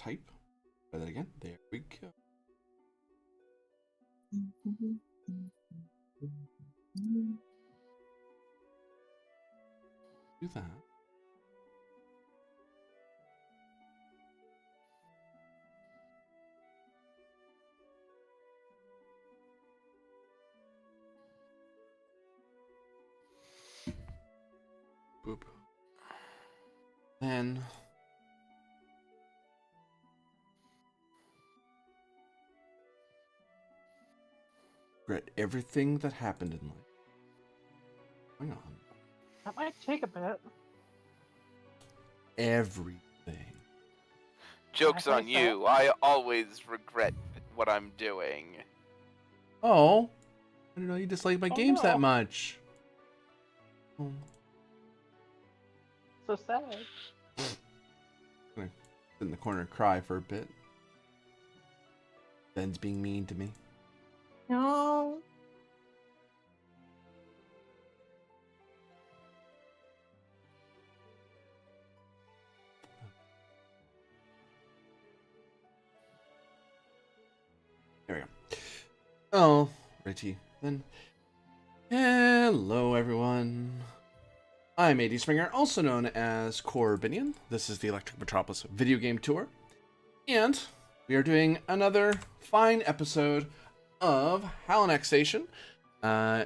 type. Try that again. There we go. Do that. Boop. Then regret everything that happened in life. Hang on. That might take a bit. Everything. Joke's on you. I always regret what I'm doing. Oh. I didn't know you dislike my games that no. much. Oh. So sad. I'm gonna sit in the corner and cry for a bit. Ben's being mean to me. No. There we go. Oh, righty. Then, hello everyone. I'm AD Springer, also known as Corbinian. This is the Electric Metropolis video game tour. And we are doing another fine episode of Halanak Station, a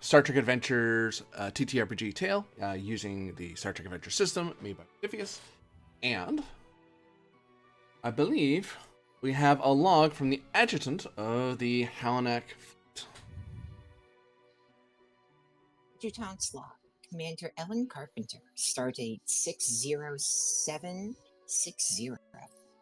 Star Trek Adventures TTRPG tale using the Star Trek Adventure system made by Diffius. And I believe we have a log from the adjutant of the Halanak fleet. Adjutant's log. Commander Ellen Carpenter, stardate 60760.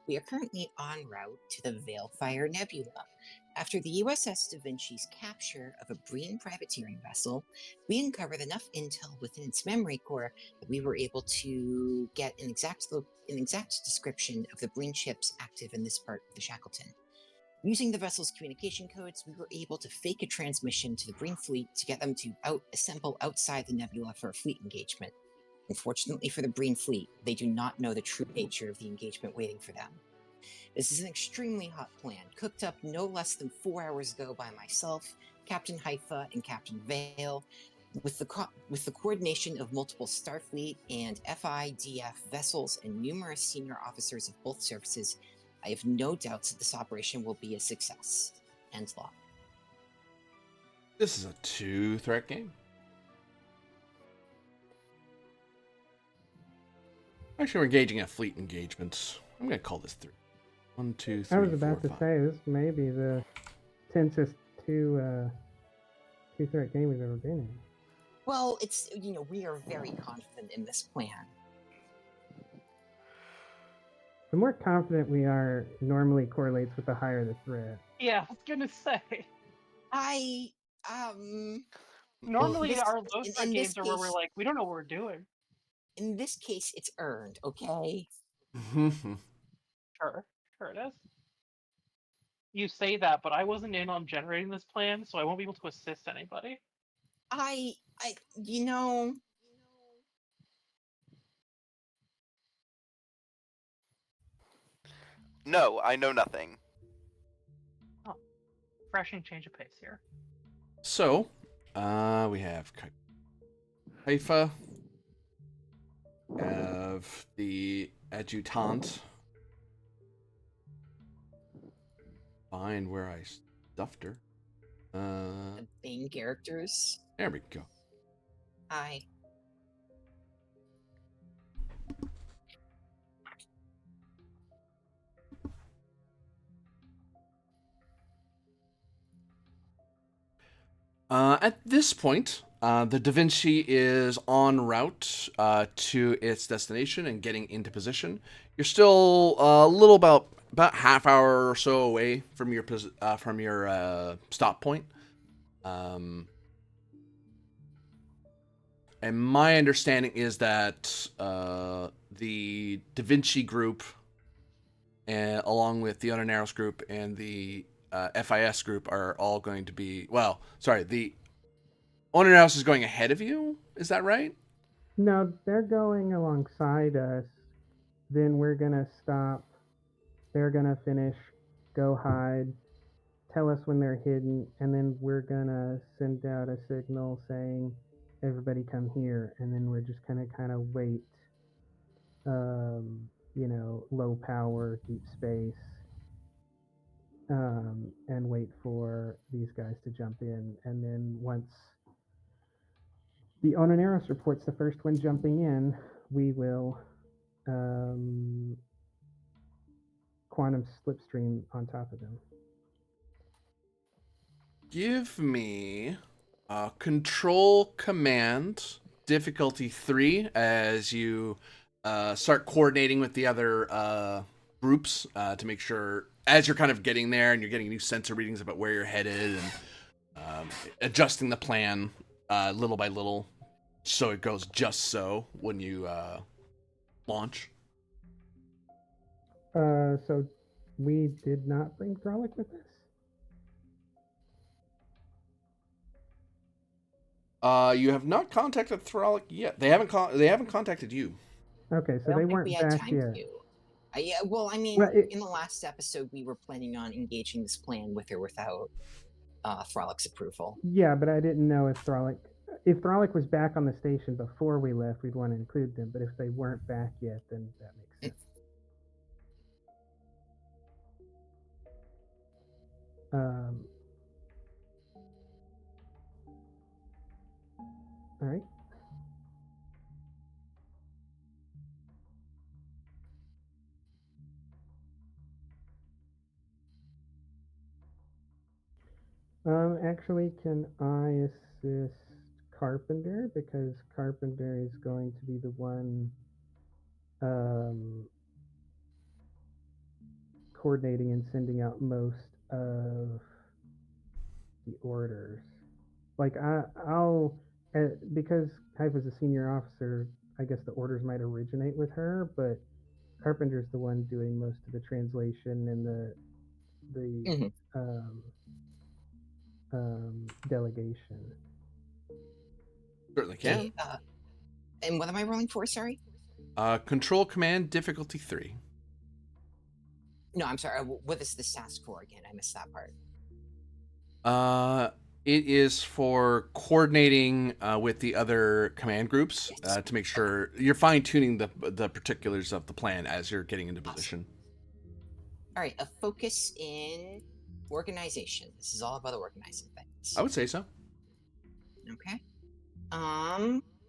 We are currently en route to the Veilfire Nebula. After the USS Da Vinci's capture of a Breen privateering vessel, we uncovered enough intel within its memory core that we were able to get an exact description of the Breen ships active in this part of the Shackleton. Using the vessel's communication codes, we were able to fake a transmission to the Breen fleet to get them to assemble outside the nebula for a fleet engagement. Unfortunately for the Breen fleet, they do not know the true nature of the engagement waiting for them. This is an extremely hot plan, cooked up no less than 4 hours ago by myself, Captain Haifa, and Captain Vale, with the coordination of multiple Starfleet and FIDF vessels and numerous senior officers of both services. I have no doubts that this operation will be a success. End log. This is a 2-threat game. Actually, we're engaging at fleet engagements. I'm going to call this 3. 1, 2, 3, I was about 4, to 5. say, this may be the tensest two-threat game we've ever been in. Well, it's, we are very confident in this plan. The more confident we are normally correlates with the higher the threat. Yeah, I was gonna say. Normally, This- our low in threat this games are where we're case- like, we don't know what we're doing. In this case, it's earned, okay? Sure it is. You say that, but I wasn't in on generating this plan, so I won't be able to assist anybody. No, I know nothing. Refreshing change of pace here. So, we have Haifa, we have the adjutant. Find where I stuffed her. The main characters. There we go. At this point, the Da Vinci is en route to its destination and getting into position. You're still a little about half hour or so away from your stop point. And my understanding is that the Da Vinci group, along with the Unanaros group and the FIS group, are all going to be... Well, sorry, the Unanaros is going ahead of you? Is that right? No, they're going alongside us. then we're gonna stop. They're gonna finish, go hide, tell us when they're hidden, and then we're gonna send out a signal saying, "Everybody come here," and then we're just gonna kind of wait. Low power, deep space, and wait for these guys to jump in, and then once the Ononeros reports the first one jumping in, we will quantum slipstream on top of them. Give me control command difficulty 3 as you start coordinating with the other groups to make sure as you're kind of getting there and you're getting new sensor readings about where you're headed and adjusting the plan little by little so it goes just so when you launch. So we did not bring Frolic with us. You have not contacted Thralic yet. They haven't contacted you. Okay, so I they don't think weren't we had back time yet. to. Yeah, well, I mean, Well, in the last episode, we were planning on engaging this plan with or without Frolic's approval. Yeah, but I didn't know if Frolic was back on the station before we left, we'd want to include them. But if they weren't back yet, then that makes sense. All right. Actually, can I assist Carpenter, because Carpenter is going to be the one coordinating and sending out most of the orders. Like I'll because Hive is a senior officer, I guess the orders might originate with her, but Carpenter's the one doing most of the translation and the delegation. Certainly can. Okay, and what am I rolling for? Sorry. Control command difficulty 3. No, I'm sorry. What is this task for again? I missed that part. It is for coordinating with the other command groups Yes. to make sure you're fine tuning the particulars of the plan as you're getting into position. All right, a focus in organization. This is all about organizing things. I would say so. Okay.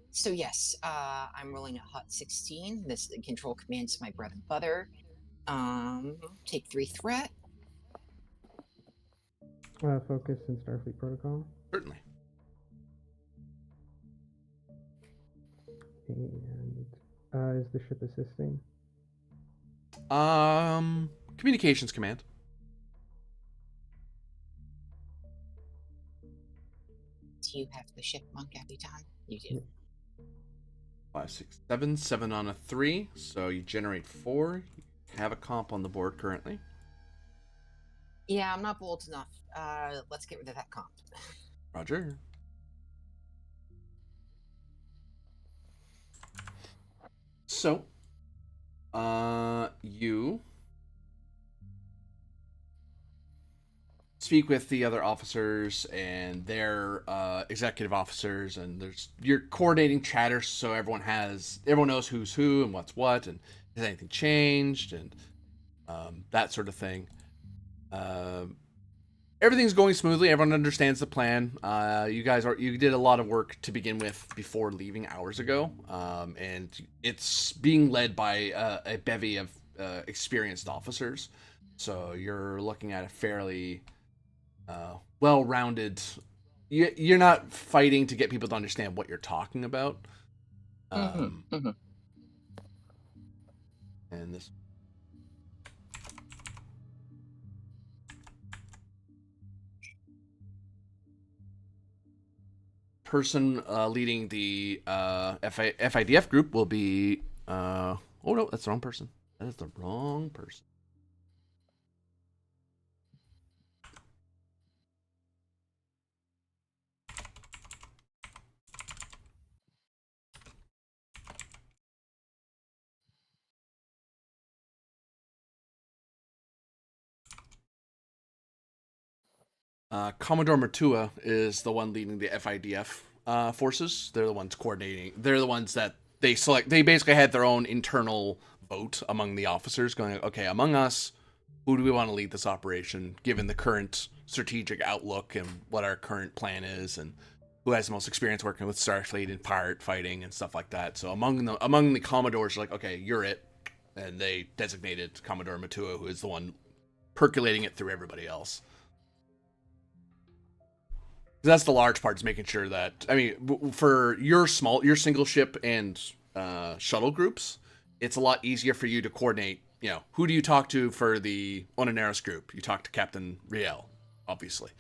So yes, I'm rolling a hot 16. This control commands my bread and butter. Take 3 threat. Focus in Starfleet Protocol. Certainly. And is the ship assisting? Communications command. Do you have the ship on, Capitan? You do. 5, 6, 7. 7 on a 3. So you generate 4. You have a comp on the board currently. Yeah, I'm not bold enough. Let's get rid of that comp. Roger. So, you speak with the other officers and their executive officers, and you're coordinating chatter so everyone knows who's who and what's what, and has anything changed, and that sort of thing. Everything's going smoothly. Everyone understands the plan. You did a lot of work to begin with before leaving hours ago, and it's being led by a bevy of experienced officers. So you're looking at a fairly well-rounded. You're not fighting to get people to understand what you're talking about. And this. Person leading the FIDF group will be oh no, that's the wrong person. That is the wrong person. Commodore Mertua is the one leading the FIDF forces. They're the ones coordinating. They're the ones that they select. They basically had their own internal vote among the officers, going, okay, among us, who do we want to lead this operation, given the current strategic outlook and what our current plan is, and who has the most experience working with Starfleet and pirate fighting and stuff like that. So among the Commodores, like, okay, you're it, and they designated Commodore Matua, who is the one percolating it through everybody else. That's the large part, is making sure that, I mean, for your single ship and shuttle groups, it's a lot easier for you to coordinate. You know, who do you talk to for the Onaneros group? You talk to Captain Riel, obviously.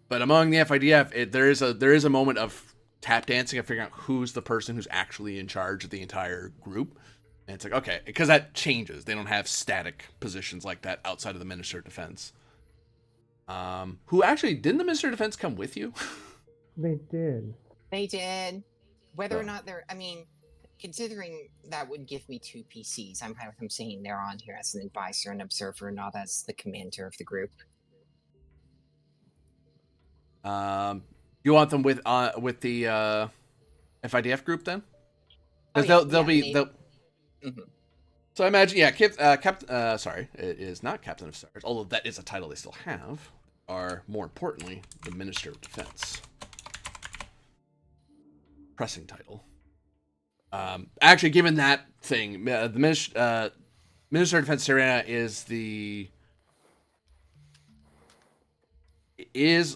But among the FIDF, there is a moment of tap dancing of figuring out who's the person who's actually in charge of the entire group. And it's like, okay, because that changes. They don't have static positions like that outside of the Minister of Defense. Who actually, didn't the Minister of Defense come with you? They did. They did. Whether or Oh. not they're, I mean, considering that would give me 2 PCs, I'm fine with them saying they're on here as an advisor and observer, not as the commander of the group. You want them with the FIDF group then? Oh, Because yeah, they'll yeah, be they'll. Mhm. So I imagine, yeah, sorry, it is not Captain of Stars, although that is a title they still have. Are more importantly the Minister of Defense. Pressing title. Actually, given that thing, the Minister of Defense Serena is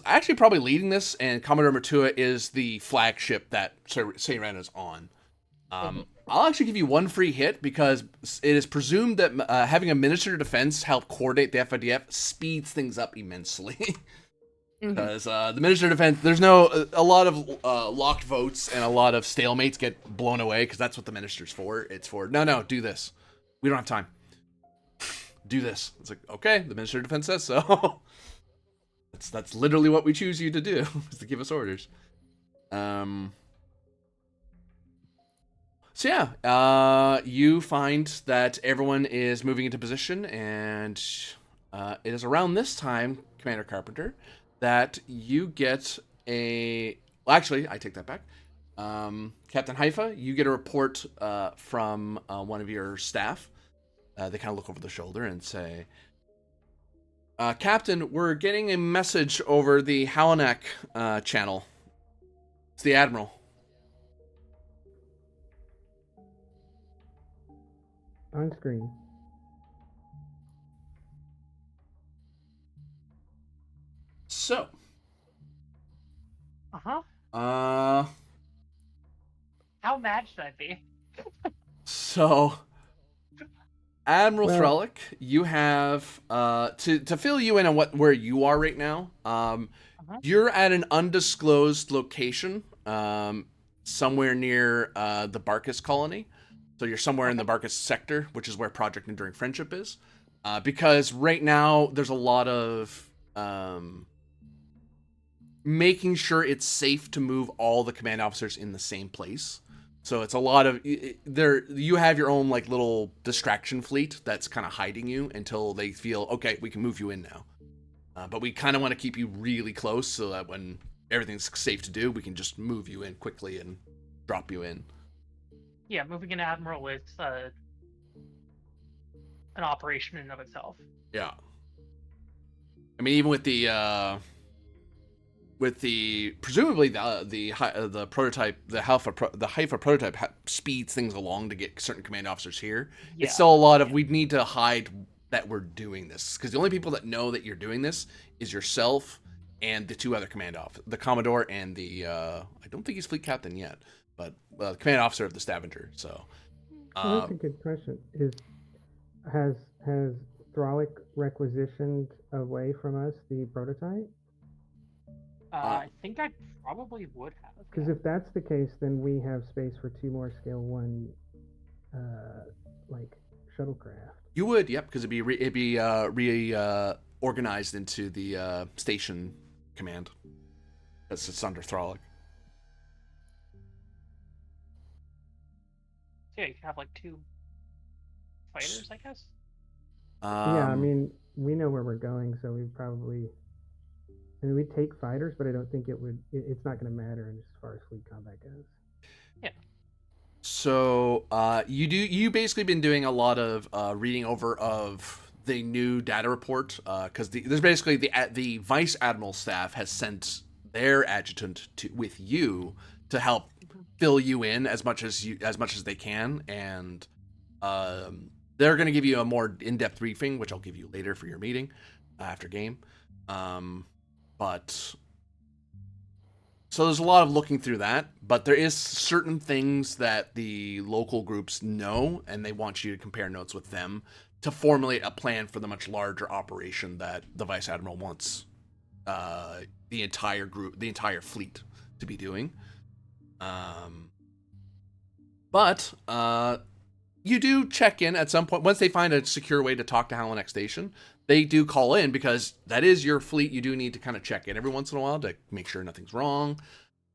actually probably leading this, and Commodore Matua is the flagship that Serena is on. I'll actually give you one free hit because it is presumed that having a Minister of Defense help coordinate the FIDF speeds things up immensely. Because the Minister of Defense, there's a lot of locked votes and a lot of stalemates get blown away because that's what the minister's for. It's for, no, do this. We don't have time. Do this. It's like, okay, the Minister of Defense says so. That's literally what we choose you to do, is to give us orders. So yeah, you find that everyone is moving into position, and it is around this time, Commander Carpenter, that you get a. Well, actually, I take that back. Captain Haifa, you get a report from one of your staff. They kind of look over the shoulder and say, Captain, we're getting a message over the Halanak channel. It's the Admiral. On screen. So, Uh-huh. How mad should I be? So, Admiral Well- Thralic, you have to fill you in on where you are right now. You're at an undisclosed location, somewhere near the Barkus colony. So you're somewhere in the Barkus sector, which is where Project Enduring Friendship is. Because right now there's a lot of making sure it's safe to move all the command officers in the same place. So it's a lot of you have your own like little distraction fleet that's kind of hiding you until they feel, okay, we can move you in now. But we kind of want to keep you really close so that when everything's safe to do, we can just move you in quickly and drop you in. Yeah, moving an admiral is an operation in and of itself. Yeah. I mean, even with the presumably the prototype, the Haifa prototype speeds things along to get certain command officers here. Yeah. It's still a lot of, we'd need to hide that we're doing this, because the only people that know that you're doing this is yourself and the two other command officers, the Commodore and the I don't think he's fleet captain yet, but the command officer of the Stavanger. So Well, that's a good question. Has Thralic requisitioned away from us the prototype? I think I probably would have. Because if that's the case, then we have space for 2 more scale 1, like shuttlecraft. you would, yep, because it'd be reorganized into the station command. It's under Thralic. So yeah, you can have like 2 fighters, I guess. Yeah, I mean, we know where we're going, so we probably I mean, we take fighters, but I don't think it's not going to matter as far as fleet combat goes. Yeah. So you basically been doing a lot of reading over of the new data report because there's basically the vice admiral staff has sent their adjutant with you to help fill you in as much as they can, and they're going to give you a more in-depth briefing, which I'll give you later for your meeting after game. But so there's a lot of looking through that, but there is certain things that the local groups know, and they want you to compare notes with them to formulate a plan for the much larger operation that the vice admiral wants the entire group, the entire fleet, to be doing. But you do check in at some point once they find a secure way to talk to Halanak Station. They do call in because that is your fleet. You do need to kind of check in every once in a while to make sure nothing's wrong.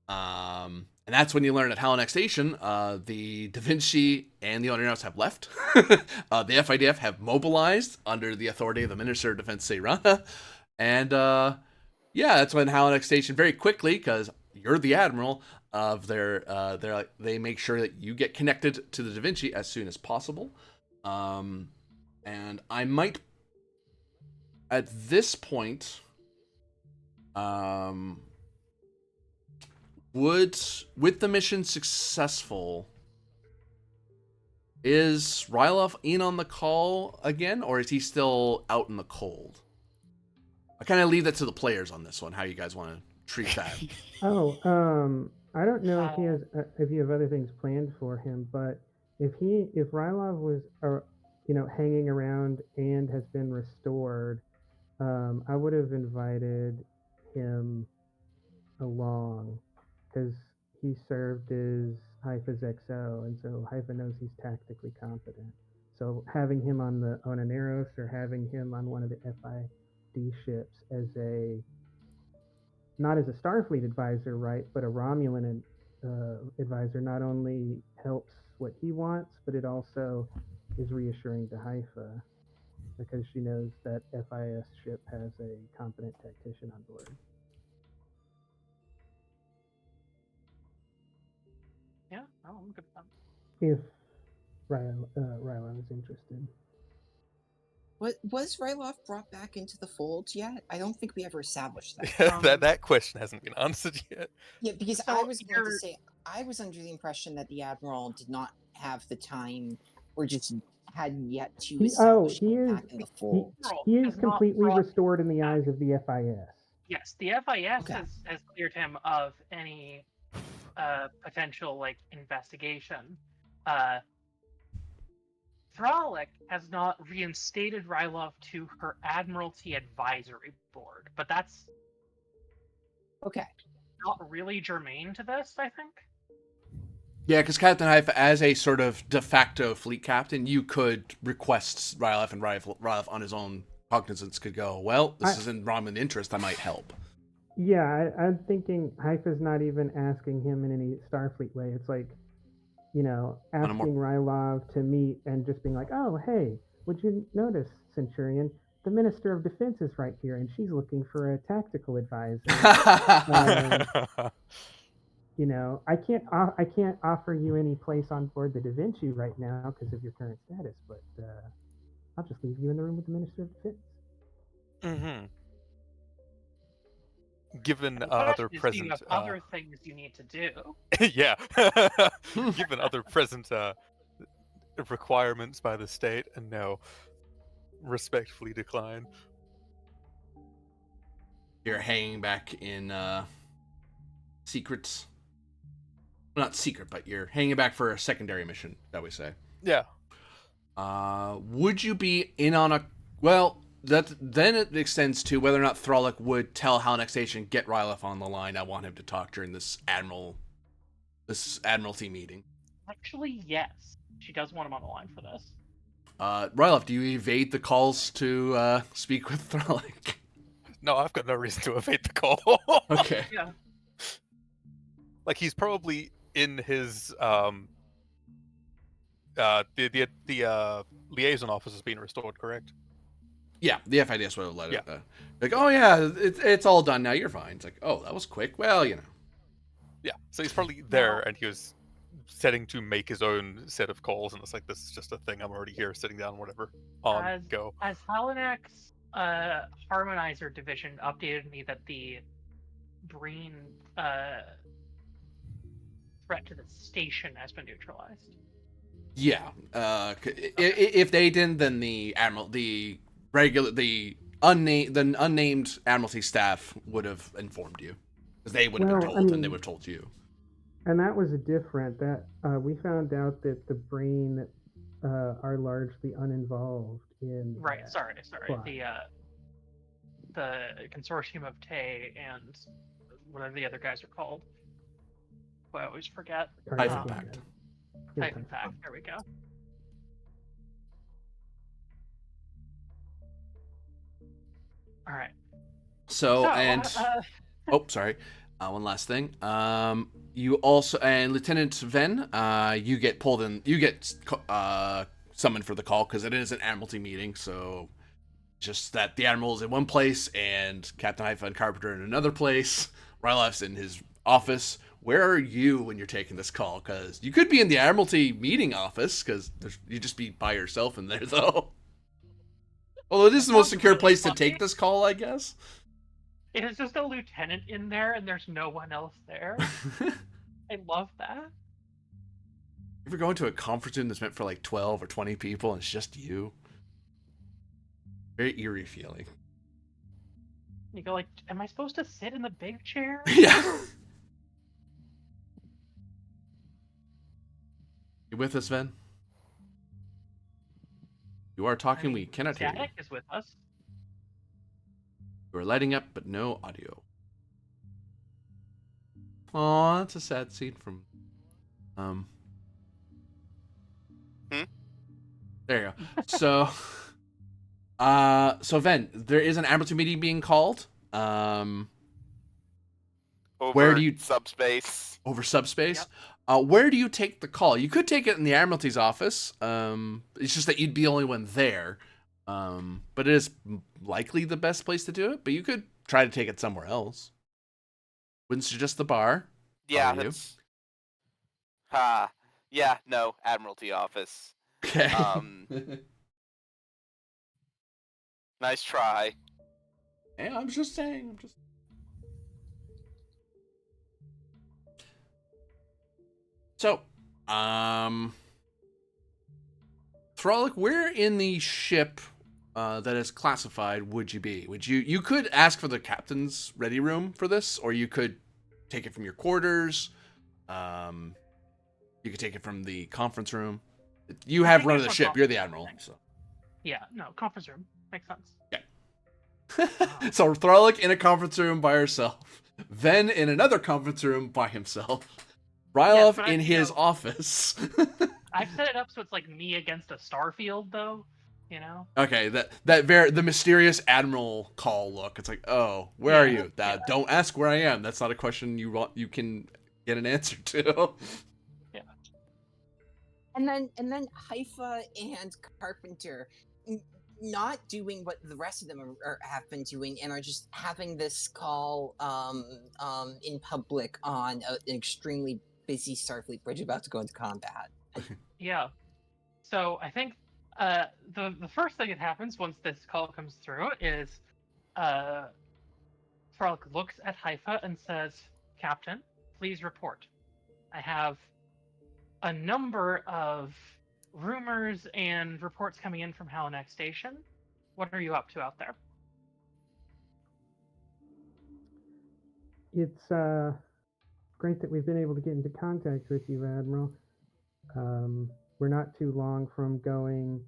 And that's when you learn at Halanak Station, the Da Vinci and the Onionauts have left. The FIDF have mobilized under the authority of the Minister of Defense, Seirana. And yeah, that's when Halanak Station very quickly, because you're the admiral of they make sure that you get connected to the Da Vinci as soon as possible. And I might at this point would, with the mission successful, is Ryloff in on the call again, or is he still out in the cold? I kind of leave that to the players on this one, how you guys want to treat that. Oh, I don't know if he has if you have other things planned for him, but if Rylov was hanging around and has been restored, I would have invited him along because he served as Haifa's XO, and so Haifa knows he's tactically competent. So having him on an Eros or having him on one of the FID ships as not as a Starfleet advisor, right, but a Romulan advisor not only helps what he wants, but it also is reassuring to Haifa because she knows that FIS ship has a competent tactician on board. Yeah, oh, I'm good with that. If Rylan is interested. Was Ryloff brought back into the fold yet? I don't think we ever established that. that question hasn't been answered yet. Yeah, because So I was going to say I was under the impression that the admiral did not have the time, or just had yet to establish him back in the fold. He is Has not completely brought restored in the back. eyes of the FIS. Yes, the FIS Okay. has cleared him of any potential investigation. Thralic has not reinstated Rylov to her Admiralty Advisory Board, but that's Okay. not really germane to this, I think. Yeah, because Captain Haifa, as a sort of de facto fleet captain, you could request Ryloff, and Ryloff on his own cognizance could go, well, this is in Romulan interest, I might help. Yeah, I'm thinking Haifa's not even asking him in any Starfleet way. It's like, asking Rylov to meet and just being like, oh, hey, would you notice, Centurion? The Minister of Defense is right here, and she's looking for a tactical advisor. I can't offer you any place on board the Da Vinci right now because of your current status, but I'll just leave you in the room with the Minister of Defense. Mm-hmm. Given The other question is, present, you have other things you need to do. yeah, given other present requirements by the state, and no, respectfully decline. You're hanging back in secrets. Well, not secret, but you're hanging back for a secondary mission, shall we say. Yeah. Would you be in on a... Well, then it extends to whether or not Thralic would tell Halanak Station, get Ryloff on the line, I want him to talk during this Admiralty meeting. Actually, yes. She does want him on the line for this. Ryloff, do you evade the calls to speak with Thralic? No, I've got no reason to evade the call. Okay. Yeah. Like, he's probably in his the liaison office has been restored, correct? Yeah, the FIDS would have let it. Yeah. Like, oh yeah, it's all done now. You're fine. It's like, oh, that was quick. Well, you know. Yeah, so he's probably there, and he was setting to make his own set of calls, and it's like, this is just a thing. I'm already here, sitting down, whatever. On go. As Halanak's harmonizer division updated me that the Breen threat to the station has been neutralized. Yeah. If they didn't, then the unnamed Admiralty staff would have informed you, because they would have been Well, told, and they would have told you. And that was different. That we found out that the brain are largely uninvolved in. Right. that Sorry. plot. The consortium of Tay and whatever the other guys are called. Who I always forget. Hyphen Pact. Hyphen Pact. There we go. All right. So and oh, sorry. One last thing. You also, and Lieutenant Ven, you get pulled in. You get summoned for the call because it is an Admiralty meeting. So just that the Admiral's in one place and Captain Haifa and Carpenter in another place. Rylof's in his office. Where are you when you're taking this call? Because you could be in the Admiralty meeting office, because you just be by yourself in there, though. Although it is the most secure place to take this call, I guess. It is just a lieutenant in there, and there's no one else there. I love that. You ever go into a conference room that's meant for like 12 or 20 people and it's just you? Very eerie feeling. You go like, am I supposed to sit in the big chair? Yeah. You with us, Ven? You are talking, we cannot hear you. Static is with us. You are lighting up, but no audio. Aw, that's a sad scene from... There you go. So... so Ven, there is an Admiralty meeting being called. Over where do you... subspace. Over subspace? Yep. Where do you take the call? You could take it in the Admiralty's office. It's just that you'd be the only one there. But it is likely the best place to do it. But you could try to take it somewhere else. Wouldn't suggest the bar. Yeah, Are you? that's. Yeah, no, Admiralty office. Okay. Nice try. Yeah, I'm just saying. So, Throlic, where in the ship that is classified would you be? You could ask for the captain's ready room for this, or you could take it from your quarters. You could take it from the conference room. You have run of the ship. You're the admiral. So. Yeah, no, conference room. Makes sense. Okay. So Throlic in a conference room by herself. Ven in another conference room by himself. Ryloff in his office. I've set it up so it's like me against a starfield, though. You know. Okay, the mysterious admiral call look. It's like, oh, where are you? Don't ask where I am. That's not a question you can get an answer to. Yeah. And then Haifa and Carpenter not doing what the rest of them have been doing, and are just having this call in public on an extremely busy Starfleet bridge about to go into combat. Yeah. So I think the first thing that happens once this call comes through is Frolic looks at Haifa and says, "Captain, please report. I have a number of rumors and reports coming in from Halanak Station. What are you up to out there?" It's great that we've been able to get into contact with you, Admiral. We're not too long from going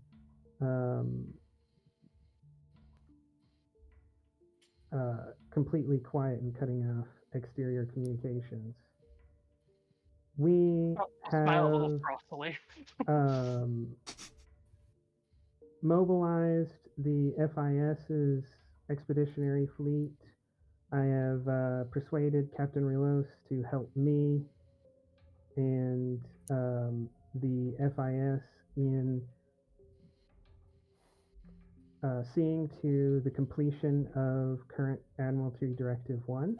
completely quiet and cutting off exterior communications. We Smile a little have frostily. mobilized the FIS's expeditionary fleet. I have persuaded Captain Relos to help me and the FIS in seeing to the completion of current Admiralty Directive 1.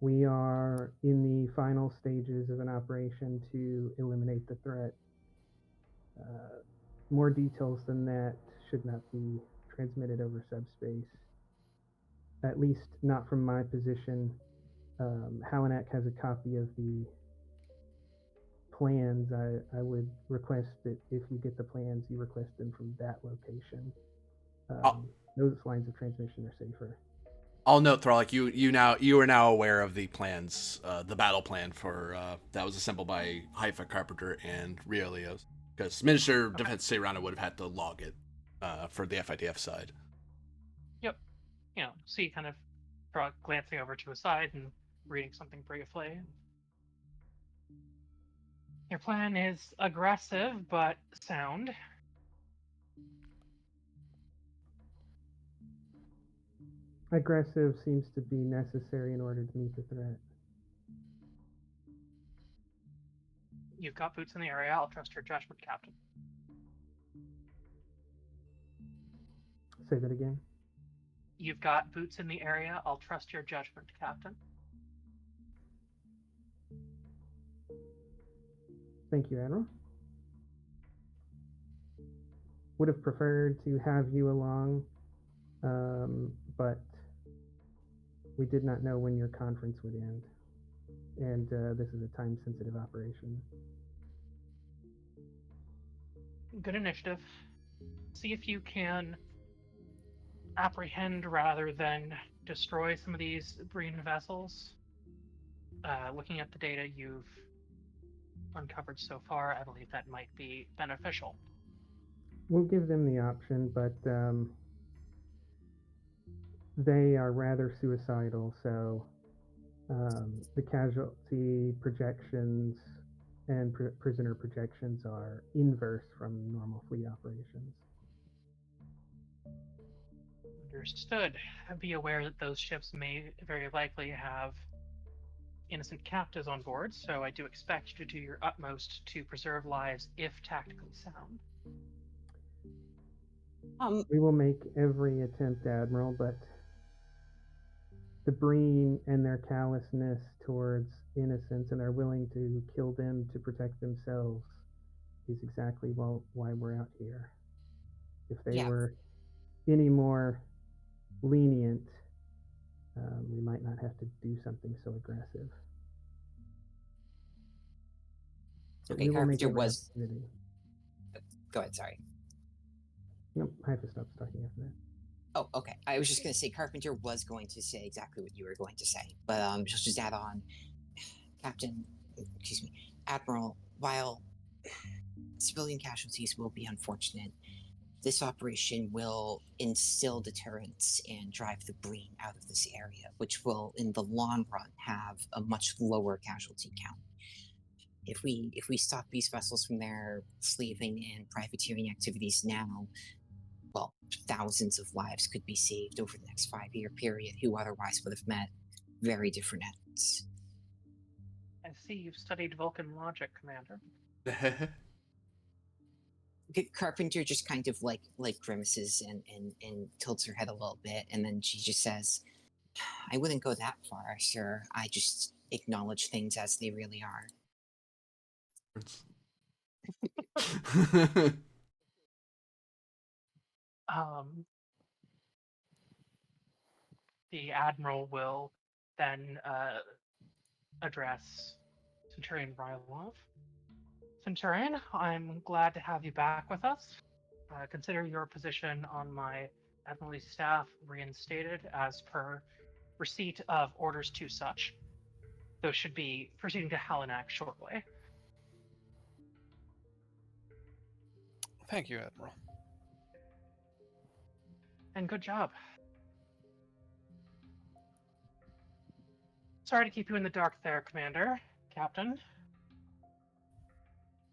We are in the final stages of an operation to eliminate the threat. More details than that should not be transmitted over subspace, at least not from my position. Halanak has a copy of the plans. I would request that if you get the plans, you request them from that location. Those lines of transmission are safer. I'll note, Thralic, you are now aware of the plans, the battle plan for that was assembled by Haifa, Carpenter, and Rio Leos. Because Minister of Defense Serrano would have had to log it for the FIDF side. Yep. So you kind of glancing over to his side and reading something briefly. Your plan is aggressive but sound. Aggressive seems to be necessary in order to meet the threat. You've got boots in the area. I'll trust your judgment, Captain. Say that again. You've got boots in the area. I'll trust your judgment, Captain. Thank you, Admiral. Would have preferred to have you along, but we did not know when your conference would end. And this is a time-sensitive operation. Good initiative. See if you can apprehend rather than destroy some of these Breen vessels. Looking at the data you've uncovered so far, I believe that might be beneficial. We'll give them the option, but they are rather suicidal, so the casualty projections and prisoner projections are inverse from normal fleet operations. Understood. Be aware that those ships may very likely have innocent captives on board, so I do expect you to do your utmost to preserve lives if tactically sound. We will make every attempt, Admiral, but the Breen and their callousness towards innocents and are willing to kill them to protect themselves is exactly why we're out here. If they were any more lenient, we might not have to do something so aggressive. Okay, Carpenter was... Go ahead, sorry. Nope, I have to stop talking after that. Oh, okay. I was just going to say Carpenter was going to say exactly what you were going to say, but just add on, Admiral, while civilian casualties will be unfortunate, this operation will instill deterrence and drive the Breen out of this area, which will, in the long run, have a much lower casualty count. If we stop these vessels from their slaving and privateering activities now, well, thousands of lives could be saved over the next 5-year period who otherwise would have met very different ends. I see you've studied Vulcan logic, Commander. Carpenter just kind of like grimaces and tilts her head a little bit, and then she just says, I wouldn't go that far, sir. I just acknowledge things as they really are. The Admiral will then address Centurion Rylov. Centurion, I'm glad to have you back with us. Consider your position on my Admiralty staff reinstated as per receipt of orders to such. Those should be proceeding to Halanak shortly. Thank you, Admiral. And good job. Sorry to keep you in the dark there, Commander, Captain.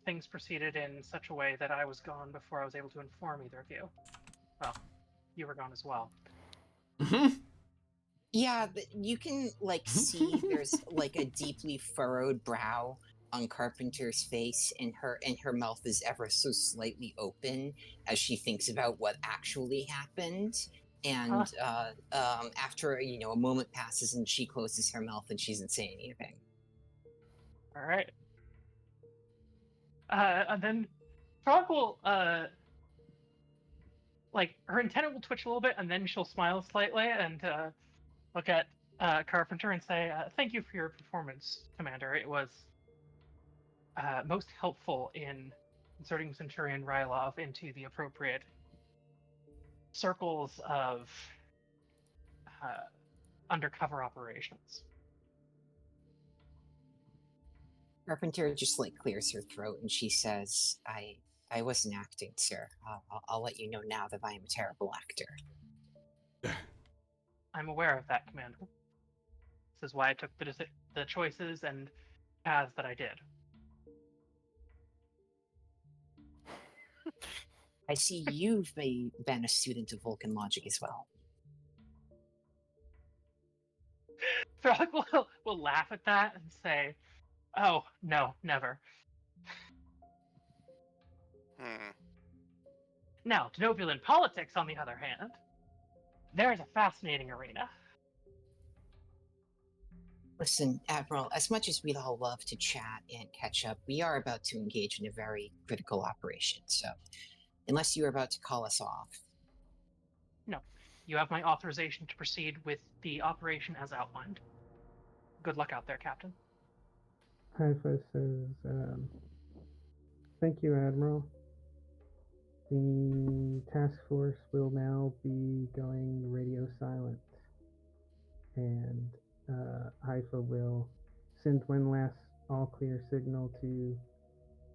Things proceeded in such a way that I was gone before I was able to inform either of you. Well, you were gone as well. Yeah, but you can see there's a deeply furrowed brow on Carpenter's face, and her mouth is ever so slightly open as she thinks about what actually happened. And after a moment passes, and she closes her mouth and she doesn't say anything. All right. And then Frog will like her antenna will twitch a little bit, and then she'll smile slightly and look at Carpenter and say, "Thank you for your performance, Commander. It was most helpful in inserting Centurion Rylov into the appropriate circles of undercover operations." Carpenter just like clears her throat and she says, I wasn't acting, sir. I'll let you know now that I am a terrible actor. I'm aware of that, Commander. This is why I took the choices and paths that I did. I see you've been a student of Vulcan logic as well. Frog will laugh at that and say, "Oh, no, never." Now, Denobulan politics, on the other hand, there's a fascinating arena. Listen, Admiral, as much as we'd all love to chat and catch up, we are about to engage in a very critical operation, so unless you are about to call us off. No, you have my authorization to proceed with the operation as outlined. Good luck out there, Captain. Haifa says, thank you, Admiral. The task force will now be going radio silent. And Haifa will send one last all-clear signal to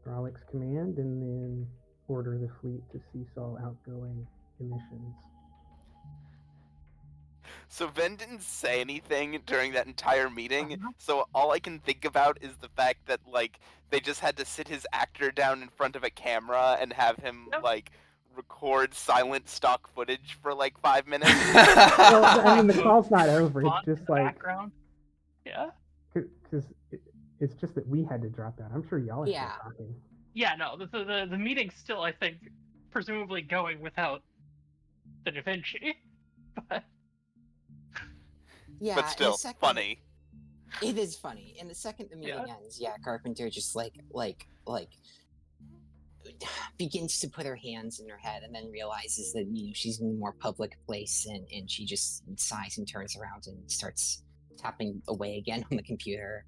Thralick's command and then order the fleet to cease all outgoing emissions. So Ven didn't say anything during that entire meeting, so all I can think about is the fact that, like, they just had to sit his actor down in front of a camera and have him, like, record silent stock footage for, like, 5 minutes. Well, I mean, the call's not over. It's just like... background. Yeah? Because it's just that we had to drop out. I'm sure y'all are still talking. Yeah, no, the meeting's still, I think, presumably going without the Da Vinci. But... Yeah, but still, funny. It is funny. And the second the meeting ends, Carpenter just like begins to put her hands in her head and then realizes that she's in a more public place and she just sighs and turns around and starts tapping away again on the computer.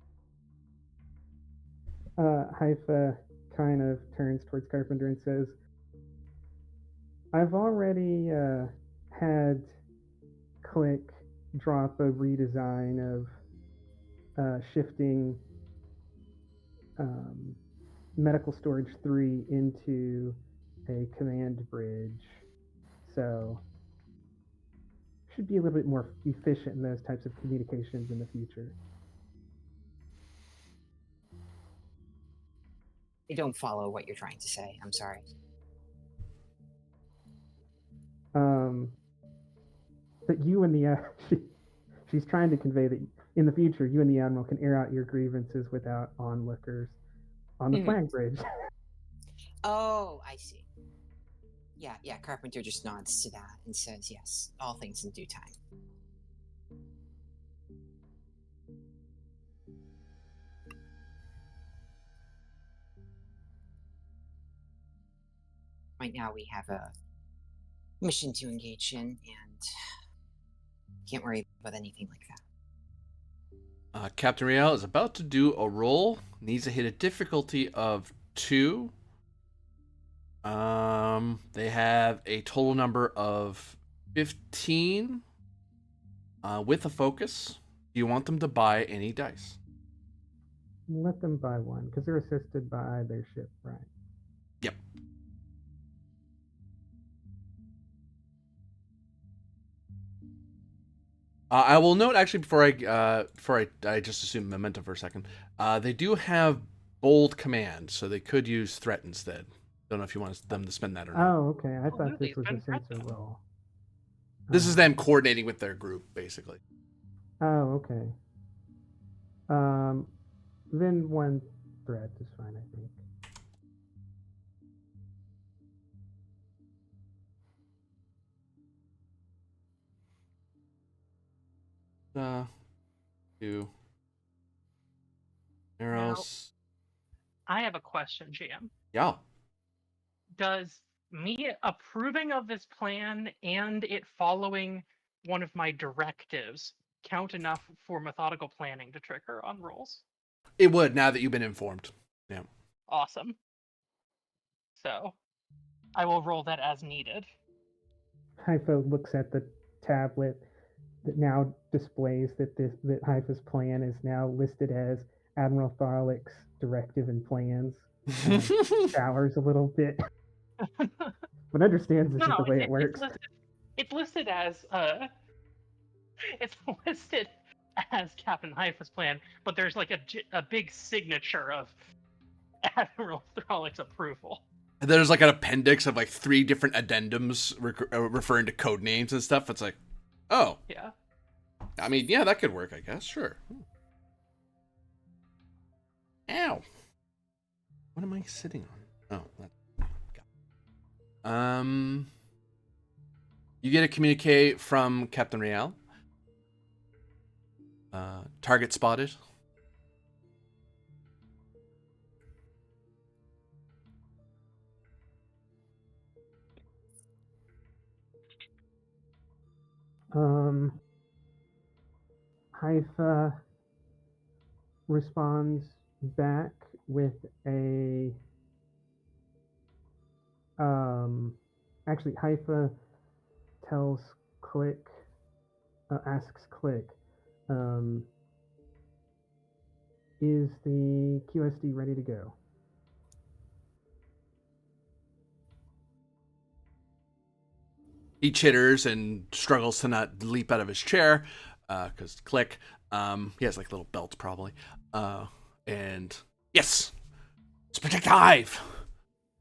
Haifa kind of turns towards Carpenter and says, I've already had Click drop a redesign of shifting Medical Storage 3 into a command bridge. So should be a little bit more efficient in those types of communications in the future. I don't follow what you're trying to say. I'm sorry. But you and the she's trying to convey that in the future you and the Admiral can air out your grievances without onlookers on the flag bridge. Oh, I see. Yeah, Carpenter just nods to that and says, yes, all things in due time. Right now we have a mission to engage in, and can't worry about anything like that. Captain Riel is about to do a roll. Needs to hit a difficulty of 2. They have a total number of 15 with a focus. Do you want them to buy any dice? Let them buy one, because they're assisted by their ship, right? Yep. I will note, actually, before I just assume Memento for a second, they do have bold command, so they could use threat instead. Don't know if you want them to spend that or not. Oh, okay. I thought this was a sensor roll. This is them coordinating with their group, basically. Oh, okay. Then one threat is fine, I think. Two arrows. I have a question, GM. Yeah. Does me approving of this plan and it following one of my directives count enough for methodical planning to trigger on rolls? It would, now that you've been informed. Yeah. Awesome. So, I will roll that as needed. Haifa looks at the tablet that now displays that Haifa's plan is now listed as Admiral Tharlick's directive and plans. Showers a little bit, but understands this is the way it works. It's listed as it's listed as Captain Haifa's plan, but there's like a big signature of Admiral Thralick's approval. There's like an appendix of like 3 different addendums referring to code names and stuff. It's like, oh. Yeah. I mean, yeah, that could work, I guess. Sure. Ow. What am I sitting on? Oh, that. You get a communique from Captain Real. Target spotted. Haifa responds back with a actually Haifa tells Click, asks Click, is the QSD ready to go? He chitters and struggles to not leap out of his chair, because Click, he has like little belts probably, and yes, let's protect the hive.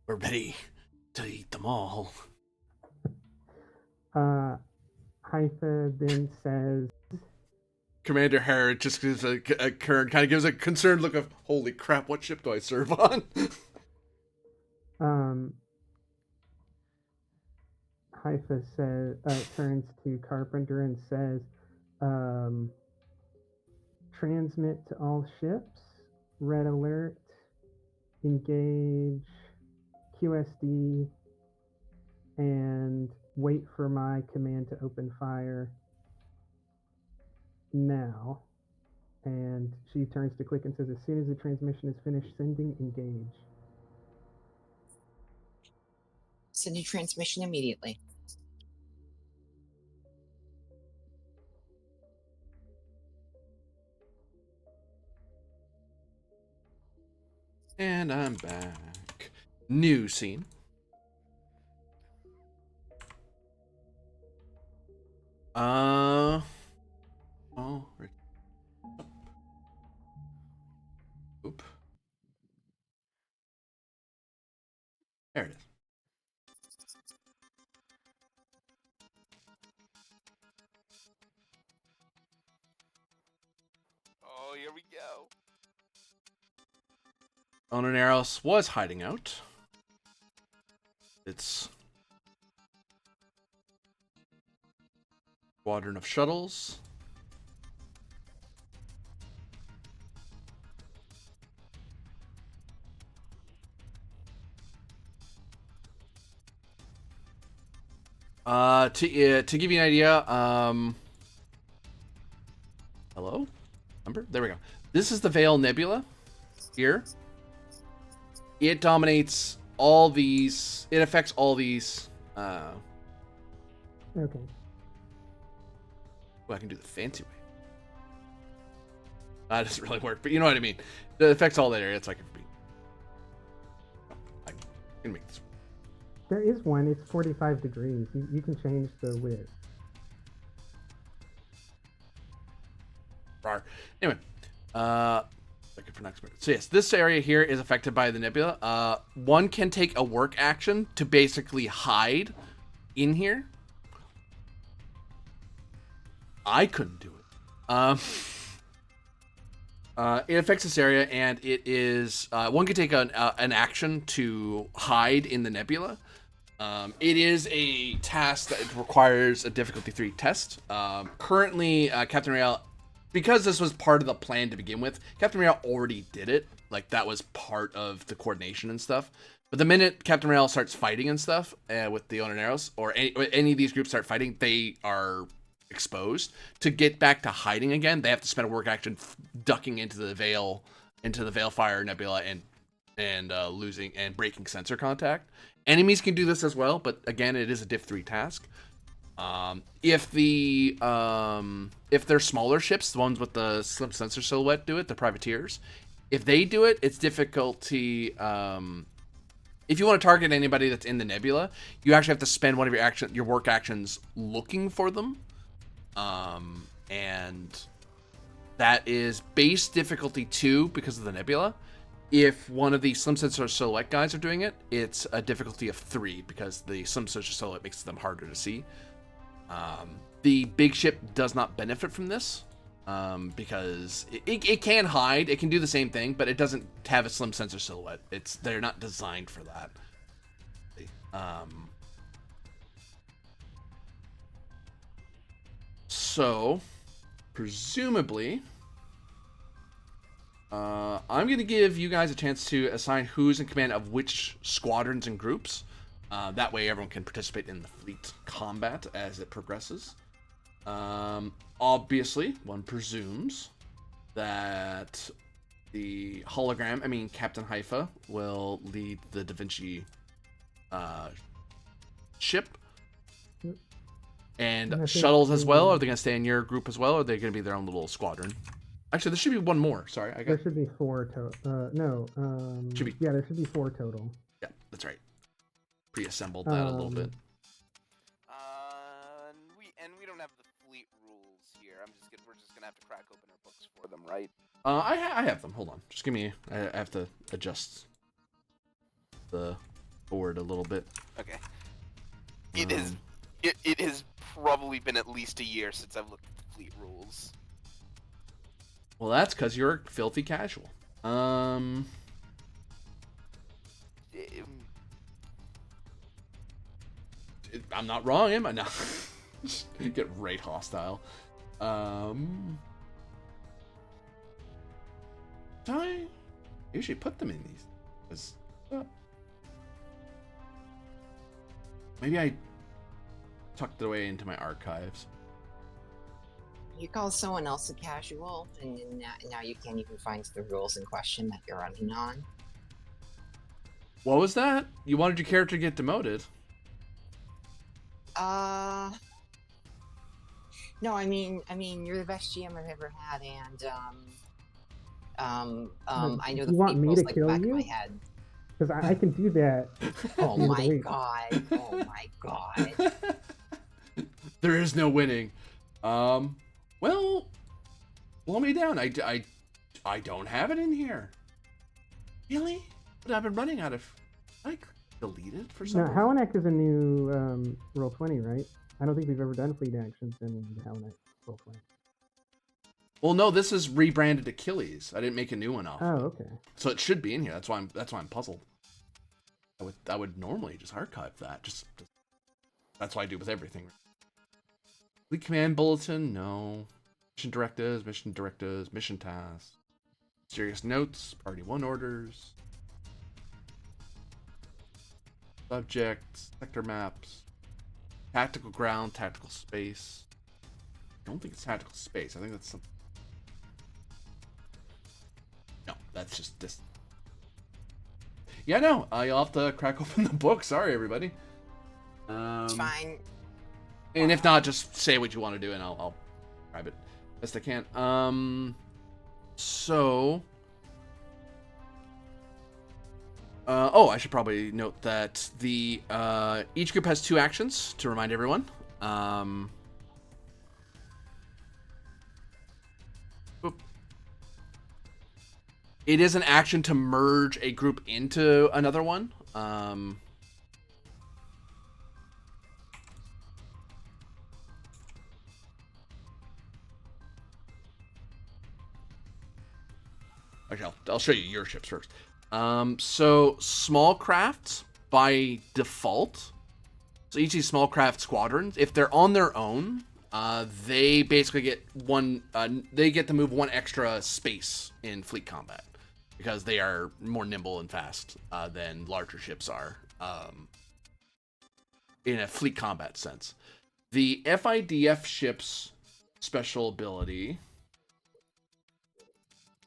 We're ready to eat them all. Haifa then says, Commander Harrod just gives a kind of gives a concerned look of, holy crap, what ship do I serve on? Haifa says, turns to Carpenter and says, transmit to all ships, red alert, engage QSD, and wait for my command to open fire now. And she turns to Click and says, as soon as the transmission is finished sending, engage. Sending transmission immediately. And I'm back. New scene. Oh, right. Oop. There it is. Oh, here we go. Ononeros was hiding out. It's squadron of shuttles. To give you an idea, hello? Number? There we go. This is the Veil Nebula here. It dominates all these. It affects all these. Okay. Well, I can do the fancy way. That doesn't really work, but you know what I mean. It affects all that area. It's like I can make this. There is one. It's 45 degrees. You can change the width. Anyway, looking for next minute. So yes, this area here is affected by the nebula. One can take a work action to basically hide in here. I couldn't do it. It affects this area, and it is one can take an action to hide in the nebula. It is a task that requires a difficulty 3 test. Currently, Captain Real, because this was part of the plan to begin with, Captain Real already did it. Like, that was part of the coordination and stuff. But the minute Captain Real starts fighting and stuff with the Onaneros, or any of these groups start fighting, they are exposed. To get back to hiding again, they have to spend a work action ducking into the Veilfire Nebula and losing and breaking sensor contact. Enemies can do this as well, but again, it is a diff 3 task. If they're smaller ships, the ones with the slim sensor silhouette do it, the privateers. If they do it, it's difficulty. If you want to target anybody that's in the nebula, you actually have to spend one of your work actions looking for them. And that is base difficulty 2 because of the nebula. If one of the slim sensor silhouette guys are doing it, it's a difficulty of 3 because the slim sensor silhouette makes them harder to see. The big ship does not benefit from this because it can hide. It can do the same thing, but it doesn't have a slim sensor silhouette. They're not designed for that. So, presumably, I'm going to give you guys a chance to assign who's in command of which squadrons and groups. That way everyone can participate in the fleet combat as it progresses. Obviously, one presumes that the hologram, Captain Haifa, will lead the Da Vinci ship. And shuttles as well? Are they going to stay in your group as well, or are they going to be their own little squadron? Actually, there should be one more. Sorry, There should be 4 total. No. Yeah, there should be 4 total. Yeah, that's right. Pre-assembled that a little bit. We don't have the fleet rules here. We're just gonna have to crack open our books for them, right? I have them. Hold on. Just give me. I have to adjust the board a little bit. Okay. It has probably been at least a year since I've looked at the fleet rules. Well, that's because you're a filthy casual. I'm not wrong, am I? No. Get right hostile. I usually put them in these. Maybe I tucked it away into my archives. You call someone else a casual, and now you can't even find the rules in question that you're running on. What was that? You wanted your character to get demoted? No, I mean, you're the best GM I've ever had, and I know the You want fleet me rules to like kill the back you? of my head. Because I can do that. Oh my god! Oh my god! There is no winning. Well, blow me down. I don't have it in here. Really? But I've been running out of. I deleted for some Now, reason. Halanak is a new Roll20, right? I don't think we've ever done fleet actions in Halanak Roll20. Well, no, this is rebranded Achilles. I didn't make a new one off. Oh, okay. So it should be in here. That's why I'm puzzled. I would normally just archive that. Just that's what I do with everything. Fleet command bulletin, no. Mission directives, mission tasks. Serious notes, party 1 orders. Subjects, sector maps. Tactical ground, tactical space. I don't think it's tactical space. I think that's something. No, that's just this. Yeah, no. You'll have to crack open the book. Sorry, everybody. It's fine. And if not, just say what you want to do, and I'll grab it best I can. So. I should probably note that the each group has 2 actions to remind everyone. It is an action to merge a group into another one. Actually, I'll show you your ships first. So small crafts by default. So each of these small craft squadrons, if they're on their own, they basically get one. They get to move one extra space in fleet combat because they are more nimble and fast than larger ships are in a fleet combat sense. The FIDF ship's special ability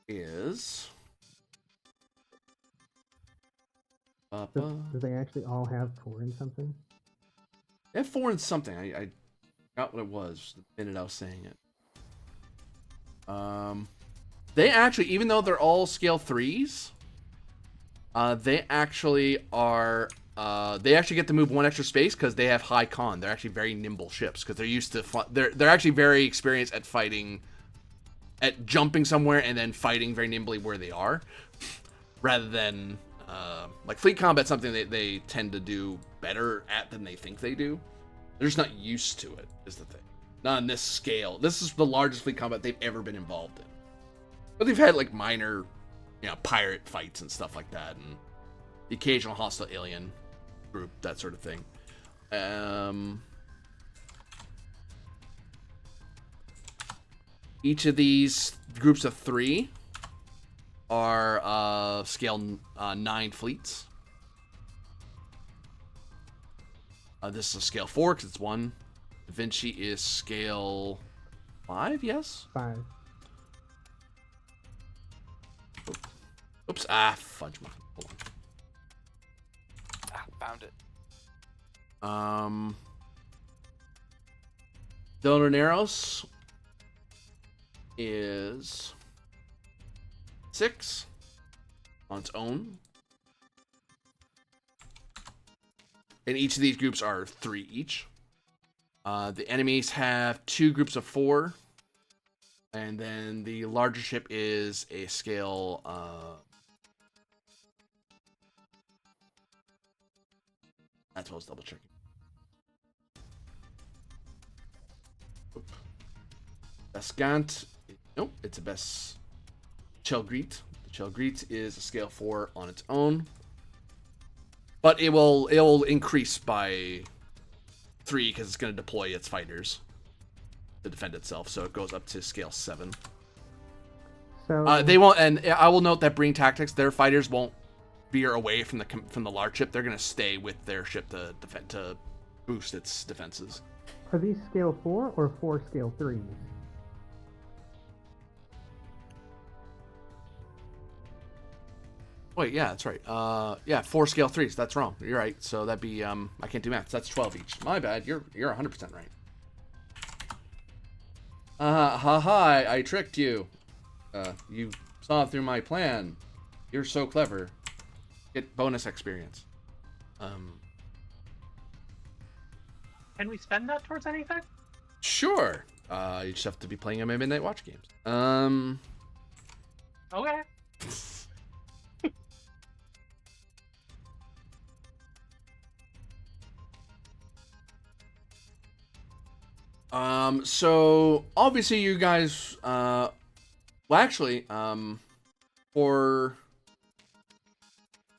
is. Do they actually all have 4 and something? They have 4 and something. I forgot what it was the minute I was saying it. They actually, even though they're all scale 3s, they actually are. They actually get to move one extra space because they have high con. They're actually very nimble ships because they're used to. They're actually very experienced at fighting, at jumping somewhere and then fighting very nimbly where they are, rather than like fleet combat. Something they tend to do better at than they think they do. They're just not used to it. Is the thing. Not on this scale. This is the largest fleet combat they've ever been involved in. But they've had like minor, pirate fights and stuff like that, and the occasional hostile alien group, that sort of thing. Each of these groups of 3 are scale 9 fleets. This is a scale 4 because it's 1. Da Vinci is scale 5, yes? 5. Oops, fudge muffin. Hold Found it. on. Donaneros is 6 on its own. And each of these groups are 3 each. The enemies have 2 groups of 4. And then the larger ship is a scale... that's what I was double checking. Bascant. Nope, it's a best Chelgreet. The Chelgreet is a scale 4 on its own. But it'll increase by 3 because it's going to deploy its fighters to defend itself. So it goes up to scale 7. So They won't, and I will note that Breen Tactics, their fighters won't veer away from the large ship. They're going to stay with their ship to defend, to boost its defenses. are these scale 4 or 4 scale 3s? Wait, yeah, that's right. Yeah, 4 scale 3s. That's wrong. You're right. So that'd be I can't do math. That's 12 each. My bad. You're 100% right. I tricked you. You saw through my plan. You're so clever. Get bonus experience. Can we spend that towards anything? Sure. You just have to be playing my Midnight Watch games. Okay. So obviously you guys, well, actually, for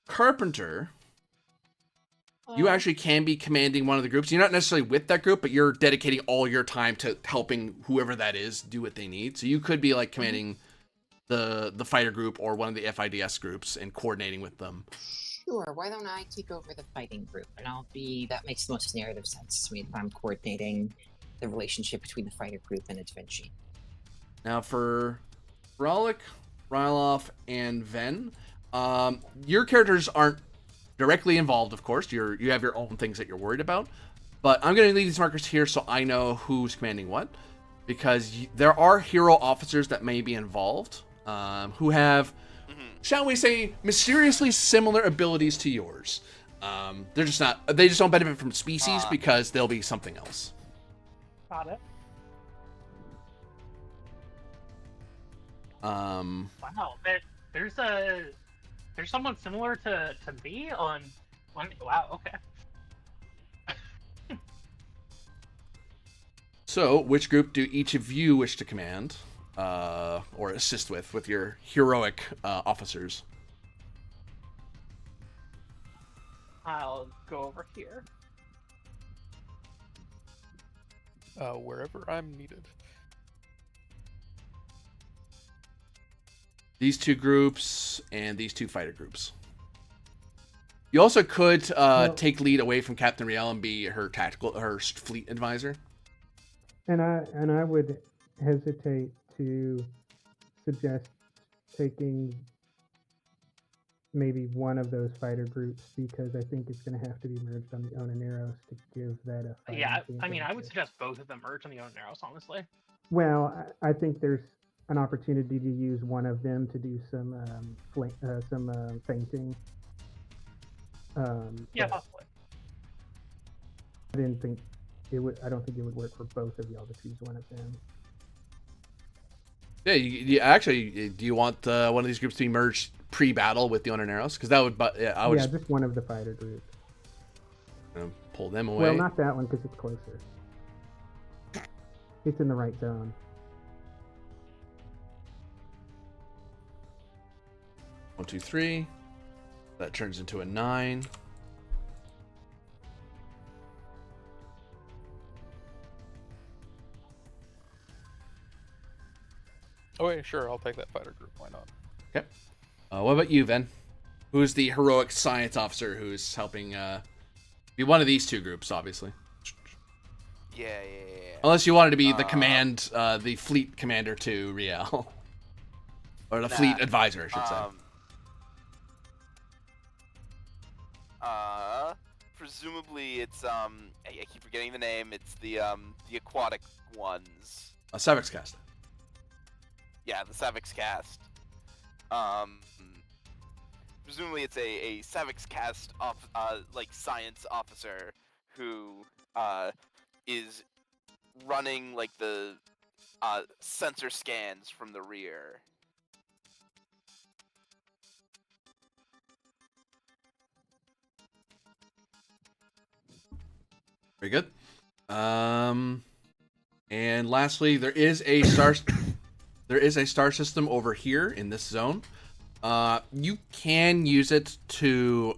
Carpenter, you actually can be commanding one of the groups. You're not necessarily with that group, but you're dedicating all your time to helping whoever that is do what they need. So you could be like commanding the fighter group or one of the FIDS groups and coordinating with them. Sure, why don't I take over the fighting group? And that makes the most narrative sense to me if I'm coordinating the relationship between the fighter group and Da Vinci. Now for Frolic, Ryloff, and Ven, your characters aren't directly involved, of course. You have your own things that you're worried about. But I'm going to leave these markers here so I know who's commanding what. Because there are hero officers that may be involved who have, shall we say, mysteriously similar abilities to yours. They're just not, they just don't benefit from species because they'll be something else. Got it. Um, Wow, there's someone similar to me on wow, okay. So, which group do each of you wish to command? or assist with your heroic officers. I'll go over here. Wherever I'm needed. These two groups and these two fighter groups. You also could take lead away from Captain Riel and be her fleet advisor. And I would hesitate to suggest taking maybe one of those fighter groups, because I think it's going to have to be merged on the Onaneros to give that a fighting Yeah, team I mean, I would advantage. suggest both of them merge on the Onaneros, honestly. Well, I think there's an opportunity to use one of them to do some feinting. Yeah, but possibly. I didn't think it would. I don't think it would work for both of y'all to choose one of them. Yeah, you actually, do you want one of these groups to be merged pre-battle with the Onaneros? Because that would, I would just one of the fighter groups. pull them away. Well, not that one because it's closer. It's in the right zone. 1, 2, 3. That turns into a 9. Oh, yeah, sure. I'll take that fighter group. Why not? Okay. What about you, Ven? Who's the heroic science officer who's helping be one of these two groups, obviously? Yeah. Unless you wanted to be the the fleet commander to Riel. Or the fleet advisor, I should say. Presumably it's I keep forgetting the name. It's the aquatic ones. A Savix cast. Yeah, the Savix cast. Presumably it's a Savix cast like science officer who is running like the sensor scans from the rear. Very good. And lastly, there is a star system over here in this zone. You can use it to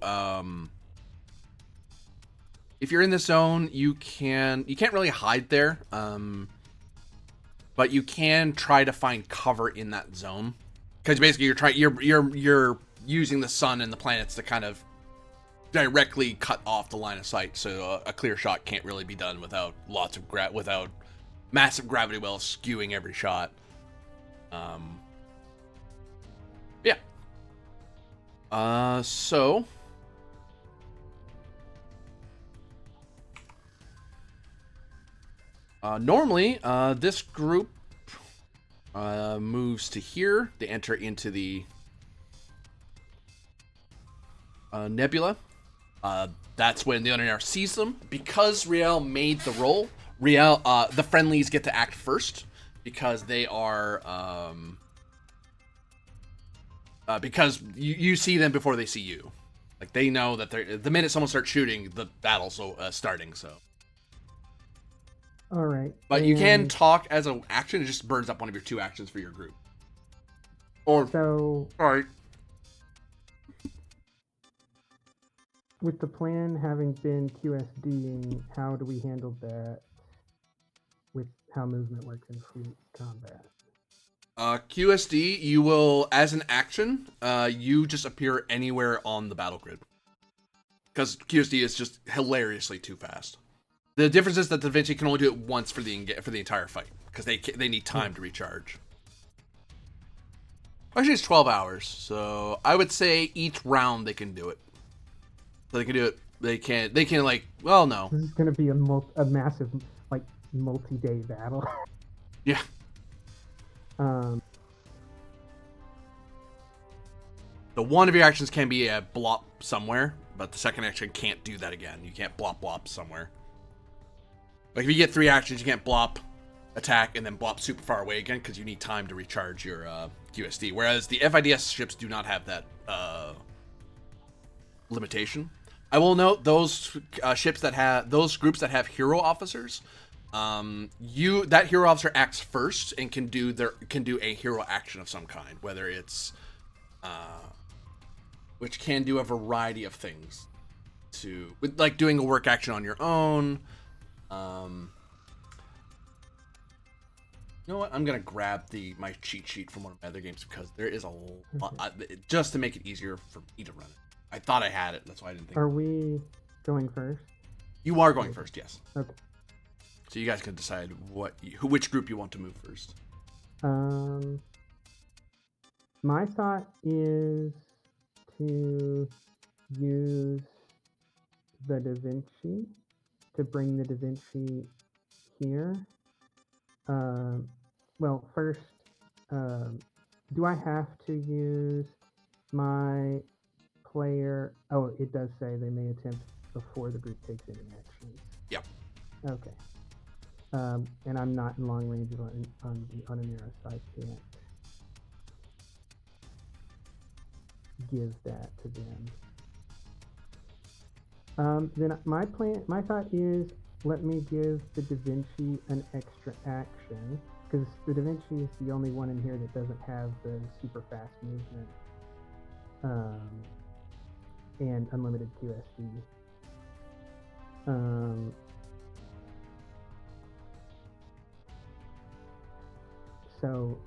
if you're in this zone, you can't really hide there. But you can try to find cover in that zone, because basically you're using the sun and the planets to kind of directly cut off the line of sight, so a clear shot can't really be done without without massive gravity wells skewing every shot. Yeah. So normally this group moves to here. They enter into the nebula. That's when the Onaneros sees them. Because Riel made the roll, the friendlies get to act first, because they are because you see them before they see you. Like, they know that the minute someone starts shooting, the battle's starting. So, all right. but you can talk as an action. It just burns up one of your 2 actions for your group. Or so, all right. With the plan having been QSDing, how do we handle that with how movement works in fleet combat? QSD, you will, as an action, you just appear anywhere on the battle grid. Because QSD is just hilariously too fast. The difference is that Da Vinci can only do it once for the entire fight, because they need time to recharge. Actually, it's 12 hours, so I would say each round they can do it. So they can do it. They can like. Well, no. This is going to be a massive, like, multi-day battle. Yeah. The one of your actions can be a blop somewhere, but the second action can't do that again. You can't blop somewhere. Like, if you get 3 actions, you can't blop, attack, and then blop super far away again, because you need time to recharge your QSD. Whereas the FIDS ships do not have that limitation. I will note those ships that have those groups that have hero officers, That hero officer acts first and can do a hero action of some kind, whether it's which can do a variety of things with like doing a work action on your own. You know what? I'm gonna grab my cheat sheet from one of my other games because there is a lot just to make it easier for me to run it. I thought I had it, that's why I didn't think. Are we going first? You are going first, yes. Okay. So you guys can decide which group you want to move first. My thought is to use the Da Vinci to bring the Da Vinci here. Well, first, do I have to use my player? Oh, it does say they may attempt before the group takes any actions. Yep. Okay. And I'm not in long range on an arrow, so I can't give that to them. Then my thought is, let me give the Da Vinci an extra action, because the Da Vinci is the only one in here that doesn't have the super fast movement and unlimited QSD. So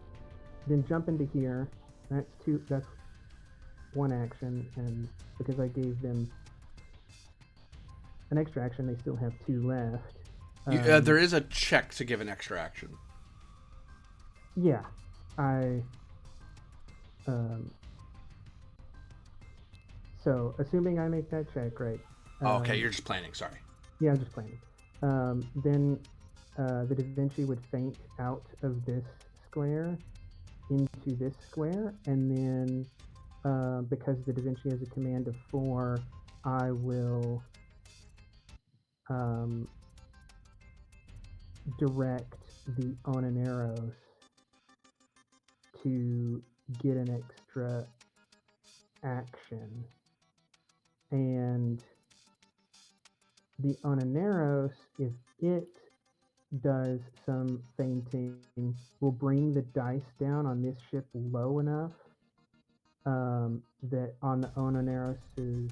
then jump into here. That's one action, and because I gave them an extra action, they still have 2 left. There is a check to give an extra action. Yeah, so assuming I make that check, right? Okay, you're just planning. Sorry. Yeah, I'm just planning. Then the Da Vinci would feint out of this square into this square, and then because the Da Vinci has a command of 4, I will direct the Onaneros to get an extra action, and the Onaneros, if it does some feinting, will bring the dice down on this ship low enough that on the Onaneros's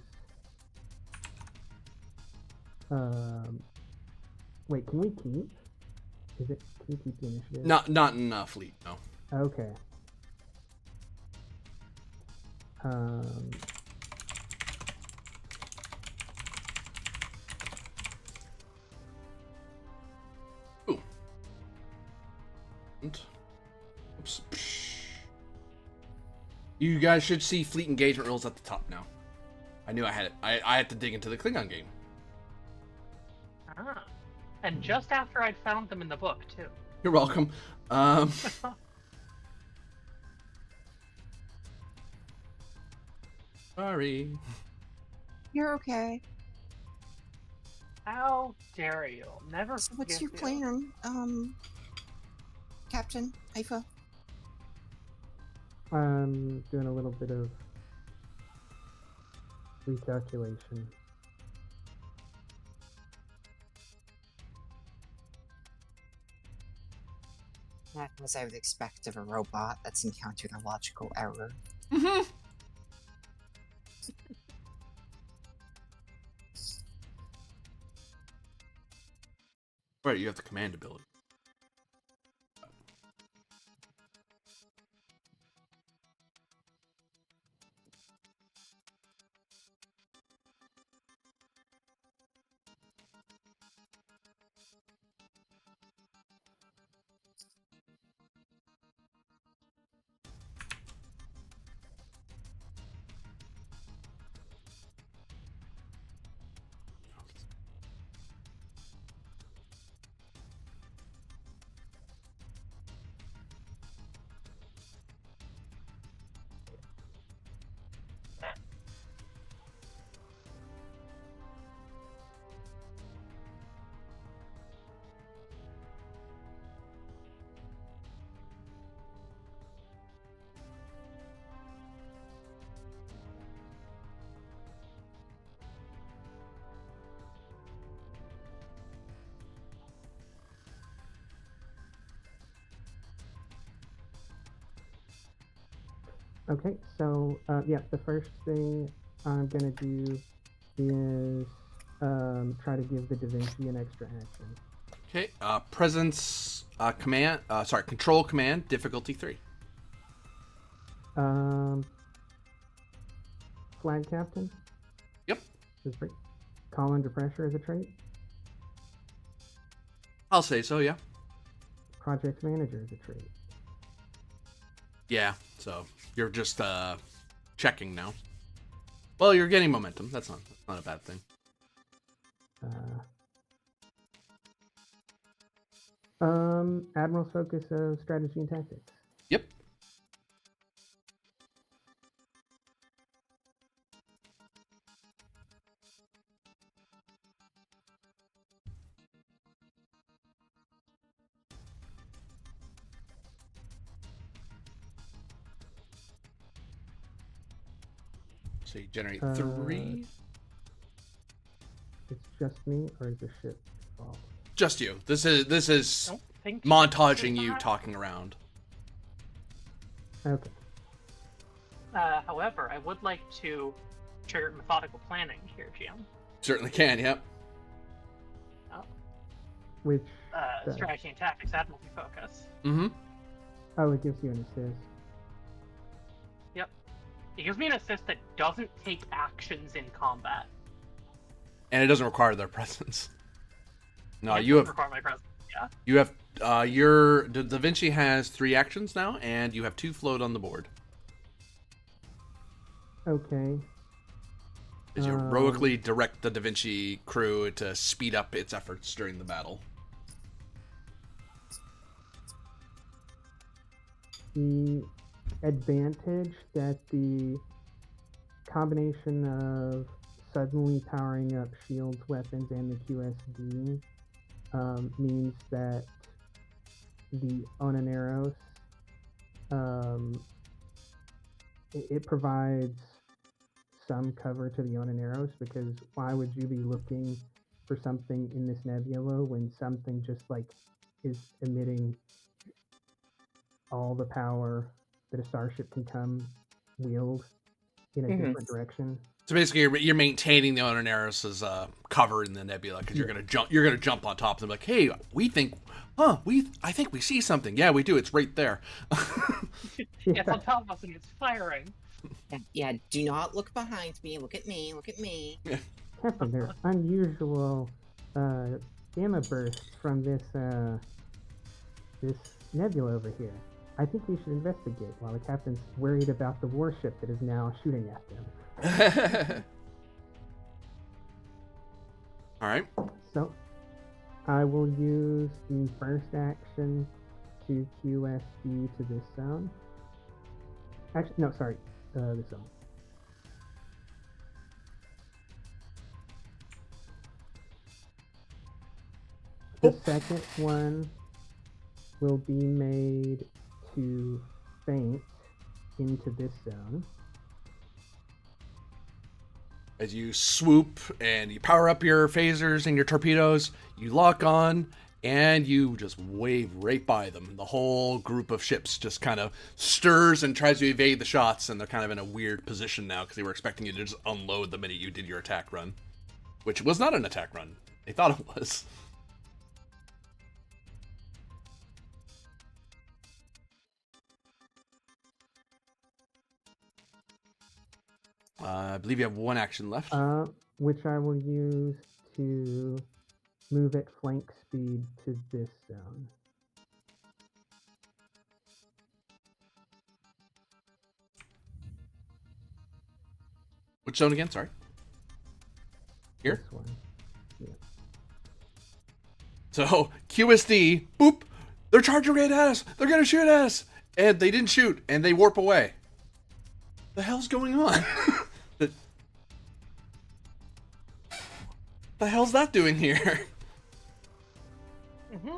wait, can we keep? Can we keep the initiative? Not in fleet, no. Okay. Ooh. Oops. You guys should see fleet engagement rules at the top now. I knew I had it. I had to dig into the Klingon game. Ah. And just after I'd found them in the book, too. You're welcome. Sorry. You're okay. How dare you? Never So what's forgive your you. plan, Captain Haifa? I'm doing a little bit of recalculation. Not as I would expect of a robot that's encountered a logical error. Mm-hmm. Right, you have the command ability. Okay, so yeah, the first thing I'm gonna do is try to give the Da Vinci an extra action. Okay. Presence command. Control command. Difficulty 3. Flag captain Yep. is great. Call under pressure is a trait. I'll say so. Yeah. Project manager is a trait. Yeah. So you're just checking now. Well, you're getting momentum. That's not a bad thing. Admiral's focus of strategy and tactics. Yep. So you generate 3. It's just me, or is the ship involved? Just you. This is Don't think montaging you that. talking around. Okay. However, I would like to trigger methodical planning here, GM. Certainly can. Yep. Which Strategy and tactics, admiralty focus. Mm-hmm. oh, it gives you an assist. Yep. It gives me an assist that doesn't take actions in combat. And it doesn't require their presence. No, It you doesn't have require my presence. Yeah. you have your Da Vinci has 3 actions now, and you have 2 float on the board. Okay. As you heroically direct the Da Vinci crew to speed up its efforts during the battle. The advantage that the combination of suddenly powering up shields, weapons, and the QSD means that the Onaneros it provides some cover to the Onaneros, because why would you be looking for something in this nebula when something just like is emitting all the power that a starship can come wield in a different direction? So basically, you're maintaining the Onaneros' cover in the nebula because you're gonna jump. You're gonna jump on top of them like, hey, I think we see something. Yeah, we do. It's right there. It's on top of us and it's firing. Yeah, do not look behind me. Look at me. Look at me. Captain, there are unusual gamma bursts from this nebula over here. I think we should investigate while the captain's worried about the warship that is now shooting at them. All right. So, I will use the first action to QSD to this zone. Actually, no, sorry, this zone. The second one will be made to faint into this zone. As you swoop and you power up your phasers and your torpedoes, you lock on and you just wave right by them. The whole group of ships just kind of stirs and tries to evade the shots, and they're kind of in a weird position now because they were expecting you to just unload the minute you did your attack run, which was not an attack run. They thought it was. I believe you have 1 action left. Which I will use to move at flank speed to this zone. Which zone again? Sorry. Here? This one. Yeah. So, QSD, boop, they're charging right at us. They're going to shoot at us. And they didn't shoot, and they warp away. The hell's going on? The hell's that doing here? Mm-hmm.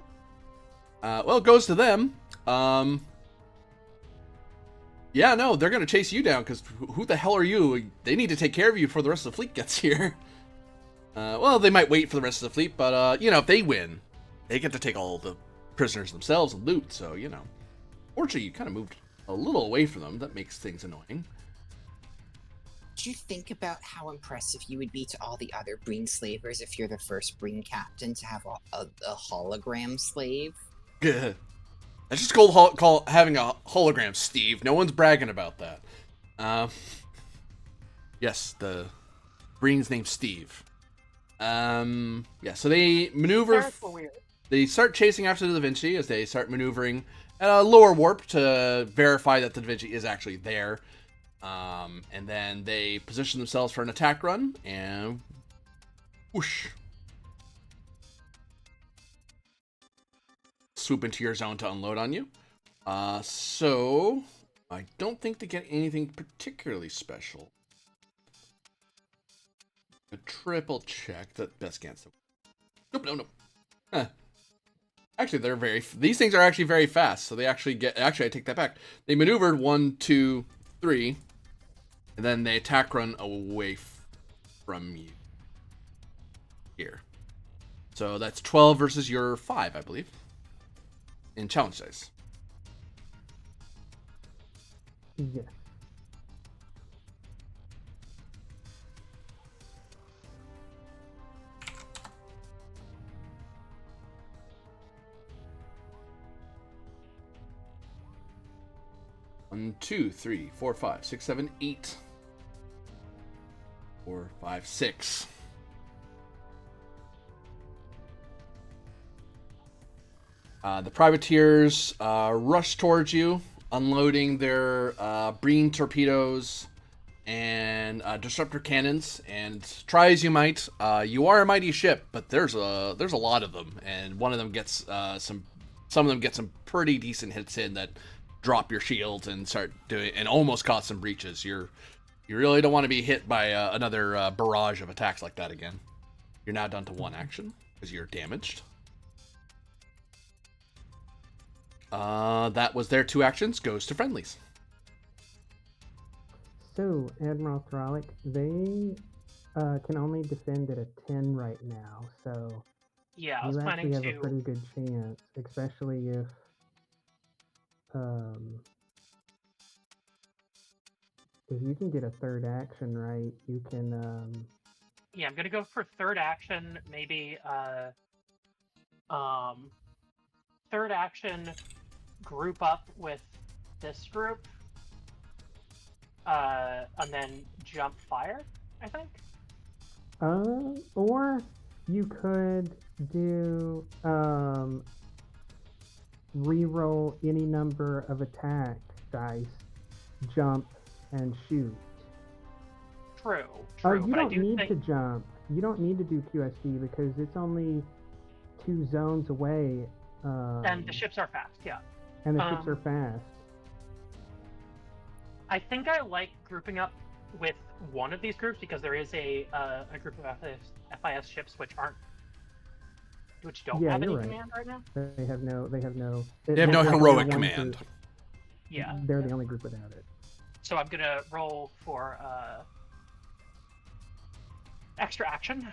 Well, it goes to them. Yeah, no, they're going to chase you down, because who the hell are you? They need to take care of you before the rest of the fleet gets here. Well, they might wait for the rest of the fleet, but, if they win, they get to take all the prisoners themselves and loot, so, Fortunately, you kind of moved a little away from them. That makes things annoying. Did you think about how impressive you would be to all the other Breen slavers if you're the first Breen captain to have a hologram slave? That's just call having a hologram, Steve. No one's bragging about that. Yes, the Breen's name's Steve. Yeah, so they maneuver. That's weird. They start chasing after the Da Vinci as they start maneuvering at a lower warp to verify that the Da Vinci is actually there. And then they position themselves for an attack run, and whoosh. Swoop into your zone to unload on you. So I don't think they get anything particularly special. A triple check that best against them. Nope. Huh. Actually, these things are actually very fast, so they actually I take that back. They maneuvered 1, 2, 3, and then they attack run away from you. Here. So that's 12 versus your 5, I believe. In challenge dice. Yes. One, 2, 3, 4, 5, 6, 7, 8. 4, 5, 6. The privateers rush towards you, unloading their Breen torpedoes and disruptor cannons. And try as you might, you are a mighty ship, but there's a lot of them, and one of them gets some of them get some pretty decent hits in that drop your shields and start doing and almost cause some breaches. You really don't want to be hit by another barrage of attacks like that again. You're now down to 1 action because you're damaged. That was their 2 actions. Goes to friendlies. So, Admiral Thralic, they can only defend at a 10 right now, so Yeah, I was you planning actually have to. a pretty good chance, especially if you can get a 3rd action right, you can Yeah, I'm gonna go for 3rd action. Maybe 3rd action, group up with this group, and then jump fire. I think. or you could do reroll any number of attack dice, jump, and shoot. True. You But I don't do need think to jump. You don't need to do QSD because it's only 2 zones away. and the ships are fast. Yeah. And the ships are fast. I think I like grouping up with one of these groups because there is a group of FIS ships which don't Yeah, have any you're right. command right now. They have no. They have no they're heroic one command. group. Yeah. They're the only group without it. So I'm gonna roll for extra action,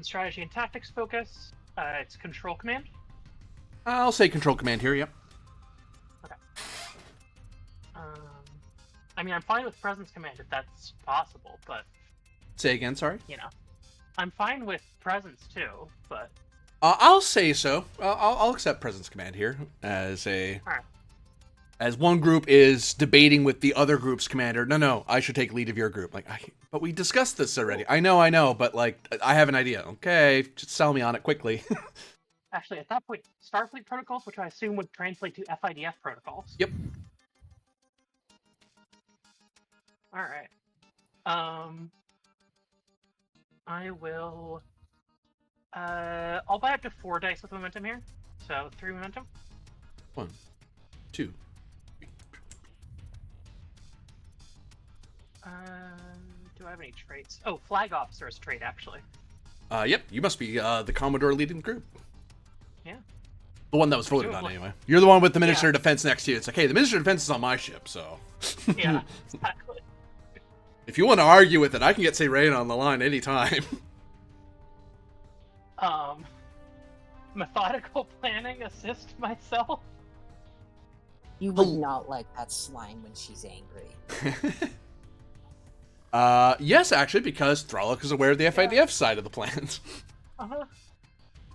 strategy and tactics focus. It's control command. I'll say control command here. Yep. Okay. I mean, I'm fine with presence command if that's possible, but Say again. Sorry. I'm fine with presence too. But I'll say so. I'll accept presence command here Alright. as one group is debating with the other group's commander. No, I should take lead of your group. But we discussed this already. I know, but I have an idea. Okay, just sell me on it quickly. actually, at that point, Starfleet protocols, which I assume would translate to FIDF protocols. Yep. All right. I will. I'll buy up to 4 dice with momentum here. So 3 momentum. 1, 2. Do I have any traits? Oh, flag officer is a trait actually. Yep. You must be the Commodore leading group. Yeah. The one that was voted on Presumably. anyway. You're the one with the Minister Yeah. of Defense next to you. It's like, hey, the Minister of Defense is on my ship, so. Yeah. Exactly. If you want to argue with it, I can get Sayrain on the line anytime. Methodical planning assist myself. You would not like that slime when she's angry. Yes, actually, because Thralic is aware of the FIDF side of the plans. Uh-huh.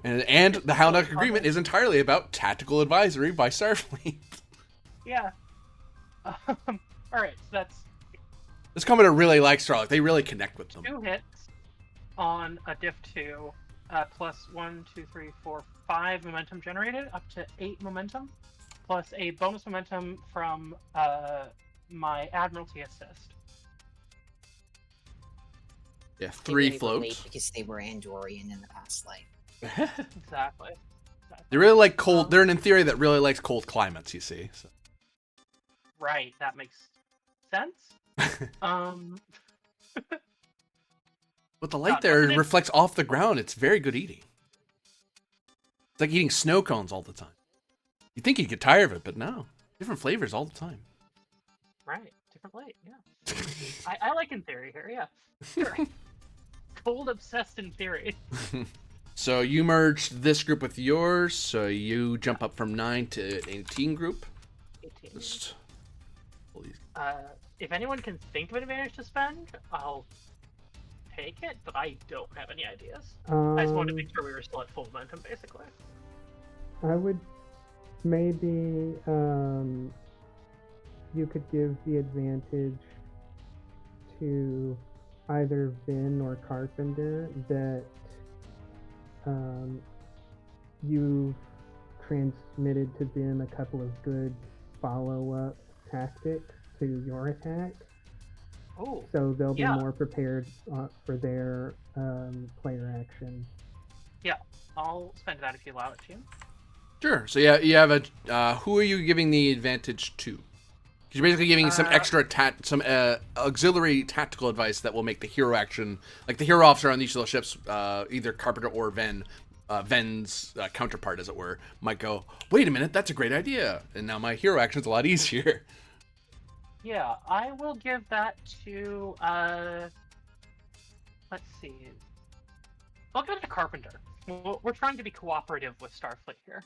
And the Halanak agreement is entirely about tactical advisory by Starfleet. Yeah. All right, so that's This commander really likes Thralic. They really connect with them. 2 hits on a diff 2, plus 1, 2, 3, 4, 5 momentum generated, up to 8 momentum, plus a bonus momentum from my Admiralty assist. Yeah, They 3 really relate floats. because they were Andorian in the past life. Exactly. They really like cold. They're in theory that really likes cold climates. You see. So. Right, that makes sense. But the light there reflects off the ground. It's very good eating. It's like eating snow cones all the time. You think you'd get tired of it, but no. Different flavors all the time. Right, different light, yeah. I like in theory here, yeah. Sure. Cold obsessed in theory. So you merged this group with yours, so you jump up from 9 to 18 group. 18. Just... If anyone can think of an advantage to spend, I'll take it, but I don't have any ideas. I just wanted to make sure we were still at full momentum, basically. I would maybe you could give the advantage to either Vin or Carpenter that you've transmitted to Vin a couple of good follow-up tactics to your attack. Oh, so they'll be more prepared for their player action. Yeah, I'll spend that if you allow it to. Sure. So yeah, you have a. Who are you giving the advantage to? You're basically giving some extra some auxiliary tactical advice that will make the hero action, like the hero officer on each of those ships, either Carpenter or Ven's counterpart, as it were, might go, wait a minute, that's a great idea, and now my hero action's a lot easier. Yeah, I will give that to, let's see. I'll give it to Carpenter. We're trying to be cooperative with Starfleet here.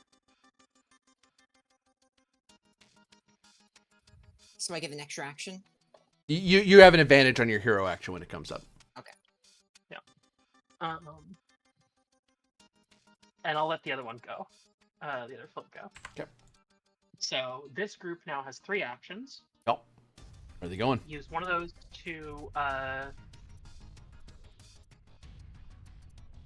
So I get an extra action? You have an advantage on your hero action when it comes up. Okay. Yeah. And I'll let the other one go. The other flip go. Okay. So this group now has 3 actions. Oh. Where are they going? Use one of those to,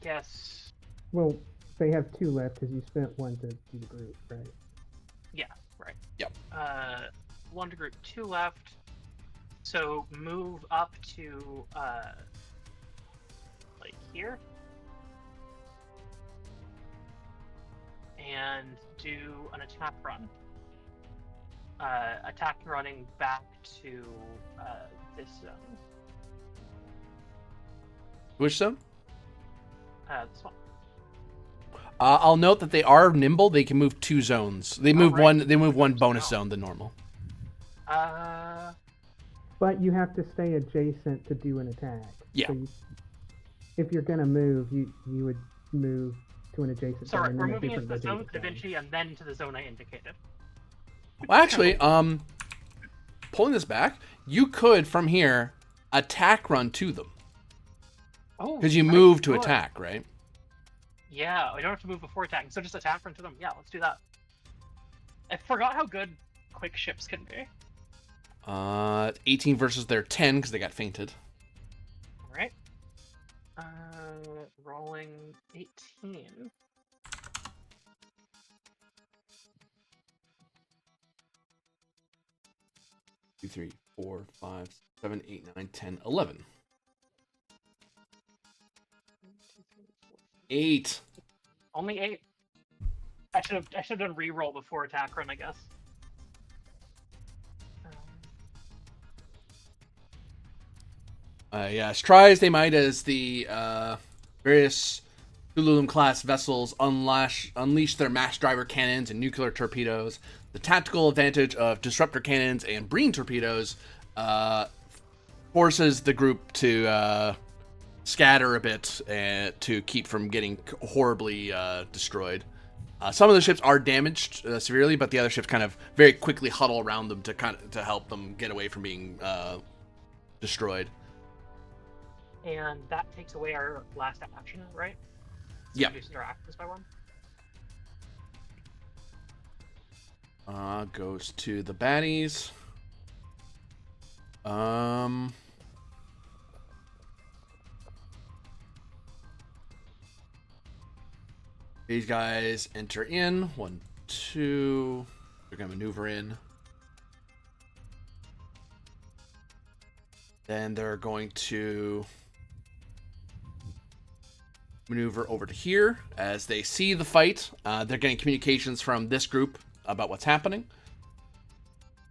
guess... Well, they have 2 left because you spent 1 to do the group, right? Yeah, right. Yep. 1 to group, 2 left. So move up to, like here. And do an attack run. Attack running back to this zone. Which zone? This one. I'll note that they are nimble. They can move 2 zones. They move right. one. They move 1 bonus zone than normal. But you have to stay adjacent to do an attack. Yeah. So if you're gonna move, you would move to an adjacent zone. Sorry, we're moving into the zone to Da Vinci and then to the zone I indicated. Well, actually, pulling this back, you could from here attack run to them. Oh, because you move to attack, right? Yeah, we don't have to move before attacking, so just attack run to them. Yeah, let's do that. I forgot how good quick ships can be. 18 versus their 10 because they got fainted. All right. Rolling 18. 2, 3, 4, 5, 7, 8, 9, 10, 11. 8. Only 8. I should have done reroll before attack run, I guess. Yes, try as they might as the various Hululum class vessels unleash their mass driver cannons and nuclear torpedoes. The tactical advantage of disruptor cannons and Breen torpedoes forces the group to scatter a bit to keep from getting horribly destroyed. Some of the ships are damaged severely, but the other ships kind of very quickly huddle around them to help them get away from being destroyed. And that takes away our last action, right? Yeah. Reduces our actions by 1. Goes to the baddies. These guys enter in. 1, 2. They're gonna maneuver in. Then they're going to maneuver over to here. As they see the fight, they're getting communications from this group about what's happening.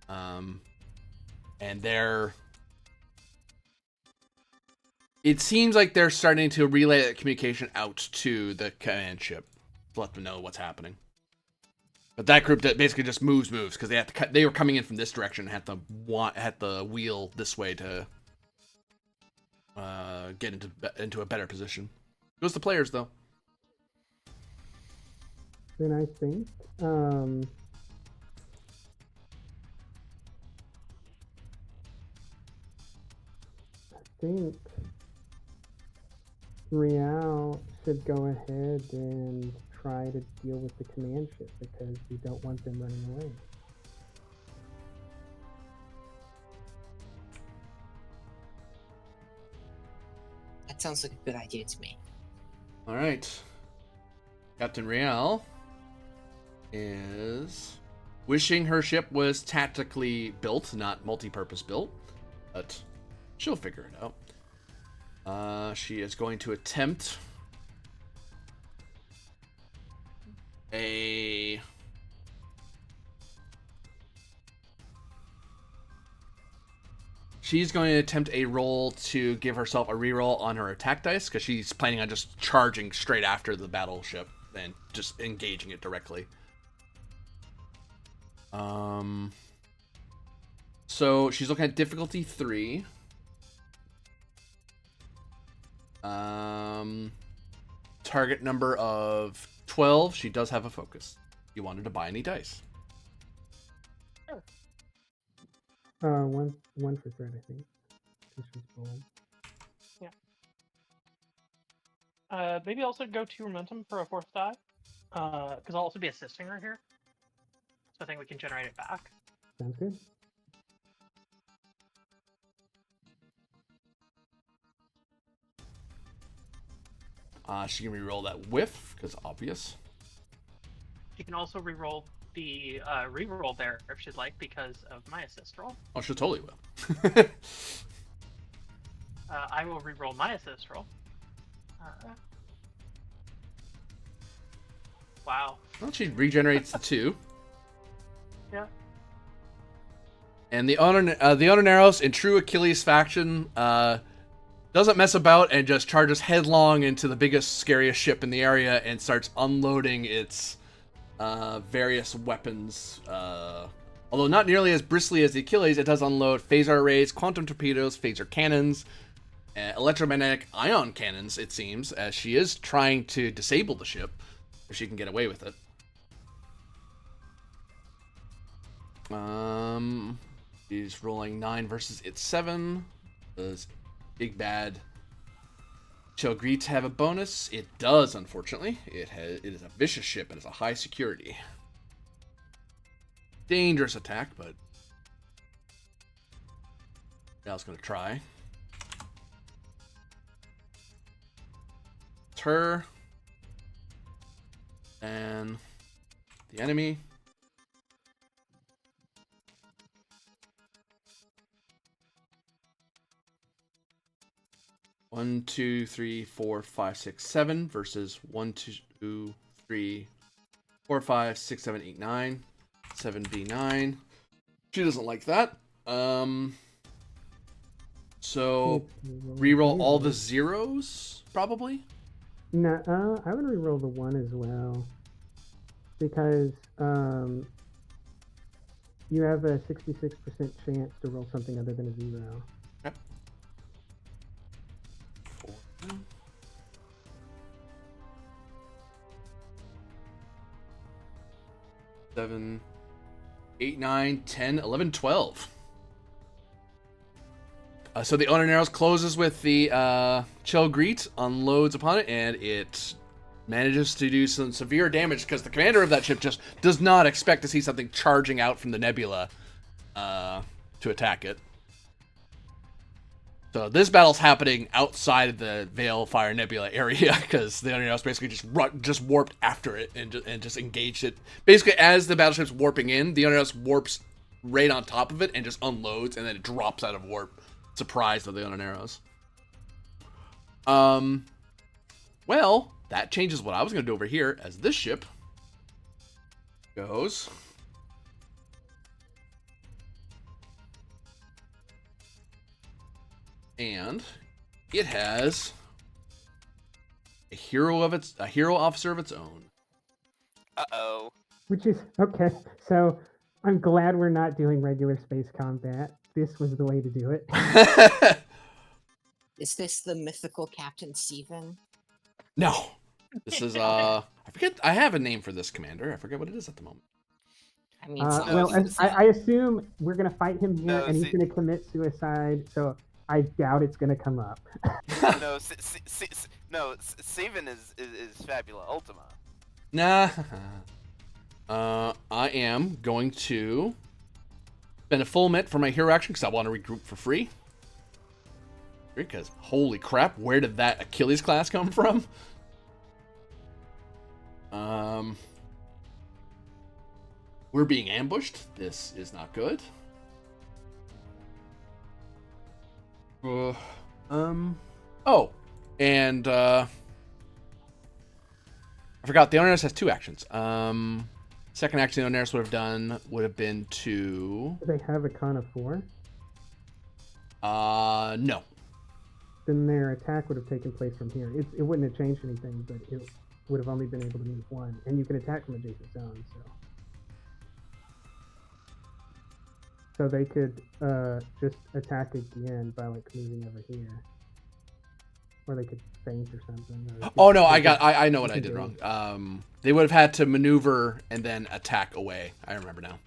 And it seems like they're starting to relay that communication out to the command ship to let them know what's happening. But that group that basically just moves because they were coming in from this direction and had to wheel this way to get into a better position. It was the players though. Then I think Real should go ahead and try to deal with the command ship because we don't want them running away. That sounds like a good idea to me. All right. Captain Real is wishing her ship was tactically built, not multi-purpose built, but she'll figure it out. She is going to attempt a roll to give herself a reroll on her attack dice because she's planning on just charging straight after the battleship and just engaging it directly. So she's looking at difficulty 3. Target number of 12. She does have a focus. You wanted to buy any dice? Sure. One for threat, I think. She's bold. Yeah. Maybe also go 2 momentum for a 4th die. Because I'll also be assisting her here. So I think we can generate it back. Sounds good. She can reroll that whiff, because obvious. She can also reroll the reroll there if she'd like because of my assist roll. Oh, she totally will. I will reroll my assist roll. Wow. Well, she regenerates the 2. Yeah. And the Ononeros, in true Achilles faction, doesn't mess about and just charges headlong into the biggest, scariest ship in the area and starts unloading its various weapons. Although not nearly as bristly as the Achilles, it does unload phaser arrays, quantum torpedoes, phaser cannons, electromagnetic ion cannons, it seems, as she is trying to disable the ship if she can get away with it. She's rolling 9 versus its 7. Does Big Bad shall agree to have a bonus? It does, unfortunately. It is a vicious ship and is a high security. Dangerous attack, but I was going to try. It's her and the enemy. One, 2, 3, 4, 5, 6, 7 versus 1, 2, 3, 4, 5, 6, 7, 8, 9. 7B9. She doesn't like that. So reroll all the zeros, probably. No, I would reroll the 1 as well because you have a 66% chance to roll something other than a 0. Okay. 4. 7, 8, 9, 10, 11, 12. So the Owner Narrows closes with the Chill Greet, unloads upon it, and it manages to do some severe damage because the commander of that ship just does not expect to see something charging out from the nebula to attack it. So this battle's happening outside of the Veilfire Nebula area because the Owner Narrows basically just warped after it and just engaged it. Basically, as the battleship's warping in, the Owner Narrows warps right on top of it and just unloads, and then it drops out of warp. Surprised of the Owner Narrows. Well, that changes what I was going to do over here as this ship goes. And it has a hero officer of its own. Uh-oh. Which is okay. So I'm glad we're not doing regular space combat. This was the way to do it. Is this the mythical Captain Steven? No. This is I forget. I have a name for this commander. I forget what it is at the moment. I mean, I assume we're gonna fight him here, No, and he's gonna commit suicide. So I doubt it's gonna come up. No, Steven is Fabula Ultima. Nah. I am going to spend a full minute for my hero action because I want to regroup for free. Because holy crap, where did that Achilles class come from? We're being ambushed. This is not good. Oh, and I forgot the Owner Narrows has 2 actions. Second action the Owner Narrows would have been to. Do they have a con of 4? No. Then their attack would have taken place from here. It wouldn't have changed anything, but it would have only been able to move 1, and you can attack from adjacent zones. So they could just attack again by like moving over here, or they could feint or something. Oh no, I know what I did wrong. They would have had to maneuver and then attack away. I remember now.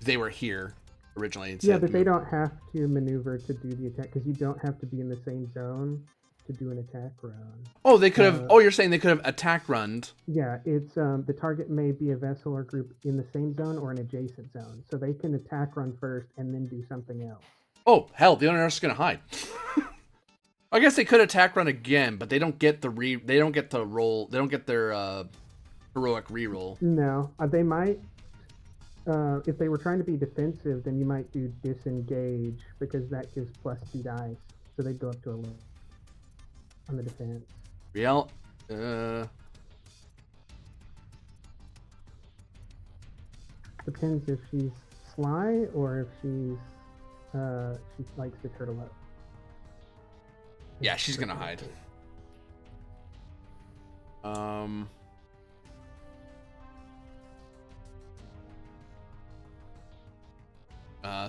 They were here originally. Yeah, but they don't have to maneuver to do the attack because you don't have to be in the same zone to do an attack run. Oh, they could have. You're saying they could have attack runned. Yeah, it's the target may be a vessel or group in the same zone or an adjacent zone, so they can attack run first and then do something else. Oh hell, the Owner Narrows is gonna hide. I guess they could attack run again, but they don't get the They don't get the roll. They don't get their heroic reroll. No, they might. If they were trying to be defensive, then you might do disengage because that gives +2 dice, so they'd go up to 11 on the defense. Real. Depends if she's sly or if she likes to turtle up. Yeah, she's gonna hide.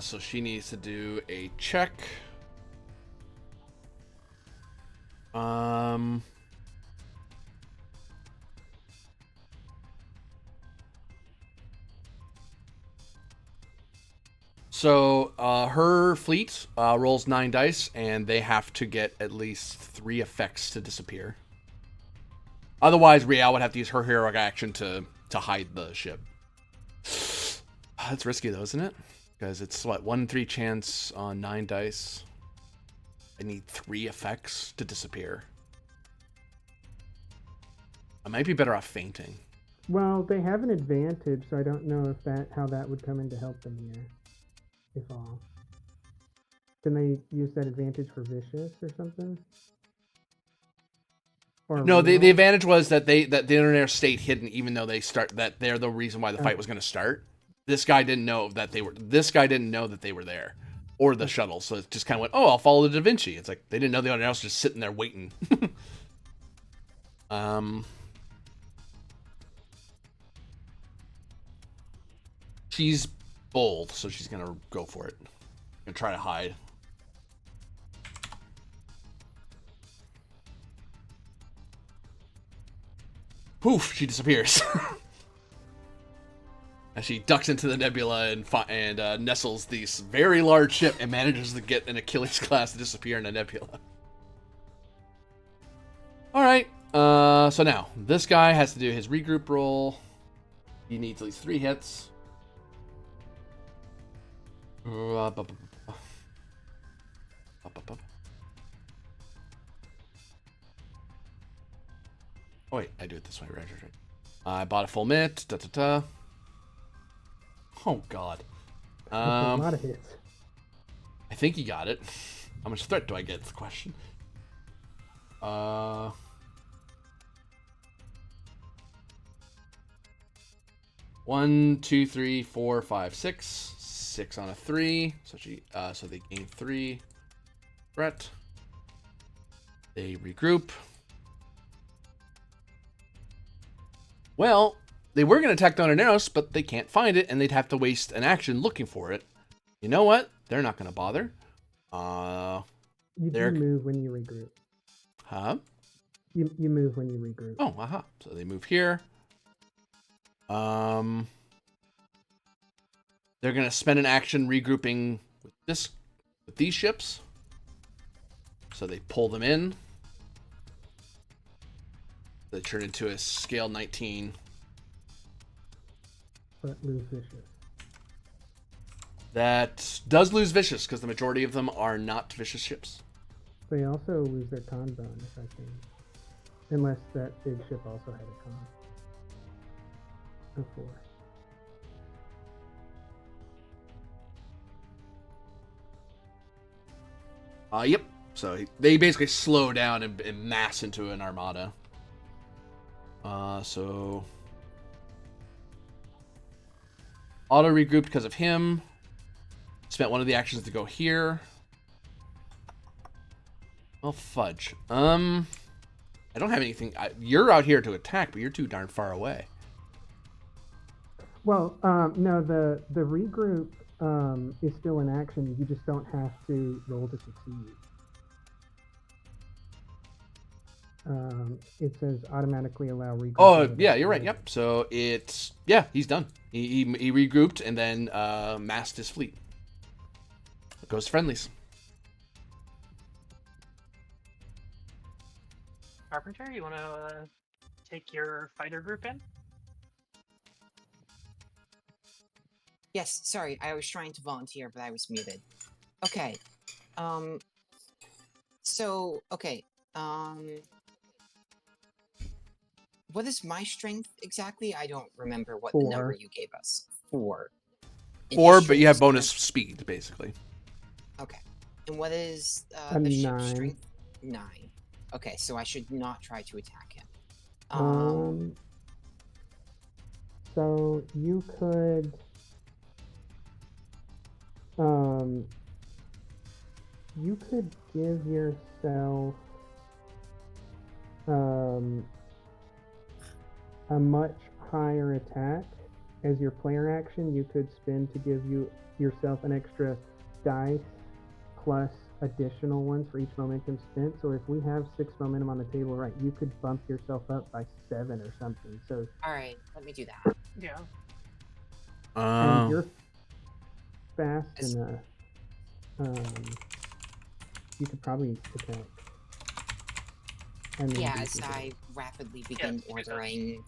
So she needs to do a check. So her fleet rolls 9 dice, and they have to get at least 3 effects to disappear. Otherwise, Rial would have to use her heroic action to hide the ship. That's risky, though, isn't it? Because it's, what, 1 in 3 chance on 9 dice. I need 3 effects to disappear. I might be better off fainting. Well, they have an advantage, so I don't know if how that would come in to help them here, if all. Can they use that advantage for vicious or something? Or no, the advantage was that the Owner Narrows stayed hidden, even though they're the reason why the fight was going to start. This guy didn't know that they were. This guy didn't know that they were there, or the shuttle. So it just kind of went, "Oh, I'll follow the Da Vinci." It's like they didn't know the Owner Narrows was just sitting there waiting. She's bold, so she's gonna go for it and try to hide. Poof! She disappears. As she ducks into the nebula and nestles this very large ship and manages to get an Achilles class to disappear in a nebula. All right. So now this guy has to do his regroup roll. He needs at least 3 hits. Oh wait, I do it this way. Right. I bought a full mitt. Oh god. A lot of hits. I think he got it. How much threat do I get? Is the question. 1, 2, 3, 4, 5, 6. 6 on a 3. So they gain 3 threat. They regroup. Well, they were going to attack Donaneros, but they can't find it, and they'd have to waste an action looking for it. You know what? They're not going to bother. You do move when you regroup. Huh? You move when you regroup. Oh, aha. So they move here. They're going to spend an action regrouping with these ships. So they pull them in. They turn into a scale 19. But lose vicious. That does lose vicious because the majority of them are not vicious ships. They also lose their con bonus, I think. Unless that big ship also had a con. Of 4. Yep. So they basically slow down and mass into an armada. So auto regroup because of him. Spent one of the actions to go here. Oh fudge. I don't have anything. You're out here to attack, but you're too darn far away. Well, no, the regroup is still in action. You just don't have to roll to succeed. It says automatically allow regroup. Oh yeah, you're right. Yep. So he's done. He regrouped and then massed his fleet. It goes to friendlies. Carpenter, you want to take your fighter group in? Yes, sorry, I was trying to volunteer, but I was muted. Okay. What is my strength exactly? I don't remember what the number you gave us. 4. 4, but you have bonus speed, basically. Okay. And what is A the ship's 9. strength? 9. Okay, so I should not try to attack him. So you could give yourself a much higher attack as your player action. You could spend to give yourself an extra dice plus additional ones for each momentum spent. So if we have 6 momentum on the table, right, you could bump yourself up by 7 or something. So all right, let me do that. Yeah. and you're fast enough. You could probably attack. Yeah, as I rapidly begin ordering,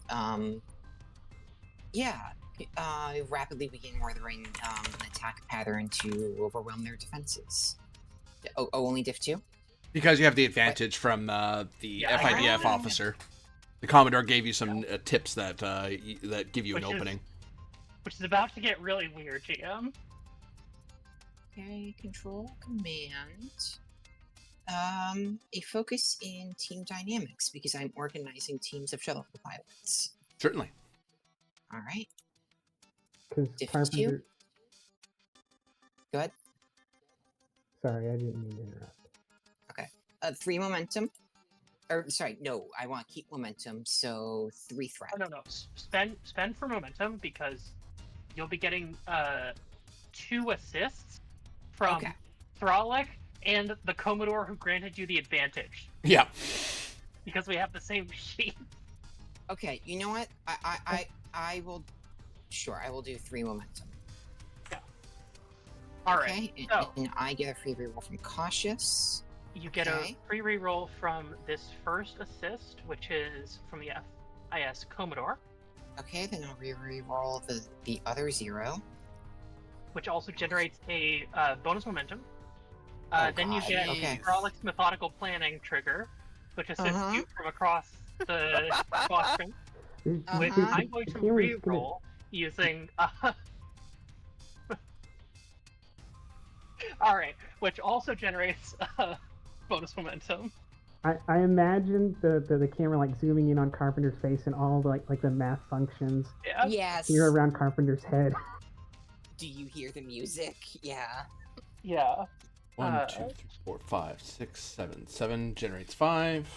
rapidly begin ordering an attack pattern to overwhelm their defenses. Oh, only diff 2? Because you have the advantage from the FIDF officer. The Commodore gave you some tips that give you an opening. Which is about to get really weird, GM. Okay, control command. A focus in team dynamics because I'm organizing teams of shuttle pilots. Certainly. All right. Because Diff Carpenter. 2? Go ahead. Sorry, I didn't mean to interrupt. Okay. 3 momentum. Or sorry, no, I want to keep momentum, so 3 threat. Oh, no. Spend for momentum because you'll be getting 2 assists from Thralic and the Commodore who granted you the advantage. Yeah. Because we have the same machine. Okay, you know what? I will Sure, I will do 3 momentum. All right. Okay, So and I get a free reroll from Cautious. you get a Okay. free reroll from this first assist, which is from the FIS Commodore, Okay, then I'll reroll the other 0. which also generates a bonus momentum. Oh, Then you God, get okay. Frolics Methodical Planning trigger, which assists Uh-huh. you from across the squadron, which Uh-huh. I'm going to Camera's gonna- reroll using. All right, which also generates bonus momentum. I imagine the camera like zooming in on Carpenter's face and all the, like the math functions Yeah. Yes. here around Carpenter's head. Do you hear the music? Yeah. Yeah. 1, 2, 3, 4, 5, 6, 7. 7 generates 5.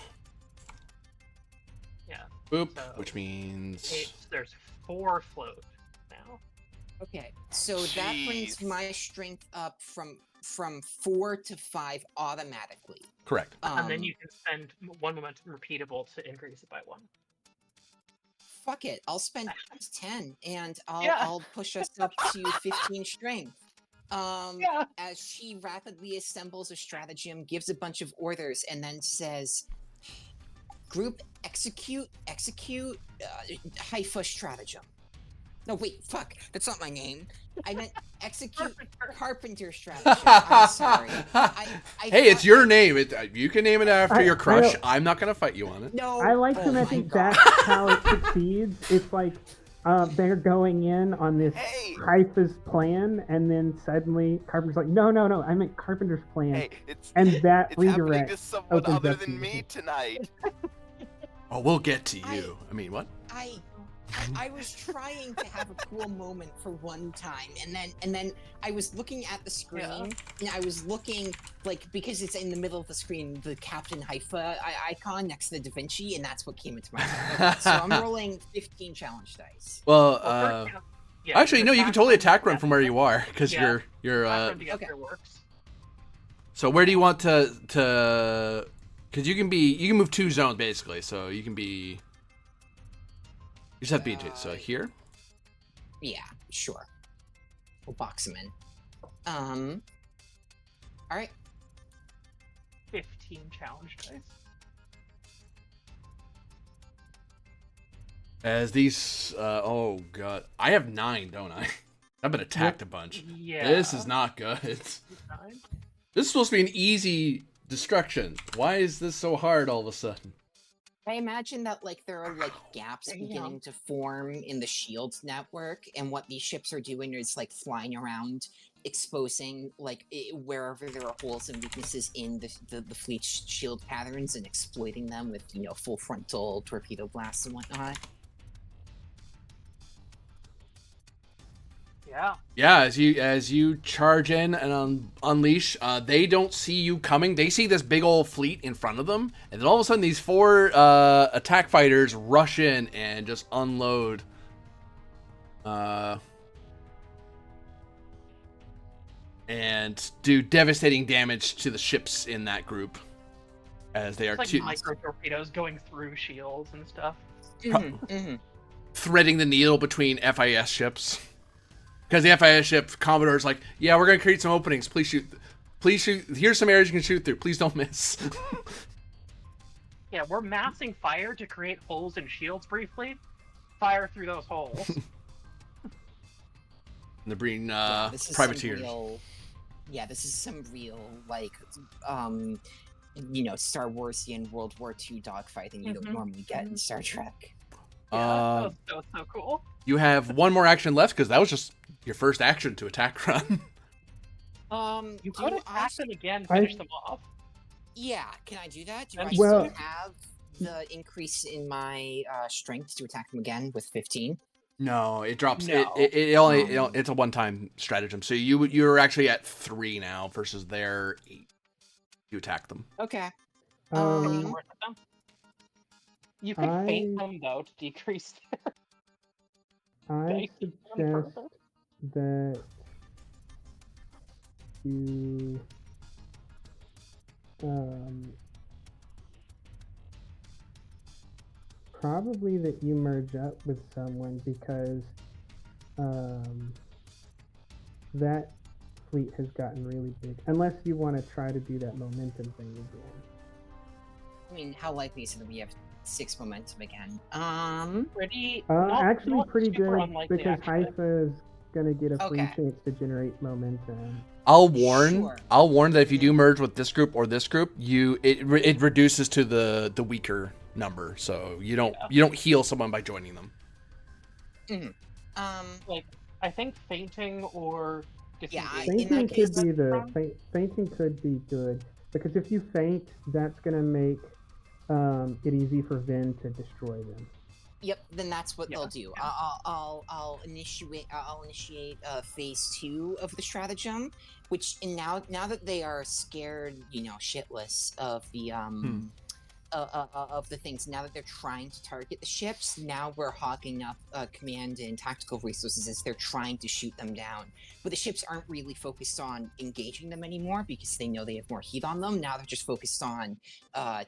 Yeah. Boop, So, which means There's 4 float now. Okay, so that brings Jeez. my strength up from 4 to 5 automatically. correct. And then you can spend 1 momentum repeatable to increase it by 1. Fuck it, I'll spend 10, and Yeah. I'll push us up to 15 strength. Yeah. As she rapidly assembles a stratagem, gives a bunch of orders, and then says, "Group execute, Haifa stratagem." No, wait, fuck, that's not my name. I meant execute Carpenter stratagem. I'm sorry. Hey, it's thought your that- name. You can name it after your I crush. don't- I'm not gonna fight you on it. No. I like to oh my imagine God. that's how it succeeds. It's like they're going in on this Hey! Haifa's plan, and then suddenly Carpenter's like, no, I meant Carpenter's plan. Hey, it's And that it's happening redirect to someone opens other up than to me you. tonight. Oh, we'll get to you. I mean, what? I was trying to have a cool moment for one time, and then I was looking at the screen, and I was looking because it's in the middle of the screen, the Captain Haifa icon next to the Da Vinci, and that's what came into my head. Okay, so I'm rolling 15 challenge dice. Well, actually, no. You can totally attack run from where you are because you're. Okay. Works. So where do you want to? Because you can move 2 zones basically. So you can be. You just have to be in so here. Yeah, sure. We'll box him in. All right. 15 challenge dice. As these, oh god, I have 9, don't I? I've been attacked a bunch. Yeah. This is not good. 9. This is supposed to be an easy destruction. Why is this so hard all of a sudden? I imagine that there are gaps beginning to form in the shields network, and what these ships are doing is flying around, exposing wherever there are holes and weaknesses in the fleet's shield patterns and exploiting them with full frontal torpedo blasts and whatnot. Yeah. Yeah, as you charge in and unleash, they don't see you coming. They see this big old fleet in front of them, and then all of a sudden these 4 attack fighters rush in and just unload. And do devastating damage to the ships in that group, as they are It's micro torpedoes going through shields and stuff. Threading the needle between FIS ships. Because the FIS ship Commodore's like, yeah, we're gonna create some openings. Please shoot. Here's some areas you can shoot through. Please don't miss. Yeah, we're massing fire to create holes in shields briefly. Fire through those holes. And they're bringing This is privateers. This is some real Star Warsian World War II dogfighting you don't normally get in Star Trek. Yeah, that was so cool. You have 1 more action left because that was just your first action to attack run. You could attack them again, I- finish them off. Yeah, can I do that? Do I Well- still have the increase in my strength to attack them again with 15? No, it drops. No. It only it's a one-time stratagem. So you're actually at 3 now versus their 8. You attack them. Okay. Um, Worth it, though. You could feint them though to decrease I dice even suggest further. that you probably that you merge up with someone, because that fleet has gotten really big. Unless you want to try to do that momentum thing again. I mean, how likely is it that we have 6 momentum again? Pretty. Actually, not pretty super good unlikely, because actually. Haifa is gonna get a free Okay. chance to generate momentum. I'll warn. Sure. I'll warn that if you do merge with this group or this group, it reduces to the weaker number. So you don't heal someone by joining them. Like, I think fainting or Yeah, disengaging. Fainting could case- be fainting could be good because if you faint, that's gonna make it easy for Vin to destroy them. Yep, then that's what Yeah. they'll do. I'll initiate phase 2 of the stratagem, which and now that they are scared, shitless of the of the things. Now that they're trying to target the ships, now we're hogging up command and tactical resources as they're trying to shoot them down. But the ships aren't really focused on engaging them anymore because they know they have more heat on them. Now they're just focused on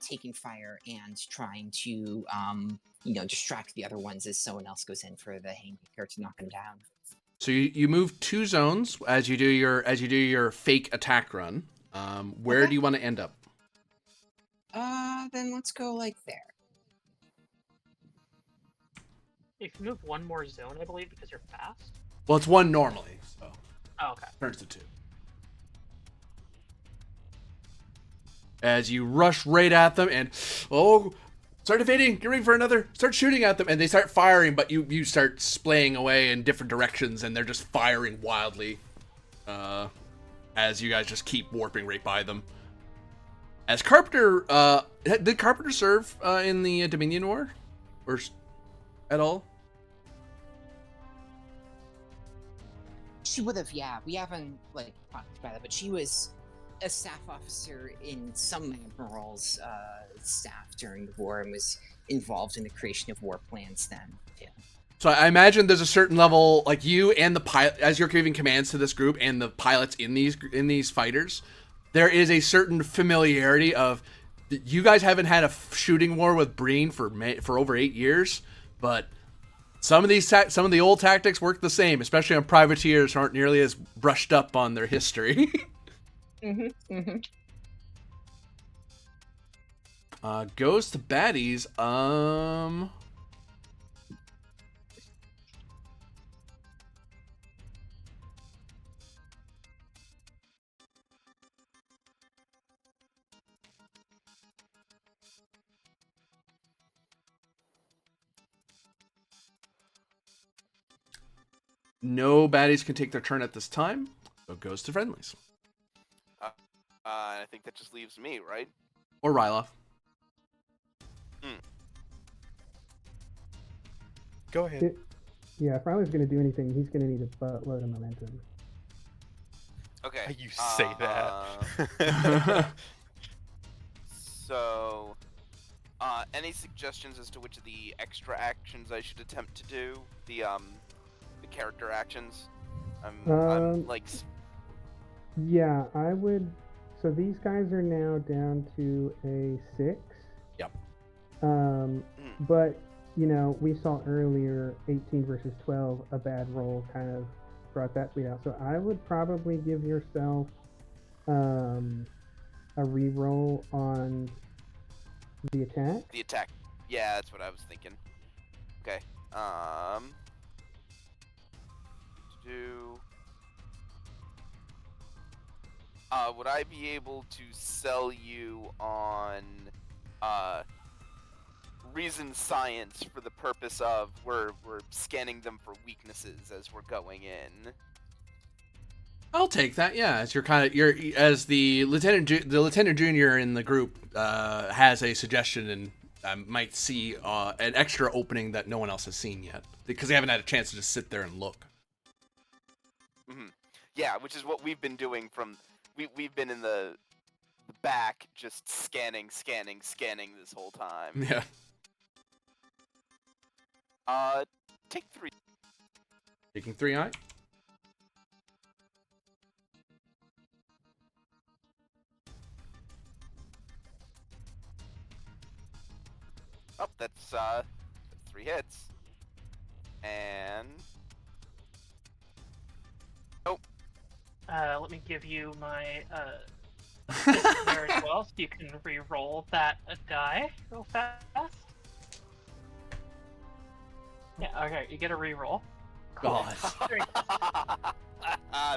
taking fire and trying to distract the other ones as someone else goes in for the haymaker to knock them down. So you move 2 zones as you do your fake attack run. Where Okay. do you want to end up? Then let's go like there. If you move one more zone, I believe, because you're fast. Well, it's 1 normally, so Oh, okay. turns to 2. As you rush right at them and start evading, get ready for another, start shooting at them, and they start firing, but you start splaying away in different directions, and they're just firing wildly as you guys just keep warping right by them. As Carpenter, did Carpenter serve in the Dominion War, or at all? She would have, yeah. We haven't talked about it, but she was a staff officer in some admiral's staff during the war and was involved in the creation of war plans then. Yeah. So I imagine there's a certain level, like you and the pilot, as you're giving commands to this group and the pilots in these fighters, there is a certain familiarity of you guys haven't had a shooting war with Breen for over 8 years, but some of the old tactics work the same, especially on privateers who aren't nearly as brushed up on their history. Goes to baddies. No baddies can take their turn at this time, so it goes to friendlies. I think that just leaves me, right? Or Ryloth. Go ahead. Yeah, if Riley's going to do anything, he's going to need a buttload of momentum. Okay. You say that. So, any suggestions as to which of the extra actions I should attempt to do? The character actions? I'm like... Yeah, I would... So these guys are now down to a 6. Yep. But, we saw earlier 18 versus 12, a bad roll kind of brought that fleet out. So I would probably give yourself a reroll on the attack. The attack. Yeah, that's what I was thinking. Okay. Would I be able to sell you on reason science for the purpose of we're scanning them for weaknesses as we're going in? I'll take that. Yeah, as as the lieutenant junior in the group has a suggestion and might see an extra opening that no one else has seen yet because they haven't had a chance to just sit there and look. Mm-hmm. Yeah, which is what we've been doing we've been in the back just scanning this whole time. Yeah. Take 3. Taking 3 eye. Oh, that's 3 hits. And Let me give you my there as well, so you can re-roll that die real fast. Yeah, okay, you get a re-roll. God.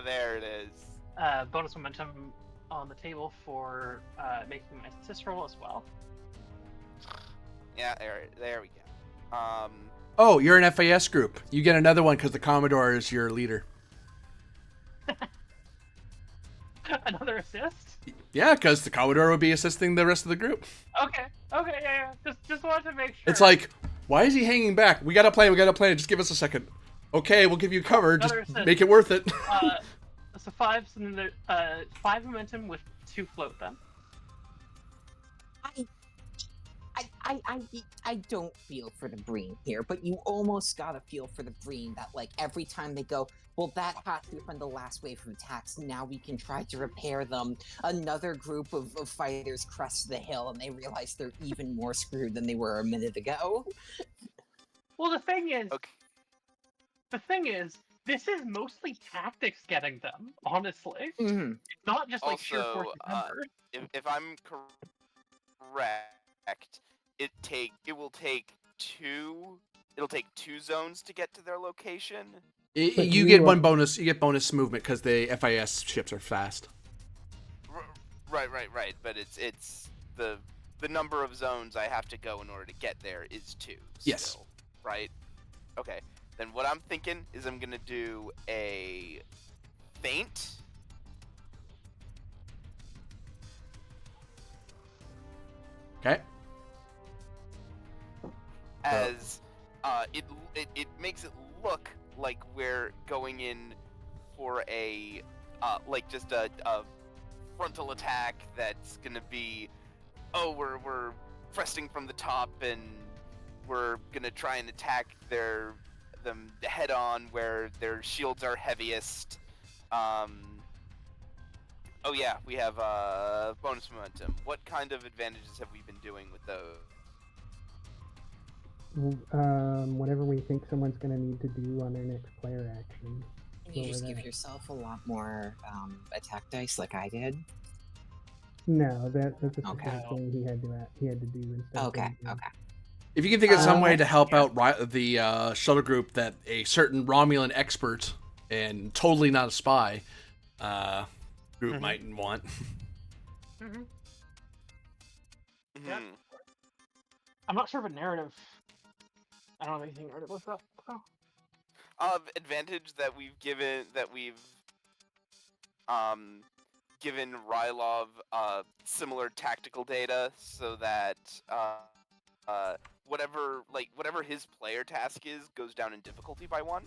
There it is. Bonus momentum on the table for making my assist roll as well. Yeah, there we go. Oh, you're an FAS group. You get another one because the Commodore is your leader. Another assist? Yeah, because the Commodore would be assisting the rest of the group. Okay, yeah. Just wanted to make sure. It's like, why is he hanging back? We got a plan. Just give us a second. Okay, we'll give you cover. Just Another assist. make it worth it. So 5, so then 5 momentum with 2 float then. I don't feel for the Breen here, but you almost gotta feel for the Breen that, like, every time they go, well, that has to be from the last wave of attacks, now we can try to repair them. Another group of fighters crest the hill, and they realize they're even more screwed than they were a minute ago. Well, the thing is, Okay. this is mostly tactics getting them, honestly. Mm-hmm. Not just like sheer Also, force of numbers. if I'm correct, it'll take two zones to get to their location. You get one bonus. You get bonus movement because the FIS ships are fast. Right. But it's the number of zones I have to go in order to get there is 2. Yes. Still, right. Okay. Then what I'm thinking is I'm gonna do a feint. Okay. As it makes it look like we're going in for a just a frontal attack that's gonna be, oh, we're pressing from the top and we're gonna try and attack them head on where their shields are heaviest. Oh yeah, we have bonus momentum. What kind of advantages have we been doing with those? Whatever we think someone's going to need to do on their next player action. Can you just Lower give that. yourself a lot more attack dice like I did? No, that's a specific Okay. thing he had to do instead. Okay. If you can think of some way to help out the shuttle group that a certain Romulan expert and totally not a spy group might want. Mm-hmm. Mhm. Yeah. I'm not sure of a narrative. I don't have anything narrative with that. Oh. Advantage that we've given given Rylov similar tactical data so that whatever his player task is goes down in difficulty by 1.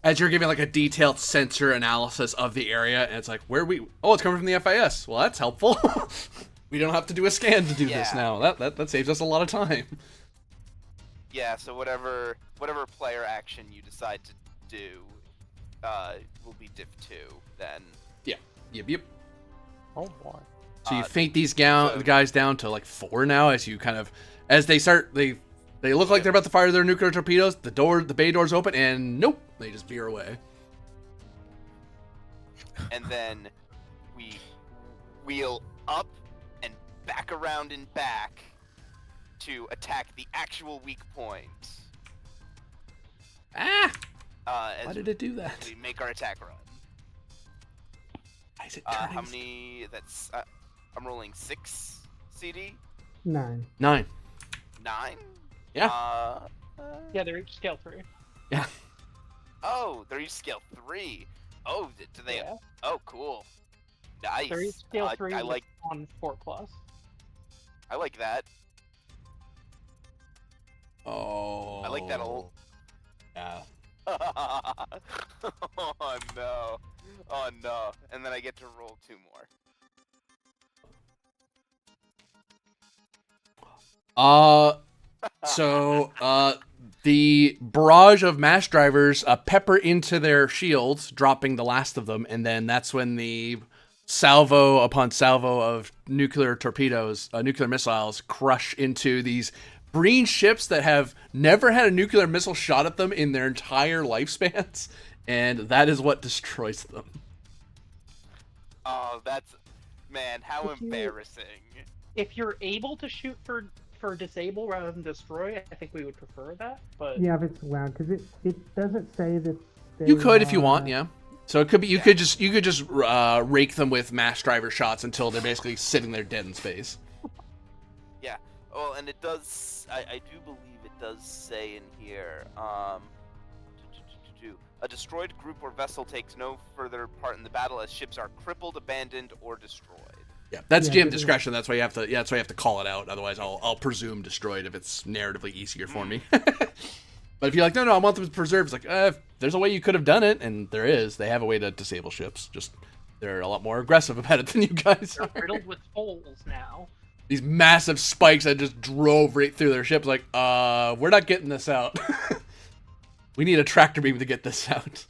As you're giving like a detailed sensor analysis of the area, and it's like, it's coming from the FIS. Well, that's helpful. We don't have to do a scan to do this now. That saves us a lot of time. Yeah, so whatever player action you decide to do will be diff 2 then. Yep. Oh boy. So you think these guys down to like 4 now as you kind of as they look like they're about to fire their nuclear torpedoes. The bay doors open and nope, they just veer away. And then we wheel up and back around and back to attack the actual weak point. Why did it do that? We make our attack run. Why is it turning? How many? That's I'm rolling 6 CD. 9. 9. 9. Yeah. Yeah, they're each scale 3. Yeah. Oh, they're each scale 3. Oh, do they? Yeah. Oh, cool. Nice. They're each scale 3 I like. on 4+. I like that. Oh. I like that a lot. Yeah. Oh no. Oh no. And then I get to roll 2 more. The barrage of mass drivers pepper into their shields, dropping the last of them, and then that's when the salvo upon salvo of nuclear torpedoes, nuclear missiles, crush into these Breen ships that have never had a nuclear missile shot at them in their entire lifespans, and that is what destroys them. Oh, that's man, how If you- embarrassing. If you're able to shoot for disable rather than destroy, I think we would prefer that. But Yeah, if it's allowed, because it doesn't say that they You could if you want, are- yeah. So it could be you Yeah. could just rake them with mass driver shots until they're basically sitting there dead in space. Yeah. Well, and it does. I do believe it does say in here. A destroyed group or vessel takes no further part in the battle as ships are crippled, abandoned, or destroyed. Yeah, that's Yeah, GM given- discretion. That's why you have to. Yeah, that's why you have to call it out. Otherwise, I'll presume destroyed if it's narratively easier for me. But if you're like, no, I want them to preserve, it's like, if there's a way you could have done it, and there is. They have a way to disable ships. Just they're a lot more aggressive about it than you guys they're are. riddled with holes now. These massive spikes that just drove right through their ships. Like, we're not getting this out. We need a tractor beam to get this out.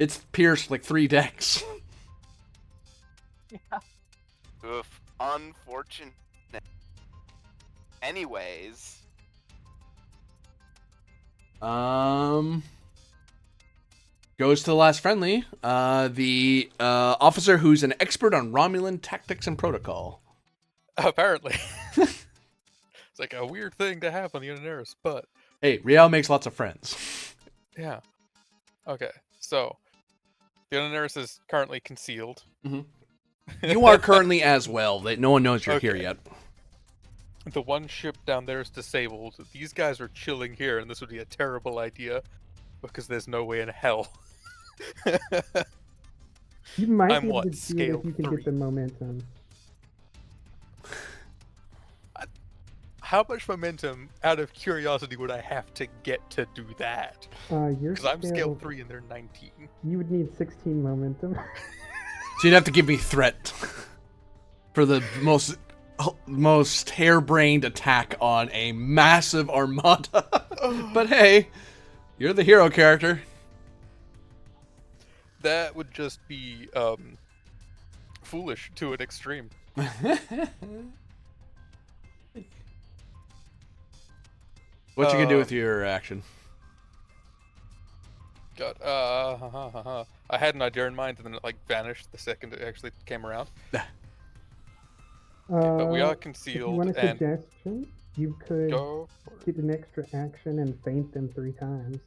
It's pierced like 3 decks. Yeah. Oof. Unfortunate. Anyways. Goes to the last friendly. The officer who's an expert on Romulan tactics and protocol. Apparently. It's like a weird thing to have on the Unaneris, but Hey, Riel makes lots of friends. yeah. Okay, so the Unaneris is currently concealed. You are currently as well. No one knows you're here Okay. yet. The one ship down there is disabled. These guys are chilling here, and this would be a terrible idea because there's no way in hell. You might I'm be able what, to do it scale if you can 3? get the momentum. How much momentum, out of curiosity, would I have to get to do that? You're Because I'm scale 3 and they're 19. You would need 16 momentum. So you'd have to give me threat for the most harebrained attack on a massive armada. But hey, you're the hero character. That would just be foolish to an extreme. What you gonna do with your action? God, I had an idea in mind, and then it like vanished the second it actually came around. But we are If you concealed, want a and suggestion, you could go. get an extra action and feint them 3 times.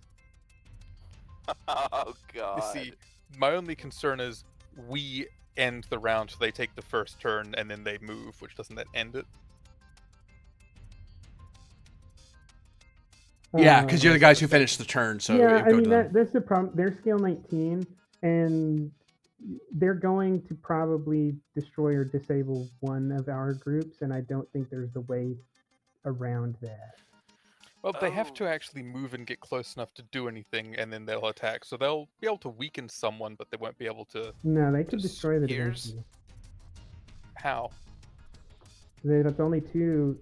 Oh god. You see, my only concern is we end the round, so they take the first turn, and then they move, which doesn't that end it? Yeah, because you're the Uh, guys who finished the turn, so yeah, it I go mean to them. that's the problem. They're scale 19, and they're going to probably destroy or disable one of our groups, and I don't think there's a way around that. Well, they have to Oh. actually move and get close enough to do anything, and then they'll attack. So they'll be able to weaken someone, but they won't be able to. No, they could Just destroy the Da here's- Vinci. How? It's only 2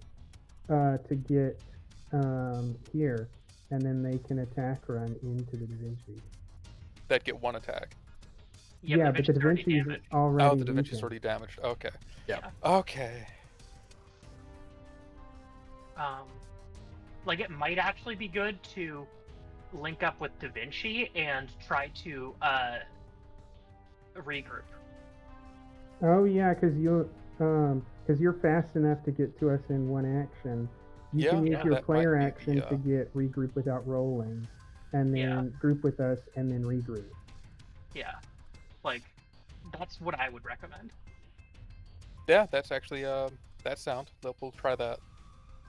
to get here, and then they can attack run into the Da Vinci. They'd get 1 attack. Yeah, but the Da already Vinci's damaged. already Oh, the Da Vinci's weakened. already damaged. Okay. Yeah. Okay. Like it might actually be good to link up with Da Vinci and try to regroup. Oh yeah, because you're fast enough to get to us in 1 action. You can use Yeah, your that player might be action the, to get regroup without rolling, and then Yeah. group with us, and then regroup. Yeah, like that's what I would recommend. Yeah, that's actually that's sound. We'll try that.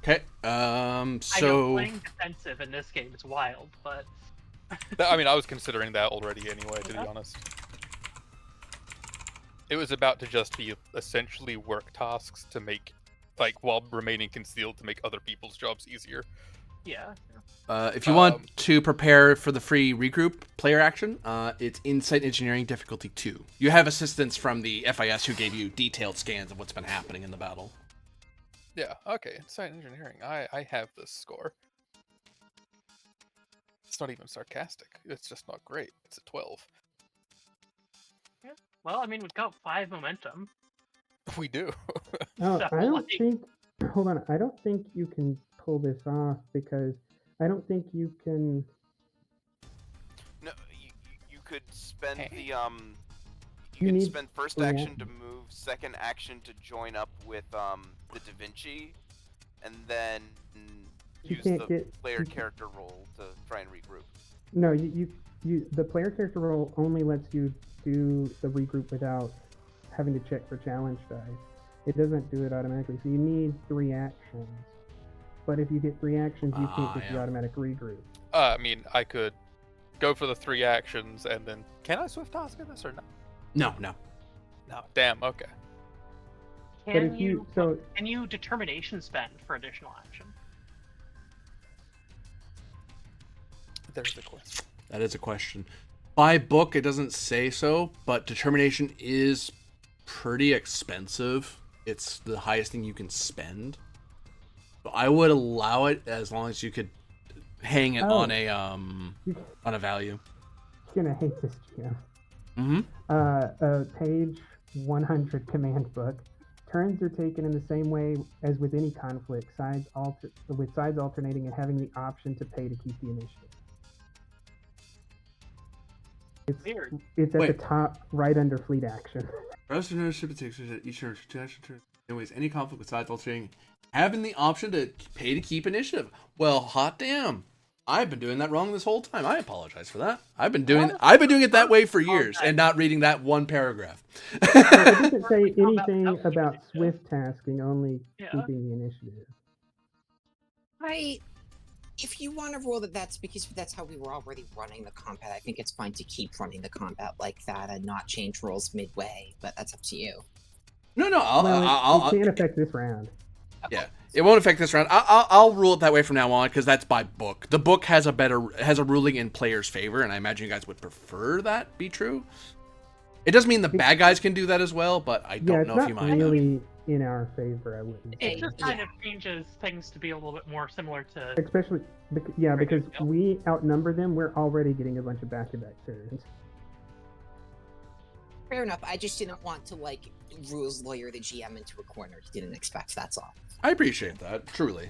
Okay. I know So playing defensive in this game is wild, but I mean, I was considering that already anyway, to be honest. It was about to just be essentially work tasks to make, like, while remaining concealed to make other people's jobs easier. yeah. if you want to prepare for the free regroup player action, it's Insight Engineering difficulty 2. You have assistance from the FIS who gave you detailed scans of what's been happening in the battle. Yeah, okay, Insight Engineering. I have this score. It's not even sarcastic. It's just not great. It's a 12. Well, I mean, we've got 5 momentum. We do. Oh, So, I don't like- think. Hold on, I don't think you can pull this off because I don't think you can. No, you could spend Hey. the You You can need spend first three action to actions. move, second action to join up with the Da Vinci, and then You use can't the get player you, character roll to try and regroup. no. The player character roll only lets you do the regroup without having to check for challenge dice. It doesn't do it automatically. So you need 3 actions. But if you get 3 actions, you can't get the yeah. automatic regroup. I mean, I could go for the 3 actions and then can I swift task in this or no? No. No. Damn. Okay. Can if you so can you determination spend for additional action? There's the question. That is a question. By book, it doesn't say so, but determination is pretty expensive. It's the highest thing you can spend. But I would allow it as long as you could hang it on a value. You're gonna hate this, GM. Mm-hmm. Page 100 command book. Turns are taken in the same way as with any conflict, with sides alternating and having the option to pay to keep the initiative. Weird. It's at the Wait. top right under fleet action. Rest of ownership takes each turn to action turn. Anyways, any conflict with sides altering, having the option to pay to keep initiative. Well, hot damn. I've been doing that wrong this whole time. I apologize for that. I've been doing it that way for years and not reading that one paragraph. So it doesn't say anything about swift tasking, only keeping the initiative. If you want to roll that's because that's how we were already running the combat. I think it's fine to keep running the combat like that and not change rules midway, but that's up to you. No, It can't affect this round. Yeah, it won't affect this round. I'll rule it that way from now on because that's by book. The book has a ruling in players' favor, and I imagine you guys would prefer that be true. It doesn't mean the bad guys can do that as well, but I don't know if you mind. It's not really in our favor, I wouldn't say. It just kind of changes things to be a little bit more similar to. Especially, because we outnumber them, we're already getting a bunch of back-to-back turns. Fair enough. I just didn't want to rules lawyer the GM into a corner he didn't expect. That's all. I appreciate that, truly.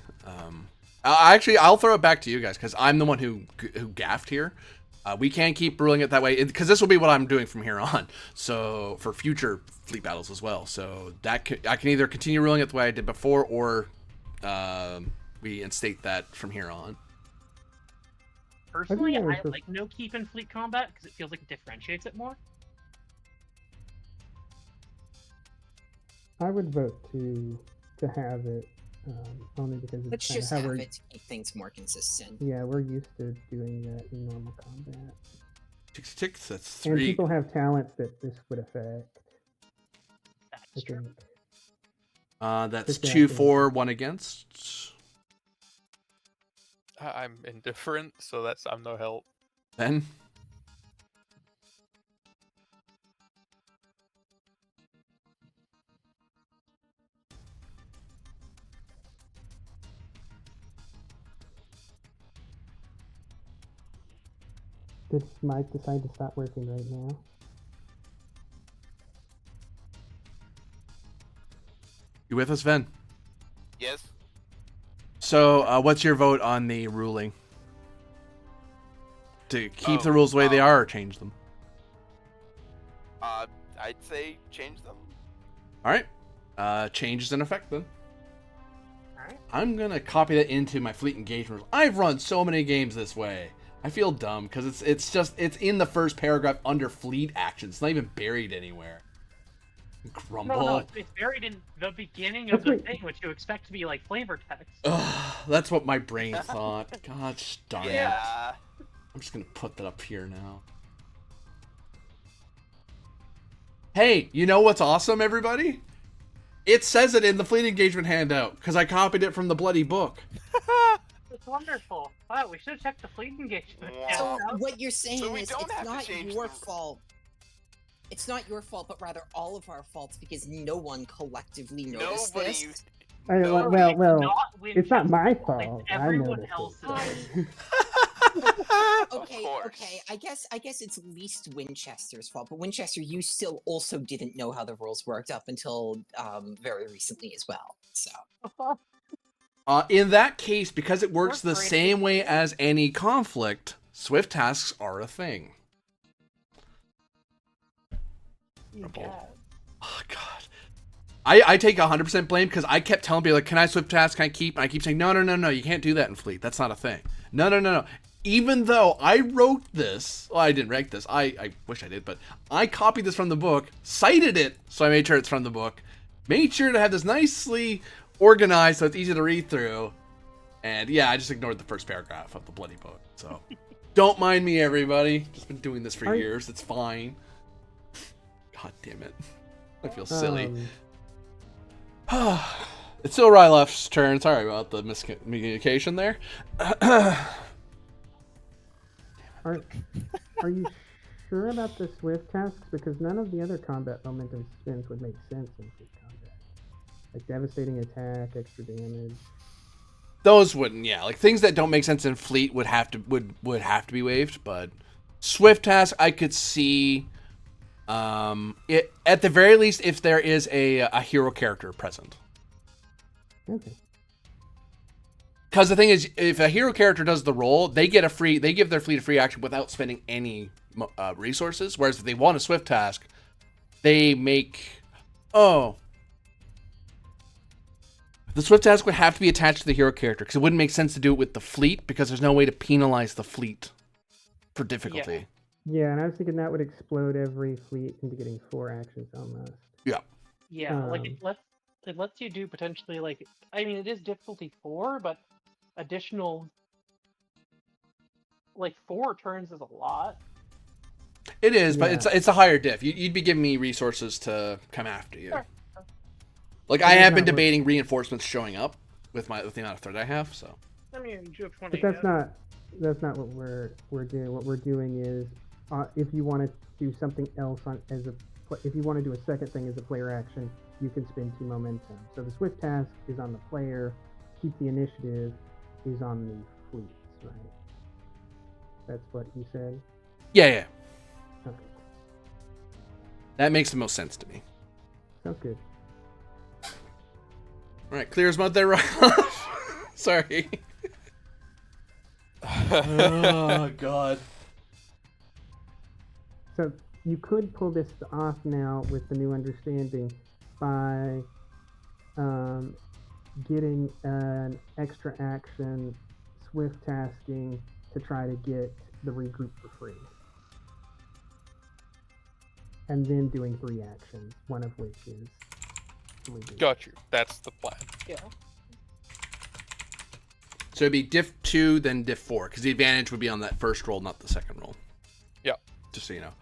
I'll throw it back to you guys because I'm the one who gaffed here. We can't keep ruling it that way because this will be what I'm doing from here on. So for future fleet battles as well. So I can either continue ruling it the way I did before, or we instate that from here on. Personally, I like no keep in fleet combat because it feels like it differentiates it more. I would vote to have it, only because it's Let's kind of just how have we're. it to keep things more consistent. Yeah, we're used to doing that in normal combat. 66, that's And 3. people have talents that this would affect. That's true. That's 2 for, 1 against. I'm indifferent, so I'm no help. Ben? Did Mike decide to stop working right now? You with us, Ven? Yes. So, what's your vote on the ruling? To keep the rules the way they are, or change them? I'd say change them. All right. Change is in effect then. Alright. I'm gonna copy that into my fleet engagement rules. I've run so many games this way. I feel dumb because it's in the first paragraph under fleet actions. It's not even buried anywhere. Grumble. No, it's buried in the beginning of the thing, which you expect to be like flavor text. Ugh, that's what my brain thought. Gosh darn it. Yeah. I'm just gonna put that up here now. Hey, you know what's awesome, everybody? It says it in the fleet engagement handout because I copied it from the bloody book. It's wonderful. Wow, we should have checked the fleet engagement. Wow. So what you're saying So we is don't it's have to not change your the- fault. It's not your fault, but rather all of our faults because no one collectively noticed Nobody. this. Well, Not it's not my Winchester, fault. It's I everyone noticed else's. it. Okay, course. okay. I guess it's least Winchester's fault, but Winchester, you still also didn't know how the rules worked up until very recently as well. So In that case, because it works the same way as any conflict, swift tasks are a thing. God. Oh God. I take 100% blame because I kept telling people, like, can I swift task? Can I keep? And I keep saying, no, you can't do that in Fleet. That's not a thing. No. Even though I wrote this, well, I didn't write this. I wish I did, but I copied this from the book, cited it, so I made sure it's from the book, made sure to have this nicely organized so it's easy to read through, and yeah, I just ignored the first paragraph of the bloody book. So don't mind me, everybody. Just been doing this for years. It's fine. God damn it. I feel silly. It's still Ryloff's turn. Sorry about the miscommunication there. Are you sure about the swift tasks? Because none of the other combat momentum spins would make sense in fleet combat. Like devastating attack, extra damage. Those wouldn't, yeah. Like things that don't make sense in Fleet would have to be waived, but swift task I could see. It at the very least if there is a hero character present. Okay. Because the thing is, if a hero character does the role, they give their fleet a free action without spending any resources. Whereas if they want a swift task, they make the swift task would have to be attached to the hero character because it wouldn't make sense to do it with the fleet because there's no way to penalize the fleet for difficulty. Yeah, and I was thinking that would explode every fleet into getting 4 actions almost. Yeah. Yeah, like it lets you do potentially like, I mean, it is difficulty 4, but additional like 4 turns is a lot. It is, but Yeah. it's a higher diff. You'd be giving me resources to come after you. Sure. Like I have been debating reinforcements showing up with the amount of threat I have. So. I mean, you have 20. But that's not what we're doing. What we're doing is, if you want to do something else if you want to do a second thing as a player action, you can spend 2 momentum. So the swift task is on the player. Keep the initiative is on the fleets, right? That's what you said? Yeah. Okay. That makes the most sense to me. Sounds good. All right, clear as mud there, Sorry. Oh, God. So you could pull this off now with the new understanding by getting an extra action, swift tasking to try to get the regroup for free. And then doing 3 actions, one of which is regroup. Got you. That's the plan. Yeah. So it'd be diff 2, then diff 4, because the advantage would be on that first roll, not the second roll. Yeah. Just so you know.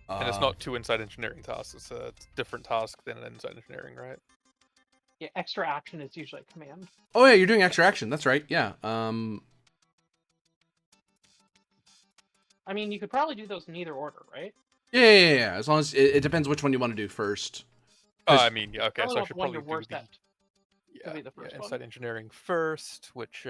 And it's not 2 inside engineering tasks. It's a different task than an inside engineering, right? Yeah, extra action is usually a command. Oh yeah, you're doing extra action. That's right. Yeah. I mean, you could probably do those in either order, right? Yeah. As long as it depends which one you want to do first. I mean, yeah, okay, I don't so know I if should one probably you're worst do the... at. Could be the first one. inside engineering first, which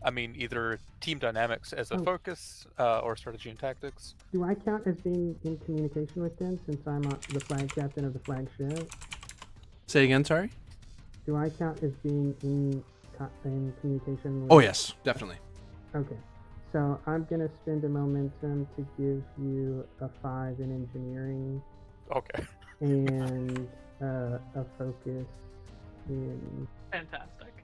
I mean, either team dynamics as a focus, or strategy and tactics. Do I count as being in communication with them since I'm the flag captain of the flagship? Say again, sorry? Do I count as being in communication with... Oh yes, definitely. Okay. So I'm going to spend a momentum to give you a 5 in engineering. Okay. And a focus in... Fantastic.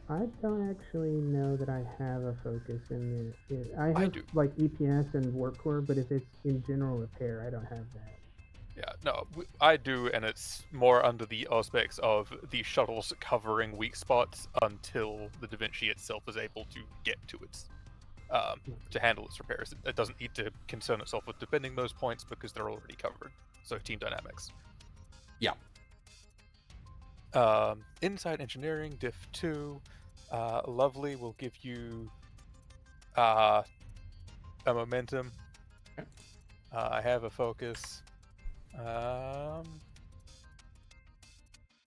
I don't actually know that I have a focus in the... I have do. like EPS and warp core, but if it's in general repair, I don't have that. Yeah, no, I do, and it's more under the aspects of the shuttles covering weak spots until the Da Vinci itself is able to get to its, to handle its repairs. It doesn't need to concern itself with defending those points because they're already covered. So team dynamics. Yeah. Inside engineering, diff 2. Lovely will give you a momentum. Okay. I have a focus.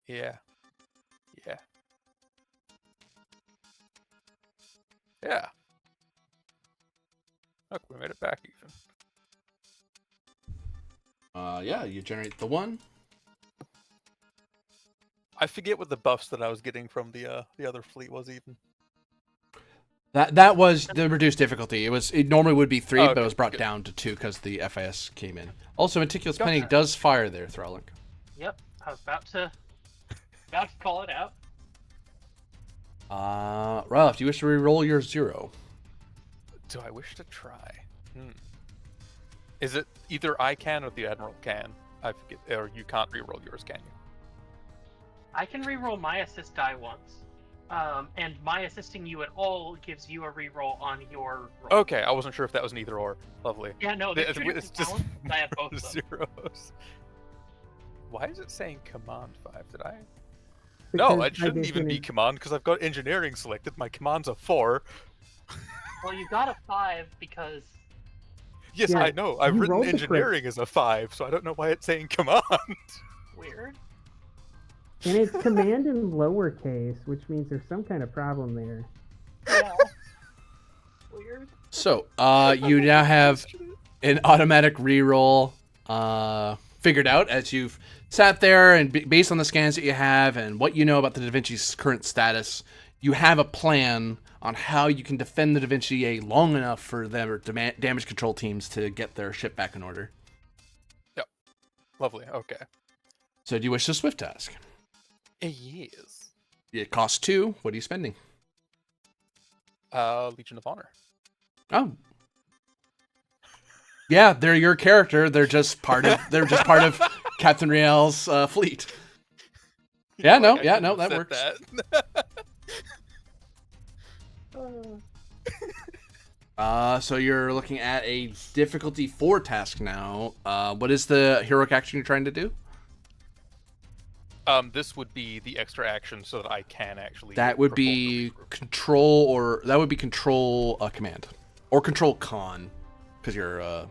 Yeah. Look, we made it back even. Yeah, you generate the 1. I forget what the buffs that I was getting from the other fleet was even. That was the reduced difficulty. It normally would be 3, Oh, but it okay, was brought good. down to 2 because the FIS came in. Also, meticulous Gotcha. planning does fire there, Thrallink. Yep, I was about to call it out. Ralph, do you wish to re-roll your 0? Do I wish to try? Is it either I can or the Admiral can? I forget, or you can't re-roll yours, can you? I can re-roll my assist die once, and my assisting you at all gives you a re-roll on your roll. Okay, I wasn't sure if that was an either or. Lovely. Yeah, no, It's it's just just I have both of them. zeros. Why is it saying command 5? Did I? No, Because it shouldn't even be command because I've got engineering selected. My command's a 4. Well, you got a 5 because Yes, Yeah, I know. I've you written rolled the crit. engineering as a 5, so I don't know why it's saying command. weird. And it's command in lowercase, which means there's some kind of problem there. Yeah. Weird. So, you now have an automatic re-roll figured out as you've sat there and based on the scans that you have and what you know about the Da Vinci's current status, you have a plan on how you can defend the Da Vinci A long enough for their damage control teams to get their ship back in order. Yep. Lovely. Okay. So do you wish to swift task? Yes. It costs 2. What are you spending? Legion of Honor. Oh. Yeah, they're your character. They're just part of Captain Riel's fleet. Yeah, no, that works. So you're looking at a difficulty 4 task now. What is the heroic action you're trying to do? This would be the extra action so that I can actually. That would perform be the control, command, or control con, because you're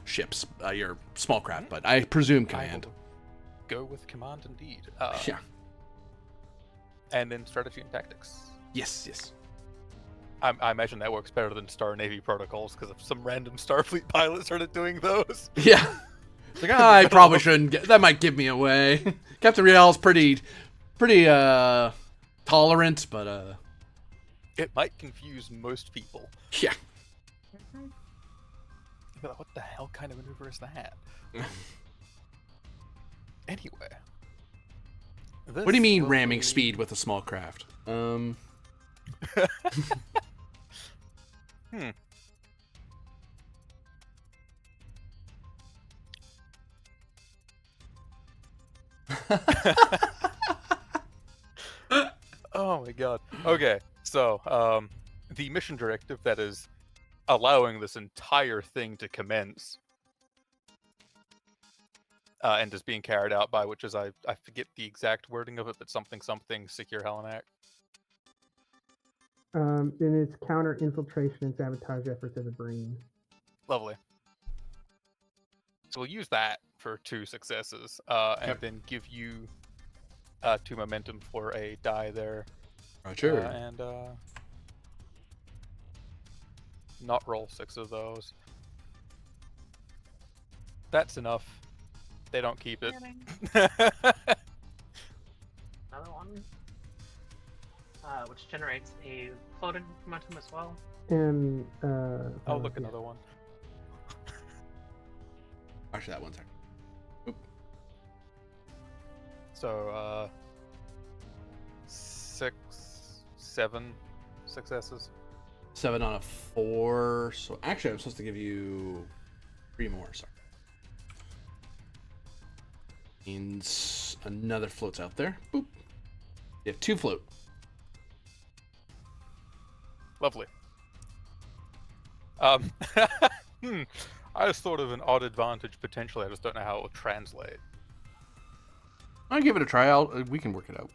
ships, you're small craft, but I presume command. I will go with command indeed. Yeah. And then strategy and tactics. Yes. I imagine that works better than Star Navy protocols because if some random Starfleet pilot started doing those. Yeah. It's like, I probably shouldn't that might give me away. Captain Riel's pretty tolerant, but it might confuse most people. Yeah. You're like, what the hell kind of maneuver is that? Anyway. What do you mean ramming speed with a small craft? Oh my god. Okay, so the mission directive that is allowing this entire thing to commence and is being carried out by, which is I forget the exact wording of it, but something secure Halanak. And it's counter infiltration and sabotage efforts of the brain. Lovely. So we'll use that for 2 successes, and then give you 2 momentum for a die there. Roger. And not roll 6 of those. That's enough. They don't keep it. Another one, which generates a floating momentum as well. And Oh, look, another one. Actually, that one's actually. Oop. So 6, 7 successes. 7 on a 4. So actually, I'm supposed to give you 3 more. Sorry. Means another float's out there. Boop. You have 2 float. Lovely. I just thought of an odd advantage potentially. I just don't know how it will translate. I'll give it a try. We can work it out.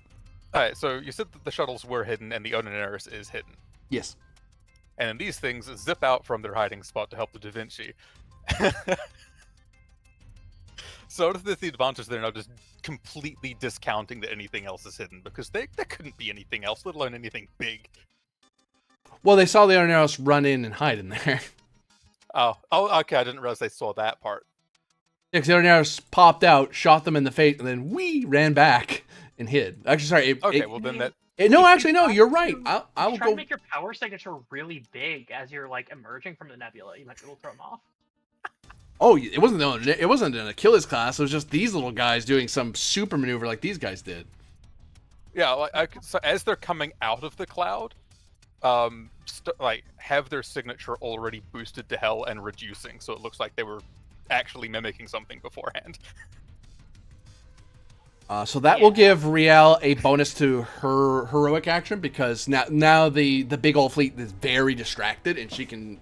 All right. So you said that the shuttles were hidden and the Oneneris is hidden, Yes. and then these things zip out from their hiding spot to help the Da Vinci. So what if the advantage they're now just completely discounting that anything else is hidden because there couldn't be anything else, let alone anything big. Well, they saw the Oneneros run in and hide in there. Oh, okay. I didn't realize they saw that part. Yeah, because the Oneneros popped out, shot them in the face, and then ran back and hid. Actually, sorry. Okay, well then that No, If you actually, no. try You're right. to- I if will you try go. to make your power signature really big as you're like emerging from the nebula, you might be able to throw them off. Oh, it wasn't an Achilles class. It was just these little guys doing some super maneuver like these guys did. yeah, like so as they're coming out of the cloud, like have their signature already boosted to hell and reducing, so it looks like they were actually mimicking something beforehand. So that will give Riel a bonus to her heroic action because now the big old fleet is very distracted and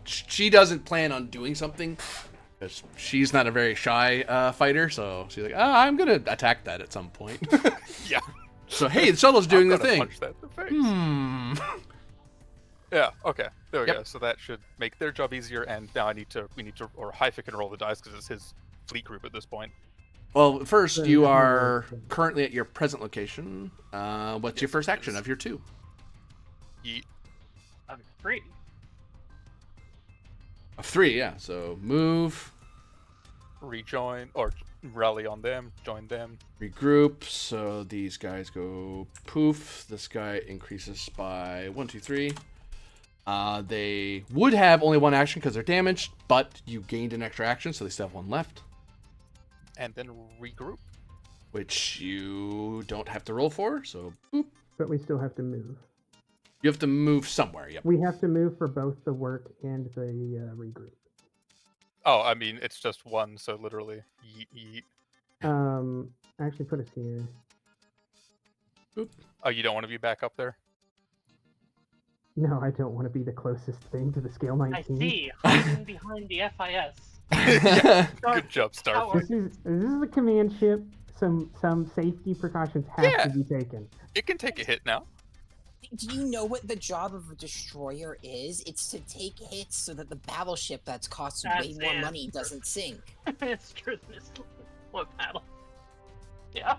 she doesn't plan on doing something because she's not a very shy fighter. So she's like, I'm gonna attack that at some point. Yeah. So hey, the shuttle's doing the I'm gonna thing. punch that in the face. Yeah. Okay. There we Yep. go. So that should make their job easier. And now we need to, or Haifa can roll the dice because it's his fleet group at this point. Well, first Then you there's no are action. currently at your present location. What's your Yes, first it action is. of your 2? Yeet. I'm free. Of 3, yeah. So move, Rejoin or rally on them. Join them. regroup. So these guys go poof. This guy increases by 1, 2, 3. They would have only 1 action because they're damaged, but you gained an extra action, so they still have 1 left, And then regroup. which you don't have to roll for. So boop. But we still have to move. You have to move somewhere. Yep. We have to move for both the work and the regroup. Oh, I mean it's just 1, so literally yeet yeet. Actually, put us here. Oh, you don't want to be back up there? No, I don't want to be the closest thing to the scale 19. I see, hiding behind the FIS. Good job, Starfleet. This is a command ship. Some safety precautions have to be taken. It can take a hit now. Do you know what the job of a destroyer is? It's to take hits so that the battleship that's cost way That's more it. money doesn't sink. It's true. This what battle? Yeah.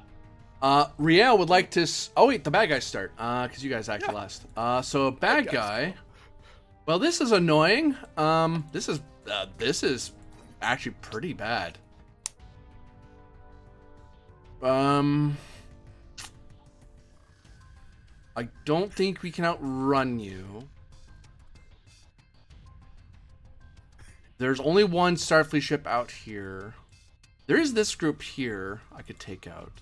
Riel would like to. Oh wait, the bad guys start. Because you guys acted last. So bad guys guy. Well, this is annoying. This is actually pretty bad. I don't think we can outrun you. There's only one Starfleet ship out here. There is this group here I could take out.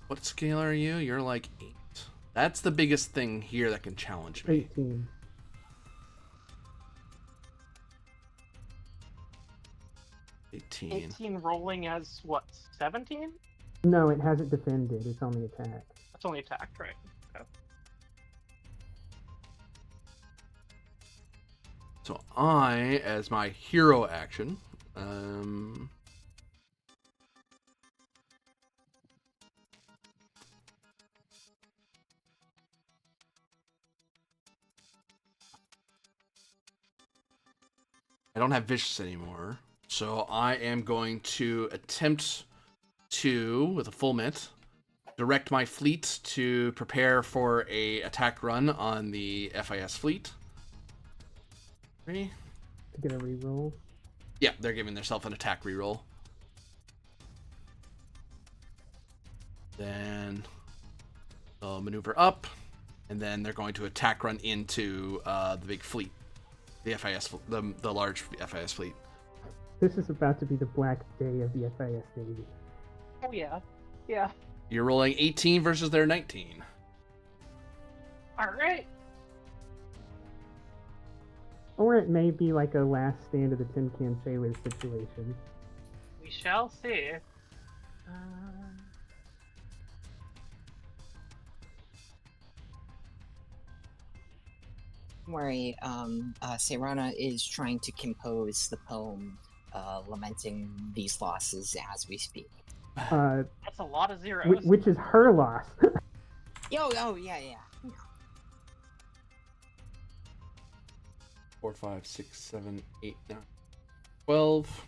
What scale are you? You're like 8. That's the biggest thing here that can challenge me. 18. 18. 18 rolling as what? 17? No, it hasn't defended. It's only attack. That's only attacked, right? Okay. So I, as my hero action, I don't have vicious anymore, so I am going to attempt to, with a full mitt, direct my fleet to prepare for a attack run on the FIS fleet. Ready? To get a reroll. Yeah, they're giving themselves an attack reroll. Then they'll maneuver up, and then they're going to attack run into the big fleet, the FIS, the large FIS fleet. This is about to be the black day of the FIS Navy. Oh yeah. Yeah. You're rolling 18 versus their 19. Alright. Or it may be like a last stand of the tin can sailor situation. We shall see. Don't worry, Serana is trying to compose the poem lamenting these losses as we speak. That's a lot of zeros. Which is her loss. Oh, yeah. 4, 5, 6, 7, 8, 9, 12.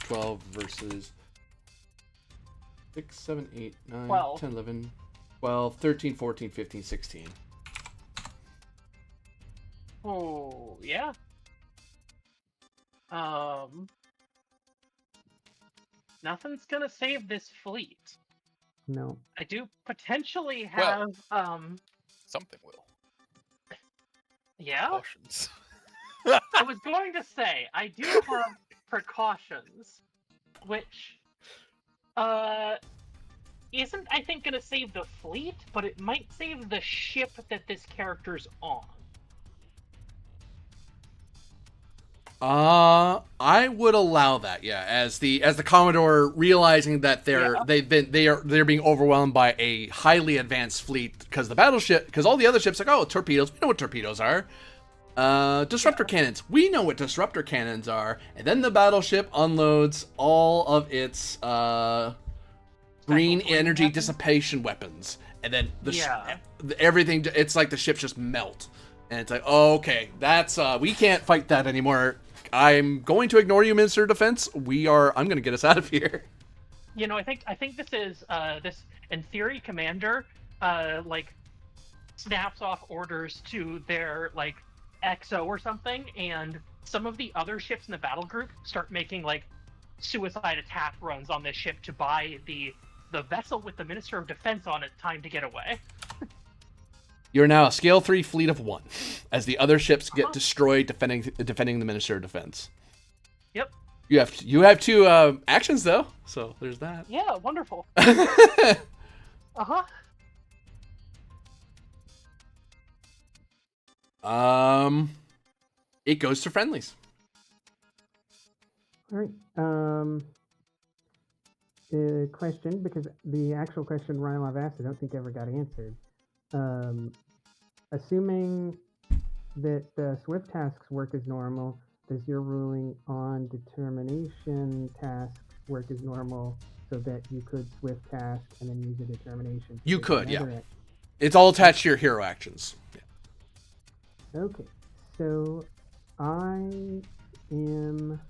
12 versus 6, 7, 8, 9, 12. 10, 11, 12, 13, 14, 15, 16. Oh, yeah. Nothing's gonna save this fleet. No. I do potentially Well- have Something will. yeah. Cautions. I was going to say I do have precautions, which isn't I think gonna save the fleet, but it might save the ship that this character's on. I would allow that, yeah. As the Commodore realizing that they're being overwhelmed by a highly advanced fleet because all the other ships like, oh, torpedoes, we know what torpedoes are. Disruptor cannons, we know what disruptor cannons are. And then the battleship unloads all of its green energy weapons? dissipation weapons, and then Yeah. everything. It's like the ships just melt, and it's like, oh, okay, that's we can't fight that anymore. I'm going to ignore you, Minister of Defense. I'm going to get us out of here. You know, I think this is this in theory, Commander like snaps off orders to their like XO or something, and some of the other ships in the battle group start making like suicide attack runs on this ship to buy the vessel with the Minister of Defense on it time to get away. You're now a scale 3 fleet of 1, as the other ships get destroyed defending the Minister of Defense. Yep. You have 2 actions though, so there's that. Yeah, wonderful. It goes to friendlies. All right. Question, because the actual question Rylov asked, I don't think ever got answered. Assuming that Swift tasks work as normal, does your ruling on determination tasks work as normal so that you could Swift task and then use a determination? You could, yeah. Action? It's all attached to your hero actions. Yeah. Okay, so I am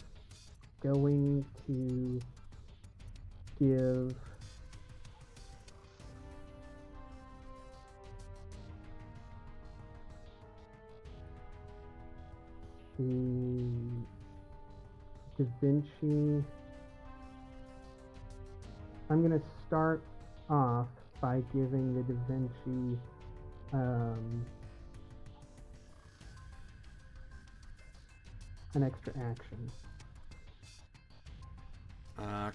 going to give the Da Vinci. I'm going to start off by giving the Da Vinci an extra action.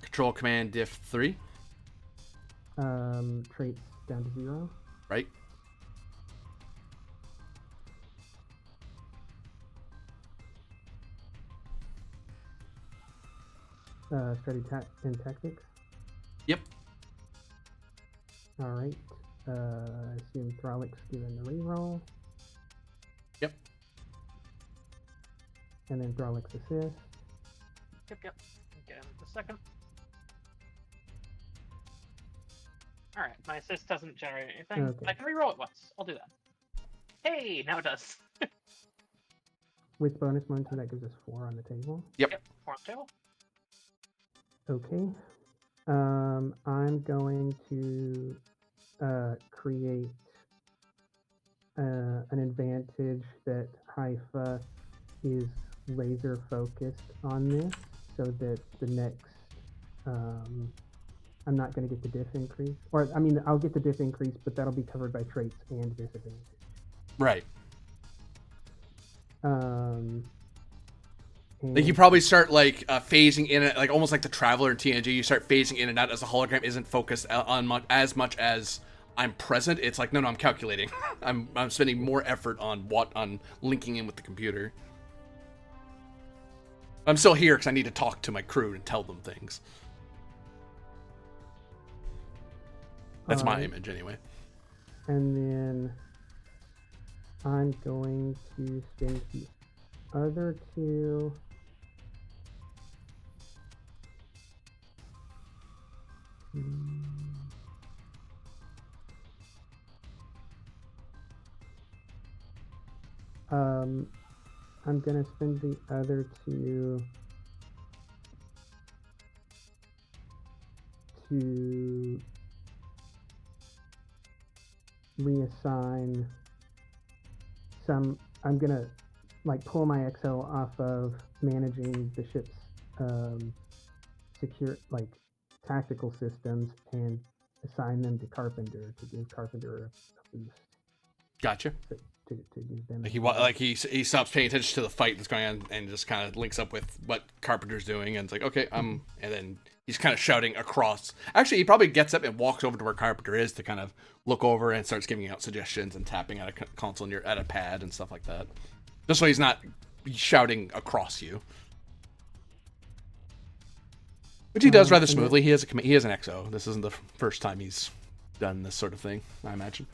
Control Command Diff 3. Traits down to 0. Right. Study and tactics. Yep. All right. I assume Throlic's given the reroll. Yep. And then Throlic's assist. Yep. Okay, a second. All right, my assist doesn't generate anything. Okay. I can reroll it once. I'll do that. Hey, now it does. With bonus momentum, that gives us 4 on the table. Yep. 4 on the table. Okay. I'm going to create an advantage that Haifa is laser focused on this, so that the next I'm not going to get the diff increase, or I mean I'll get the diff increase, but that'll be covered by traits and disadvantage. Right. Like you And- probably start like phasing in it, like almost like the Traveler in TNG. You start phasing in and out as the hologram isn't focused on as much as I'm present. It's like no, I'm calculating. I'm spending more effort on linking in with the computer. I'm still here because I need to talk to my crew and tell them things. That's my image anyway. And then I'm going to spend the other 2. I'm gonna spend the other 2 to reassign some. I'm gonna like pull my XO off of managing the ship's secure like tactical systems and assign them to Carpenter to give Carpenter a boost Gotcha. to give them. Like he stops paying attention to the fight that's going on and just kind of links up with what Carpenter's doing, and it's like, okay, and then he's kind of shouting across. Actually, he probably gets up and walks over to where Carpenter is to kind of look over and starts giving out suggestions and tapping at a console at a pad and stuff like that. Just so he's not shouting across you. Which he does rather smoothly. He has an XO. This isn't the first time he's done this sort of thing, I imagine.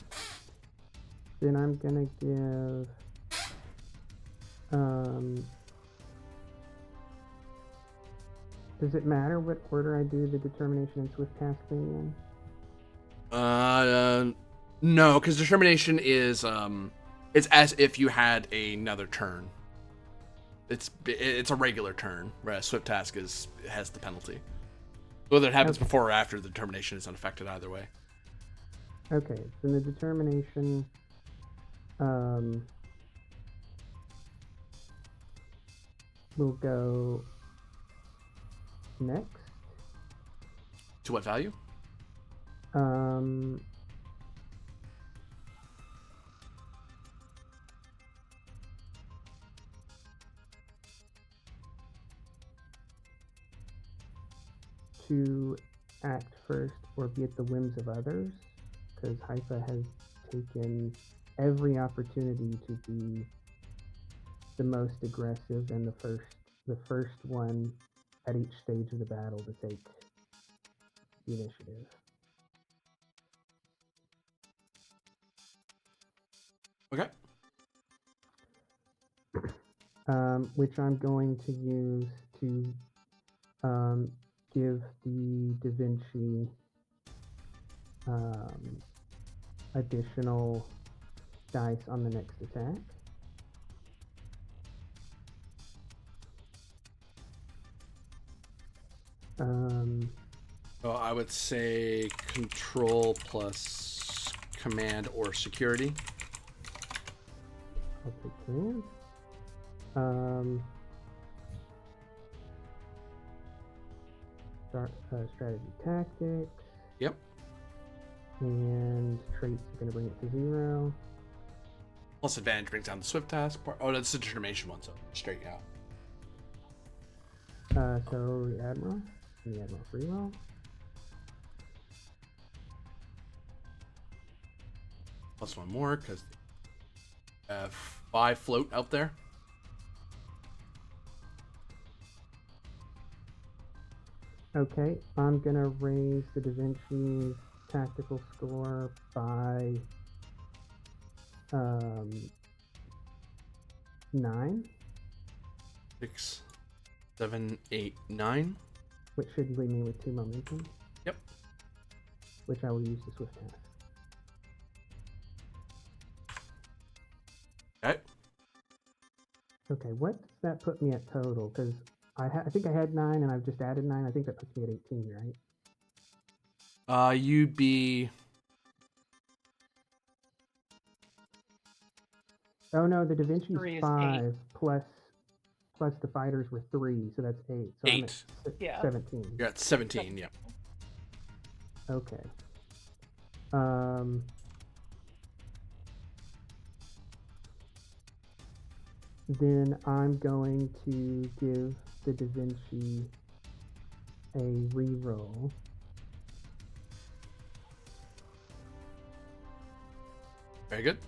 Then I'm gonna give does it matter what order I do the determination and swift task thing in? No, because determination is it's as if you had another turn. It's a regular turn, whereas swift task has the penalty. Whether it happens before or after the determination is unaffected either way. Okay, then the determination will go next. To what value? To act first or be at the whims of others, because Haifa has taken every opportunity to be the most aggressive and the first one at each stage of the battle to take the initiative. Okay. Which I'm going to use to give the Da Vinci additional dice on the next attack. Well, I would say control plus command or security. I'll take command. Strategy tactics. Yep. And traits are going to bring it to 0. Plus advantage brings down the swift task part. Oh, that's the determination one, so straight out. So the Admiral free roll. Plus one more, because we have 5 float out there. Okay, I'm going to raise the Da Vinci's tactical score by 9. 6, 7, 8, 9. Which should leave me with 2 momentum. Yep. Which I will use the swift task. Okay. Okay, what does that put me at total? Because I think I had 9 and I've just added 9. I think that puts me at 18, right? You'd be... Oh no, the Da Vinci's 3 is 5 plus the fighters were 3, so that's 8. So 8. I'm at Yeah. 17. You're at 17, yeah. Okay. Then I'm going to give the Da Vinci a reroll. Very good.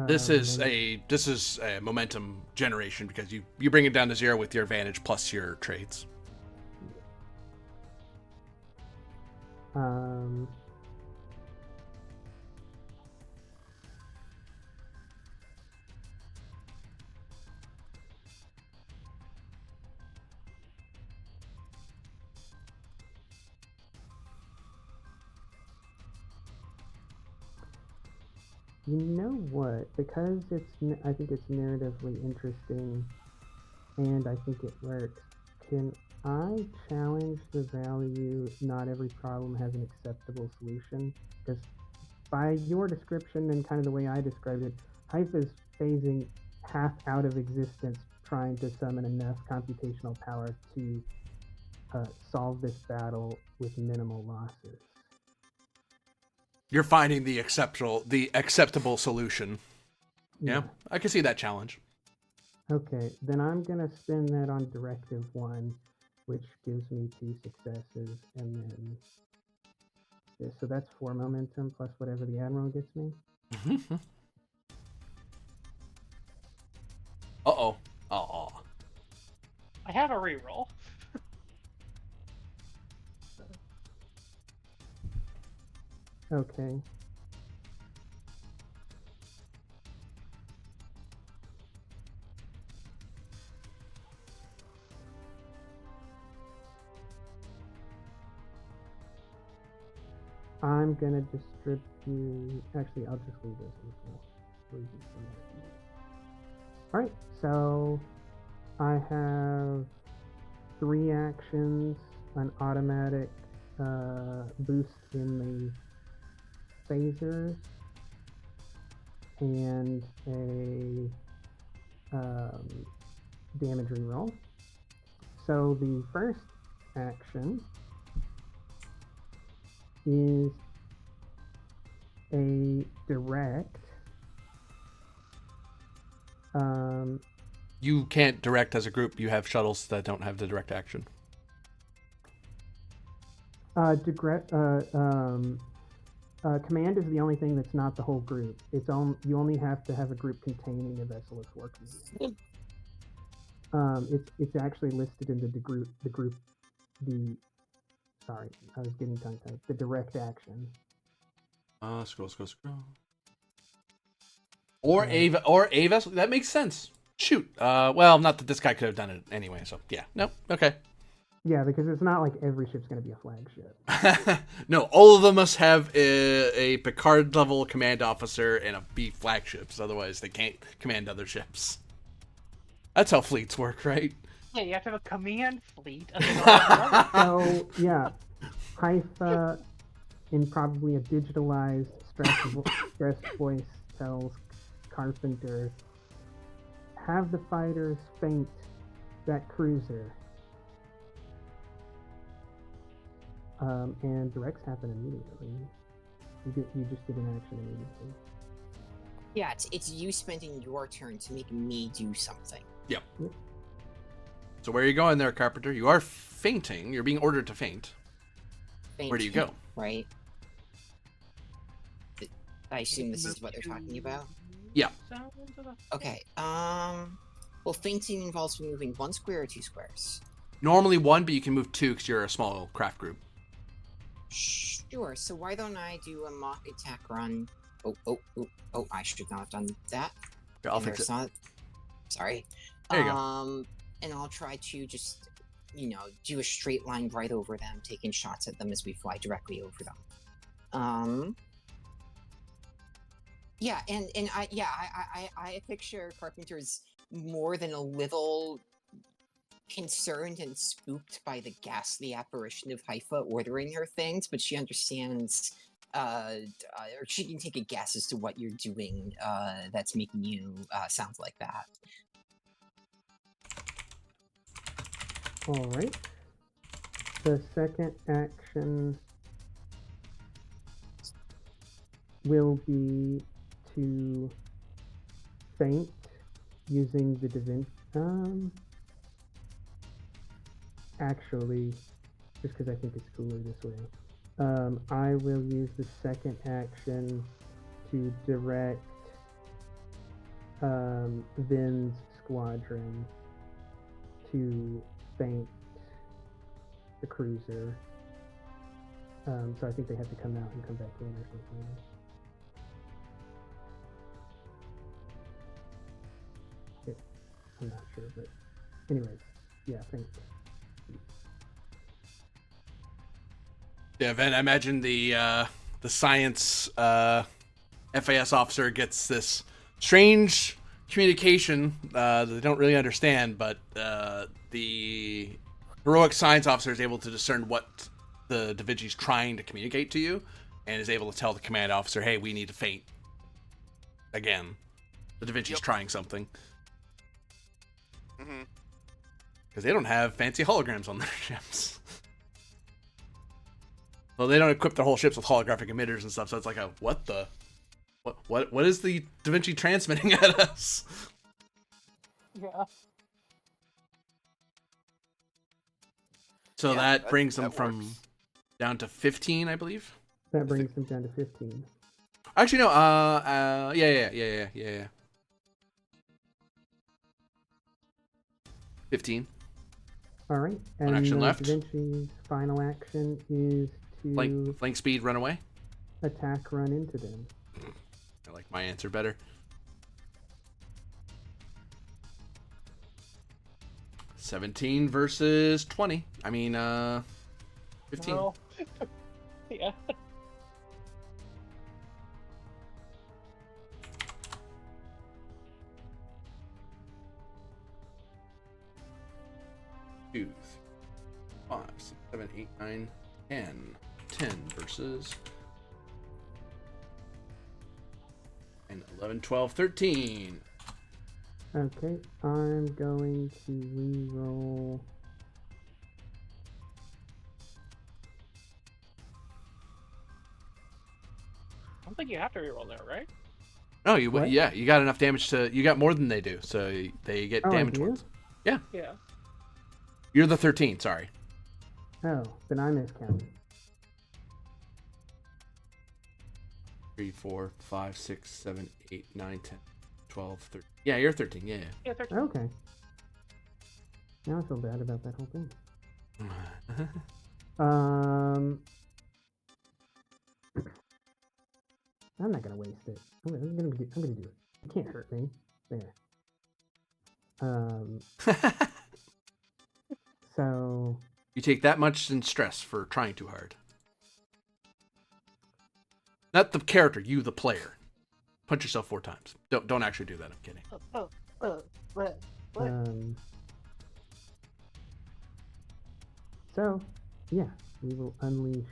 This is a momentum generation because you bring it down to 0 with your advantage plus your traits. You know what? Because I think it's narratively interesting, and I think it works. Can I challenge the value? Not every problem has an acceptable solution. Because by your description and kind of the way I described it, Hype is phasing half out of existence, trying to summon enough computational power to solve this battle with minimal losses. You're finding the acceptable solution. Yeah, I can see that challenge. Okay, then I'm gonna spend that on Directive 1, which gives me 2 successes, and then this. So that's 4 momentum plus whatever the Admiral gets me. Uh-oh. Uh-oh. I have a reroll. Okay. I'm gonna distribute. Actually, I'll just leave this in. Alright, so I have 3 actions, an automatic boost in the phasers, and a damage reroll. So the first action is a direct. You can't direct as a group. You have shuttles that don't have the direct action. Command is the only thing that's not the whole group. You only have to have a group containing a vessel of 4 command. It's actually listed in sorry, I was getting tongue-tied. The direct action. Scroll. Or a vessel. That makes sense. Shoot. Well, not that this guy could have done it anyway. So yeah. Nope. Okay. Yeah, because it's not like every ship's going to be a flagship. No, all of them must have a Picard level command officer and a B flagships. Otherwise, they can't command other ships. That's how fleets work, right? Yeah, you have to have a command fleet. So yeah, Haifa, in probably a digitalized, stressed voice, tells Carpenter, "Have the fighters feint that cruiser." And directs happen immediately. You just did an action immediately. Yeah, it's you spending your turn to make me do something. Yep. So where are you going there, Carpenter? You are fainting. You're being ordered to faint. Where do you go? Right. I assume this is what they're talking about. Yeah. Okay. Well, fainting involves moving 1 square or 2 squares. Normally 1, but you can move 2 because you're a small craft group. Sure. So why don't I do a mock attack run? Oh! I should not have done that. Here, I'll fix it. Sorry. There you go. And I'll try to just, do a straight line right over them, taking shots at them as we fly directly over them. Yeah, and I picture Carpenter's more than a little concerned and spooked by the ghastly apparition of Haifa ordering her things, but she understands, or she can take a guess as to what you're doing that's making you sound like that. All right. The second action will be to feint using the actually, just because I think it's cooler this way, I will use the second action to direct Vin's squadron to feint the cruiser. So I think they have to come out and come back in or something. I'm not sure, but anyways, yeah, thanks. Yeah, Ven, I imagine the science FAS officer gets this strange communication that they don't really understand, but the heroic science officer is able to discern what the Da Vinci's trying to communicate to you, and is able to tell the command officer, "Hey, we need to feint again. The Da Vinci's trying something." Because they don't have fancy holograms on their ships. Well, they don't equip their whole ships with holographic emitters and stuff, so it's like what is the Da Vinci transmitting at us? Yeah. So Yeah, that brings them that from works. down to 15, I believe. That brings them down to 15. Actually, no. Yeah. 15. All right. One And action left. Da Vinci's final action is to Flank speed, run away. attack, run into them. I like my answer better. 17 versus 20. I mean, 15. Well, yeah. Two, 5, 6, 7, 8, 9, 10. 10 versus 10, 11, 12, 13. Okay, I'm going to re-roll. I don't think you have to reroll there, right? No, you What? yeah, you got enough damage to you got more than they do, so they get Oh, I damage do? ones. Yeah. You're the 13. Sorry. Oh, then I miscounted. 3, 4, 5, 6, 7, 8, 9, 10, 12, 13. Yeah, you're 13. Yeah. Yeah, 13. Okay. Now I feel bad about that whole thing. I'm not gonna waste it. I'm gonna do it. It can't hurt me. There. So You take that much in stress for trying too hard. Not the character, you the player. Punch yourself 4 times. Don't actually do that. I'm kidding. What? So, yeah, we will unleash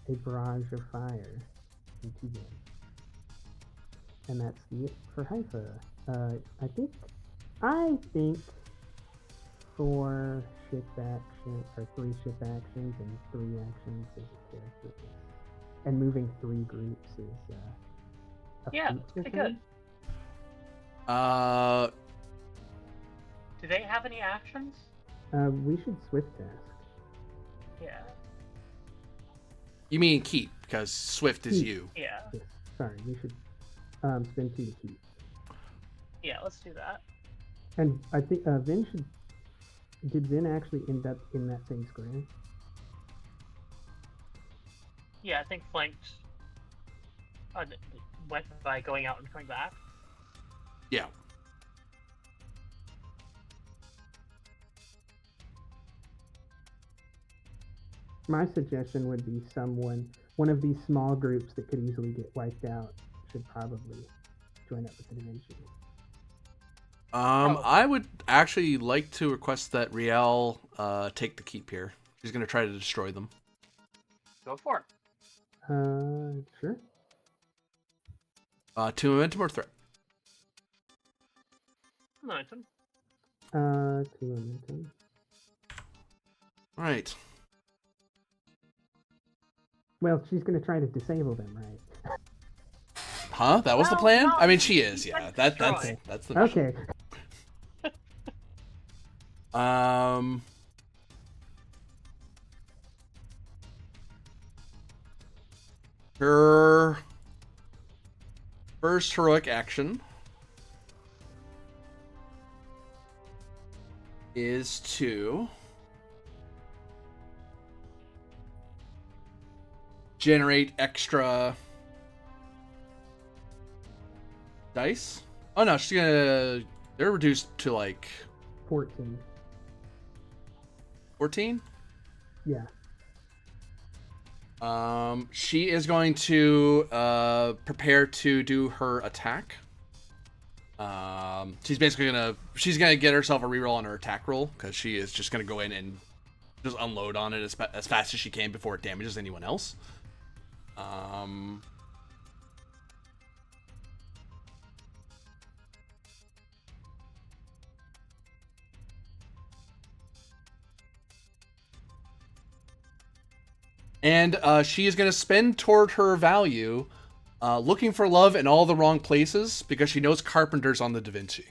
a barrage of fire into them. And that's it for Haifa. I think 4 ship action or 3 ship actions and 3 actions as a character, and moving 3 groups is a Yeah, feat it's for pretty them. good. Do they have any actions? We should swift task. Yeah. You mean keep, because Swift is Keep. you. Yeah. Yes, sorry, we should spend 2 to keep. Yeah, let's do that. And I think Vin should. Did Vin actually end up in that same square? Yeah, I think flanked went by going out and coming back. Yeah. My suggestion would be one of these small groups that could easily get wiped out should probably join up with the Da Vinci. I would actually like to request that Riel take the keep here. She's going to try to destroy them. Go for it. Sure. 2 momentum or threat? Momentum. 2 momentum. All right. Well, she's gonna try to disable them, right? Huh? That was the Well, plan? no, I mean, she is. she's Yeah. like That's destroy. that's the mission. Okay. Her first heroic action is to generate extra dice. Oh no, she's gonna. They're reduced to like 14. 14. Yeah. She is going to prepare to do her attack. She's basically gonna get herself a reroll on her attack roll because she is just gonna go in and just unload on it as fast as she can before it damages anyone else. And she is going to spend toward her value looking for love in all the wrong places because she knows Carpenter's on the Da Vinci.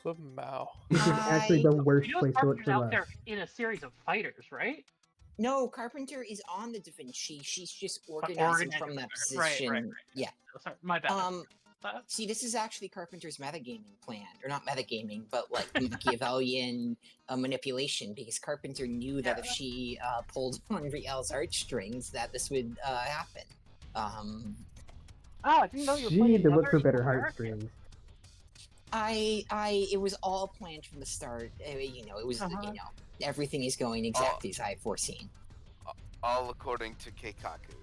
Lamau. This is actually the worst You know place to look Carpenter's for out love. there in a series of fighters, right? No, Carpenter is on the Da Vinci. She's just organizing from that position. Right. Yeah. Oh, sorry, my bad. See, this is actually Carpenter's metagaming plan, or not metagaming, but like Machiavellian manipulation, because Carpenter knew that if she pulled on Riel's heartstrings, that this would happen. I didn't know you were She playing need to look another for better evil character. heartstrings. It was all planned from the start. It was, everything is going exactly as I had foreseen. All according to Keikaku.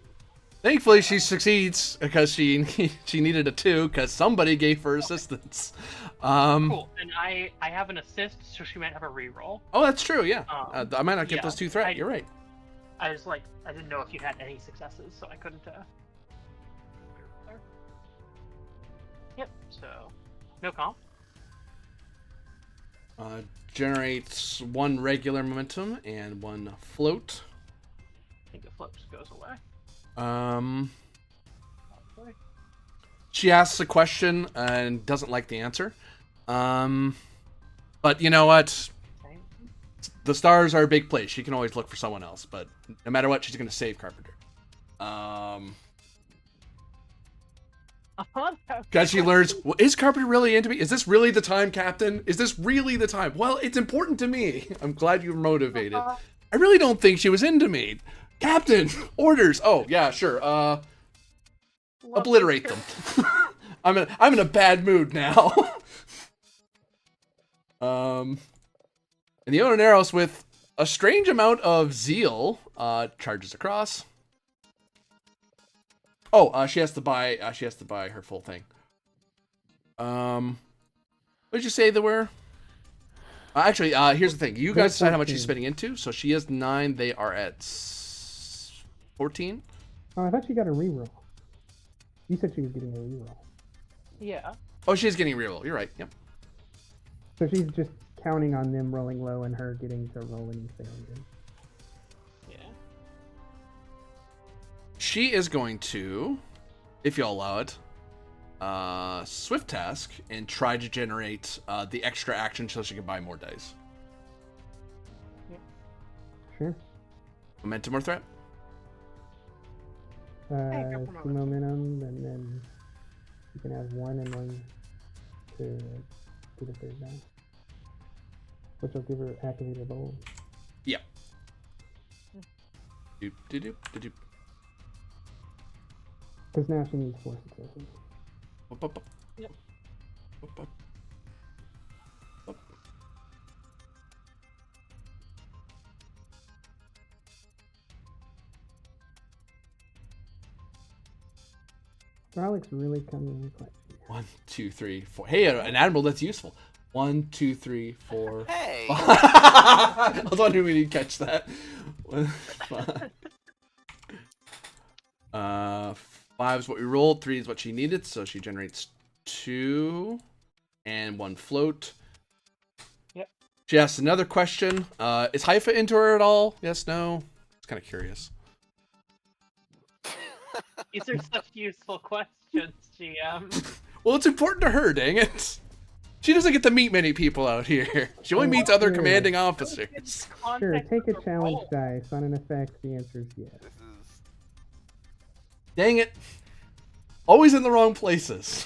Thankfully, she succeeds because she needed a 2 because somebody gave her assistance. Cool. And I have an assist, so she might have a reroll. Oh, that's true. Yeah, I might not get yeah, those 2 threat. You're right. I was like, I didn't know if you had any successes, so I couldn't. Yep. So, no comp. Generates 1 regular momentum and 1 float. I think the float just goes away. She asks a question and doesn't like the answer. But you know what? The stars are a big place. She can always look for someone else, but no matter what, she's going to save Carpenter. Because she learns, well, is Carpenter really into me? Is this really the time, Captain? Is this really the time? Well, it's important to me. I'm glad you were motivated. I really don't think she was into me. Captain, orders. Oh, yeah, sure. Obliterate them. I'm in a bad mood now. And the Onaneros, with a strange amount of zeal, charges across. Oh, she has to buy her full thing. What did you say there were? Actually, here's the thing. You guys decide how much she's spending into. So she has 9. They are at 14. Oh, I thought she got a reroll. You said she was getting a reroll. Yeah. Oh, she's getting a reroll. You're right. Yep. So she's just counting on them rolling low and her getting to roll and failing. Yeah. She is going to, if you'll allow it, swift task and try to generate the extra action so she can buy more dice. Sure. Momentum or threat? 2 momentum, and then you can have 1 and 1 to get a 3rd die. Which will give her activated bold. Yeah. Doop, doop, doop, doop. Because now she needs 4 successes. Up, up, up. Yep. Up, up. Up. Garlic's really coming in clutch. 1, 2, 3, 4. Hey, an admiral that's useful. 1, 2, 3, 4. Hey. I was wondering when you'd catch that. 5 is what we rolled. 3 is what she needed, so she generates 2 and 1 float. Yep. She asks another question. Is Haifa into her at all? Yes, no? It's kind of curious. These are such useful questions, GM. Well, it's important to her, dang it. She doesn't get to meet many people out here. She only meets other commanding officers. Sure, take a challenge dice. On an effect, the answer is yes. Dang it. Always in the wrong places.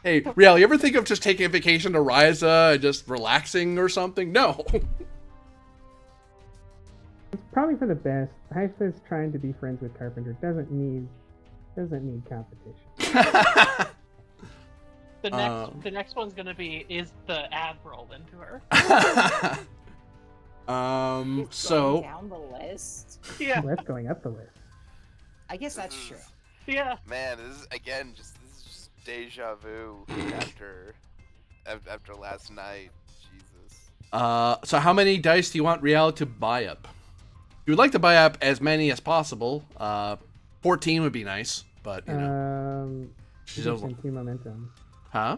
Hey, Riel, you ever think of just taking a vacation to Ryza and just relaxing or something? No. It's probably for the best. Haifa's trying to be friends with Carpenter. Doesn't need competition. The next one's gonna be, is the admiral into her? So down the list. Yeah. Well, that's going up the list. I guess that's true. Yeah. Man, this is just deja vu after last night. Jesus. So how many dice do you want Riel to buy up? You would like to buy up as many as possible. 14 would be nice, but you know. She's over 2 momentum. Huh?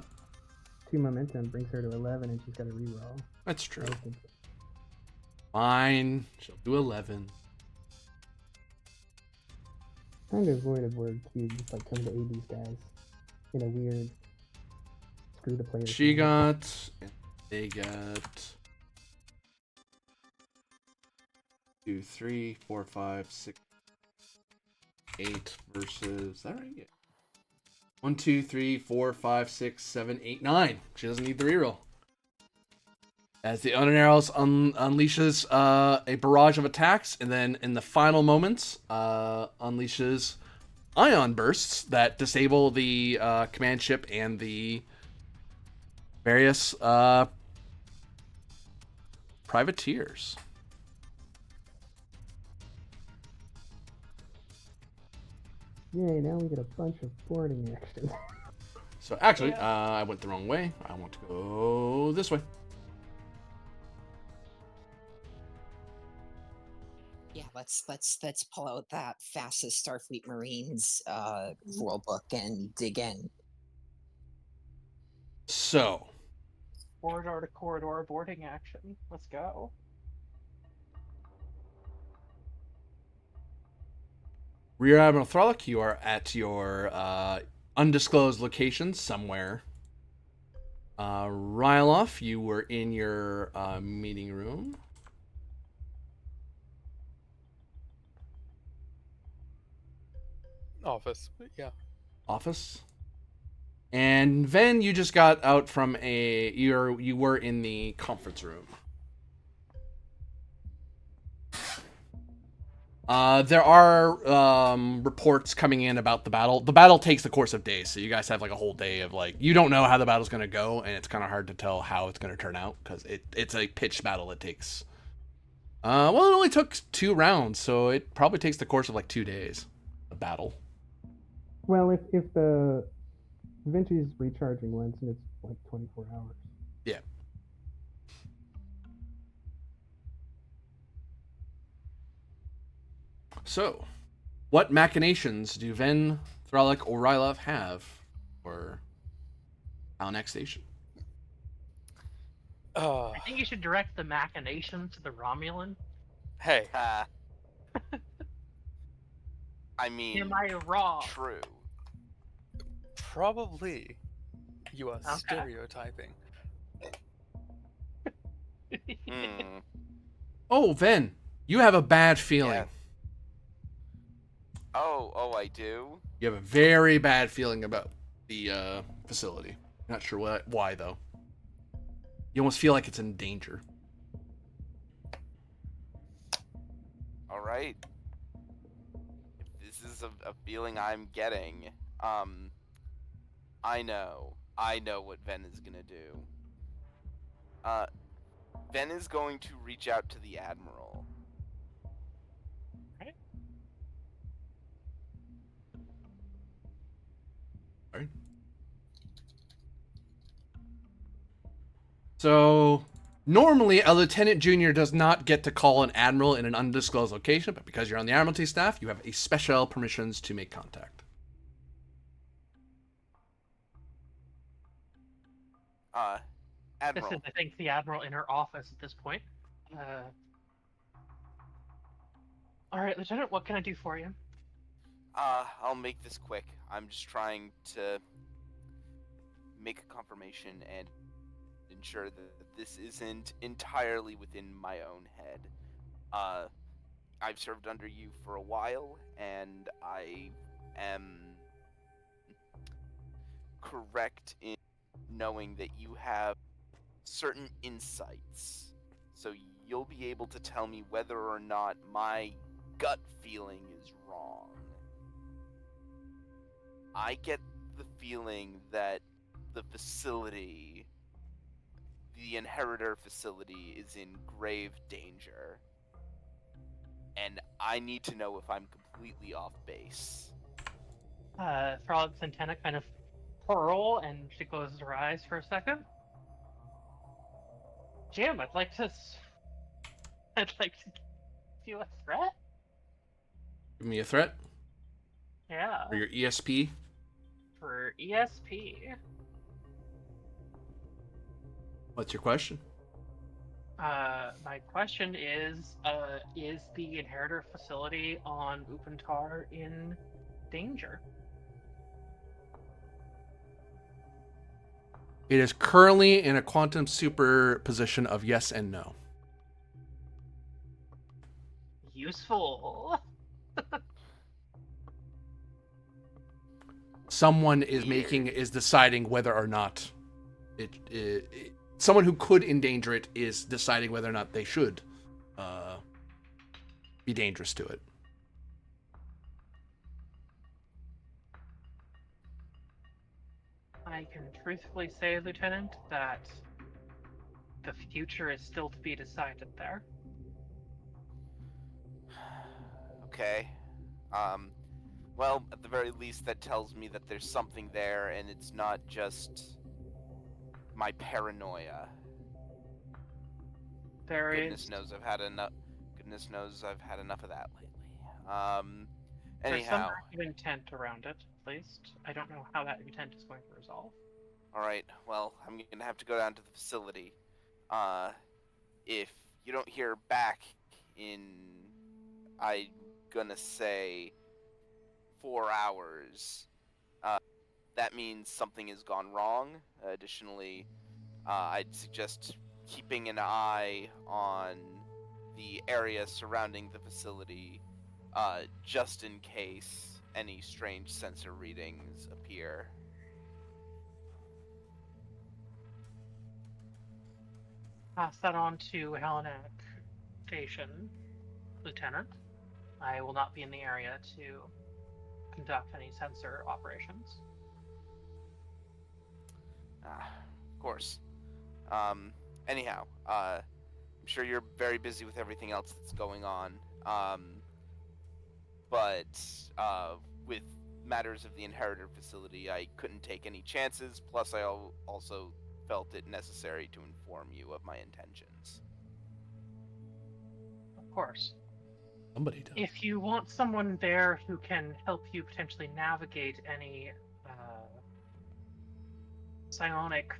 2 momentum brings her to 11, and she's got a reroll. That's true. I think so. Fine. She'll do 11. trying to avoid a word cue, just like come to aid these guys in a weird screw the players. She moment. got, they got 2, 3, 4, 5, 6, 8 versus. Is that right? Yeah. 1, 2, 3, 4, 5, 6, 7, 8, 9. She doesn't need the reroll. As the Unarrows unleashes a barrage of attacks, and then in the final moments, unleashes ion bursts that disable the command ship and the various privateers. Yay! Now we get a bunch of boarding action. So actually, I went the wrong way. I want to go this way. Yeah, let's pull out that fastest Starfleet Marines rule book and dig in. So, Corridor to corridor boarding action. Let's go. Rear Admiral Thralic, you are at your undisclosed location somewhere. Ryloff, you were in your meeting room. Office, but yeah. Office. And Ven, you just got out from you were in the conference room. There are reports coming in about the battle. The battle takes the course of days, so you guys have like a whole day of like, you don't know how the battle's gonna go, and it's kind of hard to tell how it's gonna turn out because it's a pitched battle. It takes well, it only took 2 rounds, so it probably takes the course of like 2 days. A battle. Well, if the Da Vinci's recharging once and it's like 24 hours. Yeah. So, what machinations do Ven, Thralic, or Rylov have for Halanak Station? I think you should direct the machination to the Romulan. Hey, I mean, Am I wrong? true. probably you are Okay. stereotyping. Hmm. Oh, Ven, you have a bad feeling. Yeah. Oh, I do? You have a very bad feeling about the facility. Not sure why though. You almost feel like it's in danger. All right. If this is a feeling I'm getting, I know what Ven is gonna do. Ven is going to reach out to the Admiral. Right. So normally a lieutenant junior does not get to call an admiral in an undisclosed location, but because you're on the Admiralty staff, you have a special permissions to make contact. Admiral. This is, I think, the Admiral in her office at this point. All right, Lieutenant, what can I do for you? I'll make this quick. I'm just trying to make a confirmation and ensure that this isn't entirely within my own head. I've served under you for a while, and I am correct in knowing that you have certain insights. So you'll be able to tell me whether or not my gut feeling is wrong. I get the feeling that the facility, the Inheritor facility, is in grave danger. And I need to know if I'm completely off base. Throg's antenna kind of whirl, and she closes her eyes for a second. Jim, I'd like to give you a threat. Give me a threat Yeah. for your ESP. For ESP. What's your question? My question is the Inheritor facility on Upantar in danger? It is currently in a quantum superposition of yes and no. Useful. Someone is deciding whether or not someone who could endanger it is deciding whether or not they should be dangerous to it. I can truthfully say, Lieutenant, that the future is still to be decided there. Okay. Well, at the very least, that tells me that there's something there, and it's not just my paranoia. Goodness knows I've had enough. Goodness knows I've had enough of that lately. There's some Anyhow. active intent around it, at least. I don't know how that intent is going to resolve. All right. Well, I'm gonna have to go down to the facility. If you don't hear back in, I'm gonna say 4 hours, that means something has gone wrong. Additionally, I'd suggest keeping an eye on the area surrounding the facility, just in case any strange sensor readings appear. Pass that on to Halanak Station, Lieutenant. I will not be in the area to conduct any sensor operations. Of course. Anyhow, I'm sure you're very busy with everything else that's going on. But with matters of the Inheritor facility, I couldn't take any chances. Plus, I also felt it necessary to inform you of my intentions. Of course. Somebody does. If you want someone there who can help you potentially navigate any psionic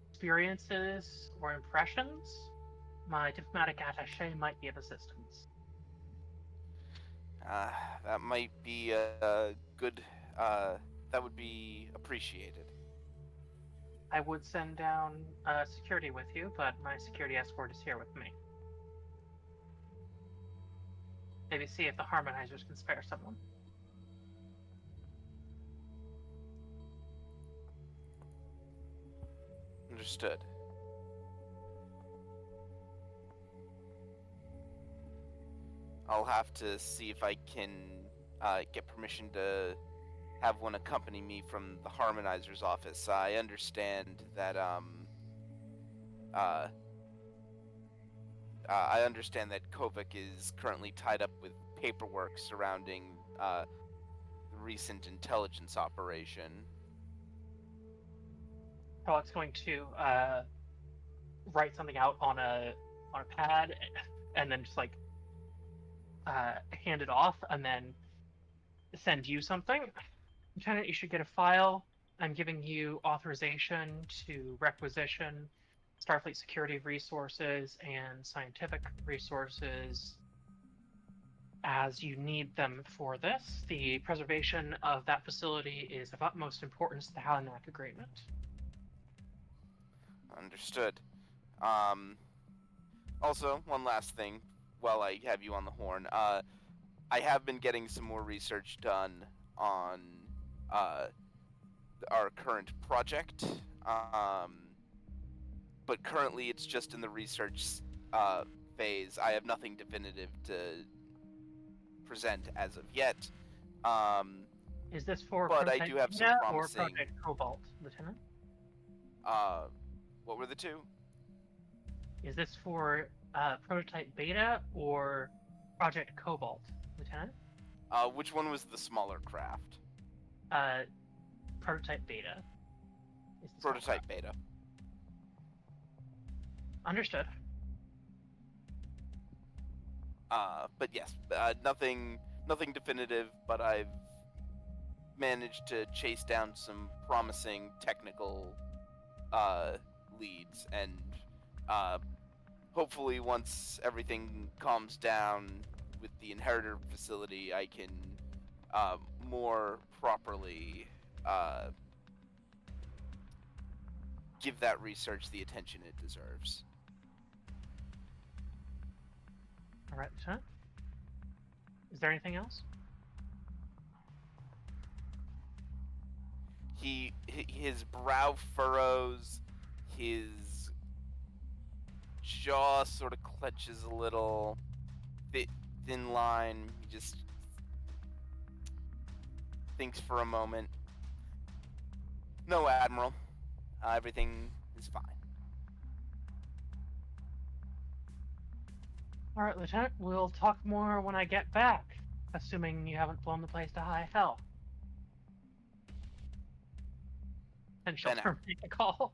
experiences or impressions, my diplomatic attaché might be of assistance. That might be a good. That would be appreciated. I would send down security with you, but my security escort is here with me. Maybe see if the harmonizers can spare someone. Understood. I'll have to see if I can get permission to have one accompany me from the harmonizer's office. I understand that I understand that Kovac is currently tied up with paperwork surrounding the recent intelligence operation. Alex going to write something out on a pad, and then just like hand it off, and then send you something. Lieutenant, you should get a file. I'm giving you authorization to requisition Starfleet security resources and scientific resources as you need them for this. The preservation of that facility is of utmost importance to the Halanak Agreement. Understood. Also, one last thing while I have you on the horn. I have been getting some more research done on our current project, but currently it's just in the research phase. I have nothing definitive to present as of yet. Is this for but I Prototype do have some Beta promising. or Project Cobalt, Lieutenant? What were the two? Is this for Prototype Beta or Project Cobalt, Lieutenant? Which one was the smaller craft? Prototype Beta. Is the Prototype Beta. Understood. But yes, nothing definitive, but I've managed to chase down some promising technical leads, and hopefully once everything calms down with the Inheritor facility, I can more properly give that research the attention it deserves. All right, Lieutenant. Is there anything else? His brow furrows, his jaw sort of clenches a little, thin line. He just thinks for a moment. No, Admiral. Everything is fine. All right, Lieutenant. We'll talk more when I get back, assuming you haven't blown the place to high hell. And she'll Then terminate the call.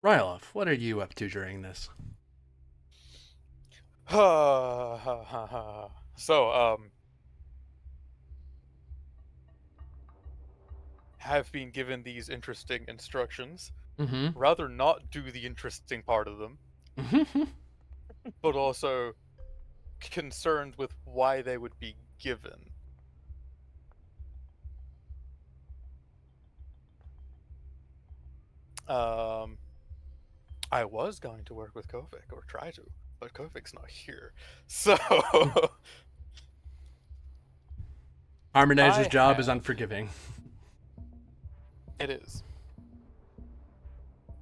Ryloff, what are you up to during this? So, have been given these interesting instructions. Mm-hmm. Rather not do the interesting part of them, but also concerned with why they would be given. I was going to work with Kovic, or try to, but Kovic's not here. So Harmonizer's job is have- unforgiving. It is.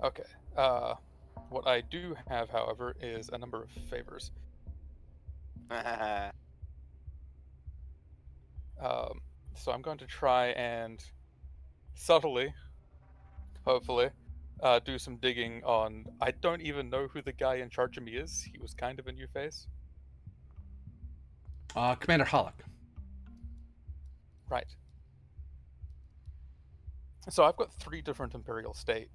Okay. What I do have, however, is a number of favors. So I'm going to try and subtly, hopefully, do some digging on. I don't even know who the guy in charge of me is. He was kind of a new face. Commander Halanak. Right. So I've got 3 different Imperial State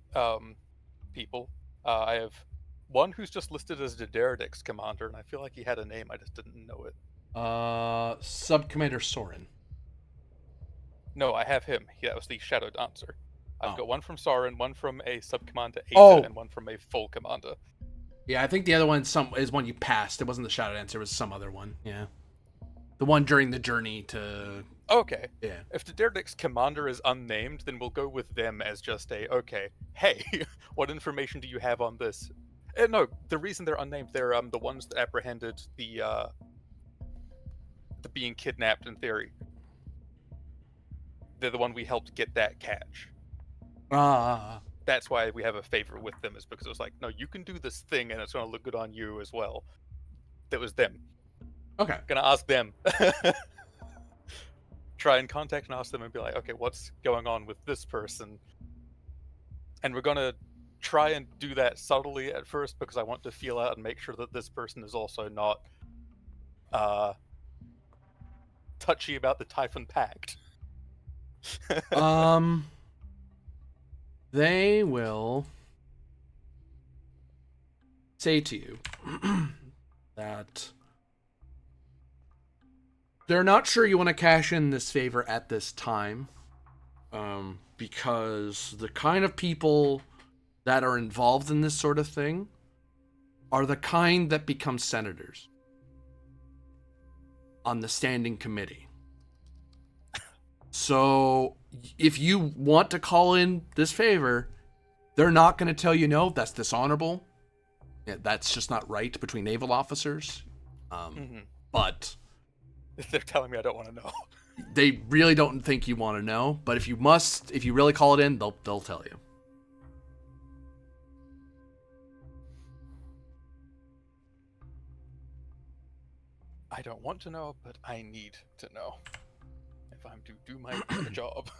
people. I have one who's just listed as the Daredix commander, and I feel like he had a name, I just didn't know it. Sub-Commander Soren. No, I have him. That was the Shadow Dancer. I've Oh. got one from Soren, one from a sub-commander Ada, Oh. and one from a full commander. Yeah, I think the other one is one you passed. It wasn't the Shadow Dancer, it was some other one. Yeah. The one during the journey to... Okay. Yeah. If the Daredix commander is unnamed, then we'll go with them as just okay, hey, what information do you have on this? No, the reason they're unnamed, they're the ones that apprehended the being kidnapped in theory. They're the one we helped get that catch. That's why we have a favor with them, is because it was like, no, you can do this thing and it's going to look good on you as well. That was them. Okay. Gonna ask them. Try and contact and ask them and be like, okay, what's going on with this person? And we're gonna try and do that subtly at first, because I want to feel out and make sure that this person is also not touchy about the Typhon Pact. They will say to you that they're not sure you want to cash in this favor at this time, because the kind of people that are involved in this sort of thing are the kind that become senators on the standing committee. So if you want to call in this favor, they're not going to tell you no, that's dishonorable. Yeah, that's just not right between naval officers. But they're telling me I don't want to know. They really don't think you want to know, but if you really call it in, they'll tell you. I don't want to know, but I need to know if I'm to do my job.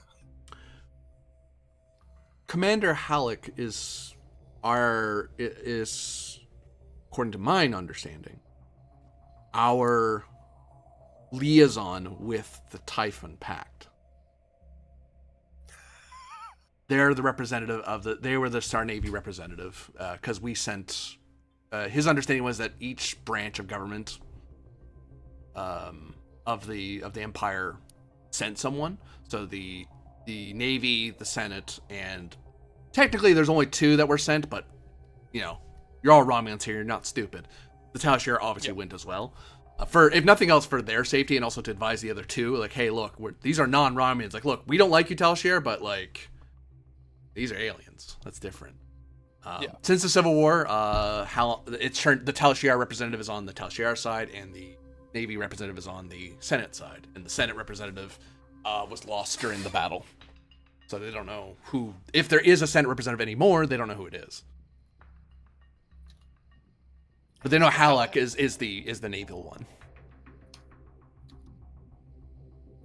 Commander Halleck is, according to my understanding, our liaison with the Typhon Pact. They're the representative of they were the Star Navy representative, because we sent, his understanding was that each branch of government of the Empire sent someone. So the Navy, the Senate, and technically there's only 2 that were sent, but you know, you're all Romulans here. You're not stupid. The Tal Shiar obviously went as well. For if nothing else, for their safety and also to advise the other 2, like, hey, look, these are non-Romulans. Like, look, we don't like you, Tal Shiar, but like, these are aliens. That's different. Since the Civil War, it's turned the Tal Shiar representative is on the Tal Shiar side, and the Navy representative is on the Senate side. And the Senate representative was lost during the battle, so they don't know who. If there is a Senate representative anymore, they don't know who it is. But they know Halanak is the naval one.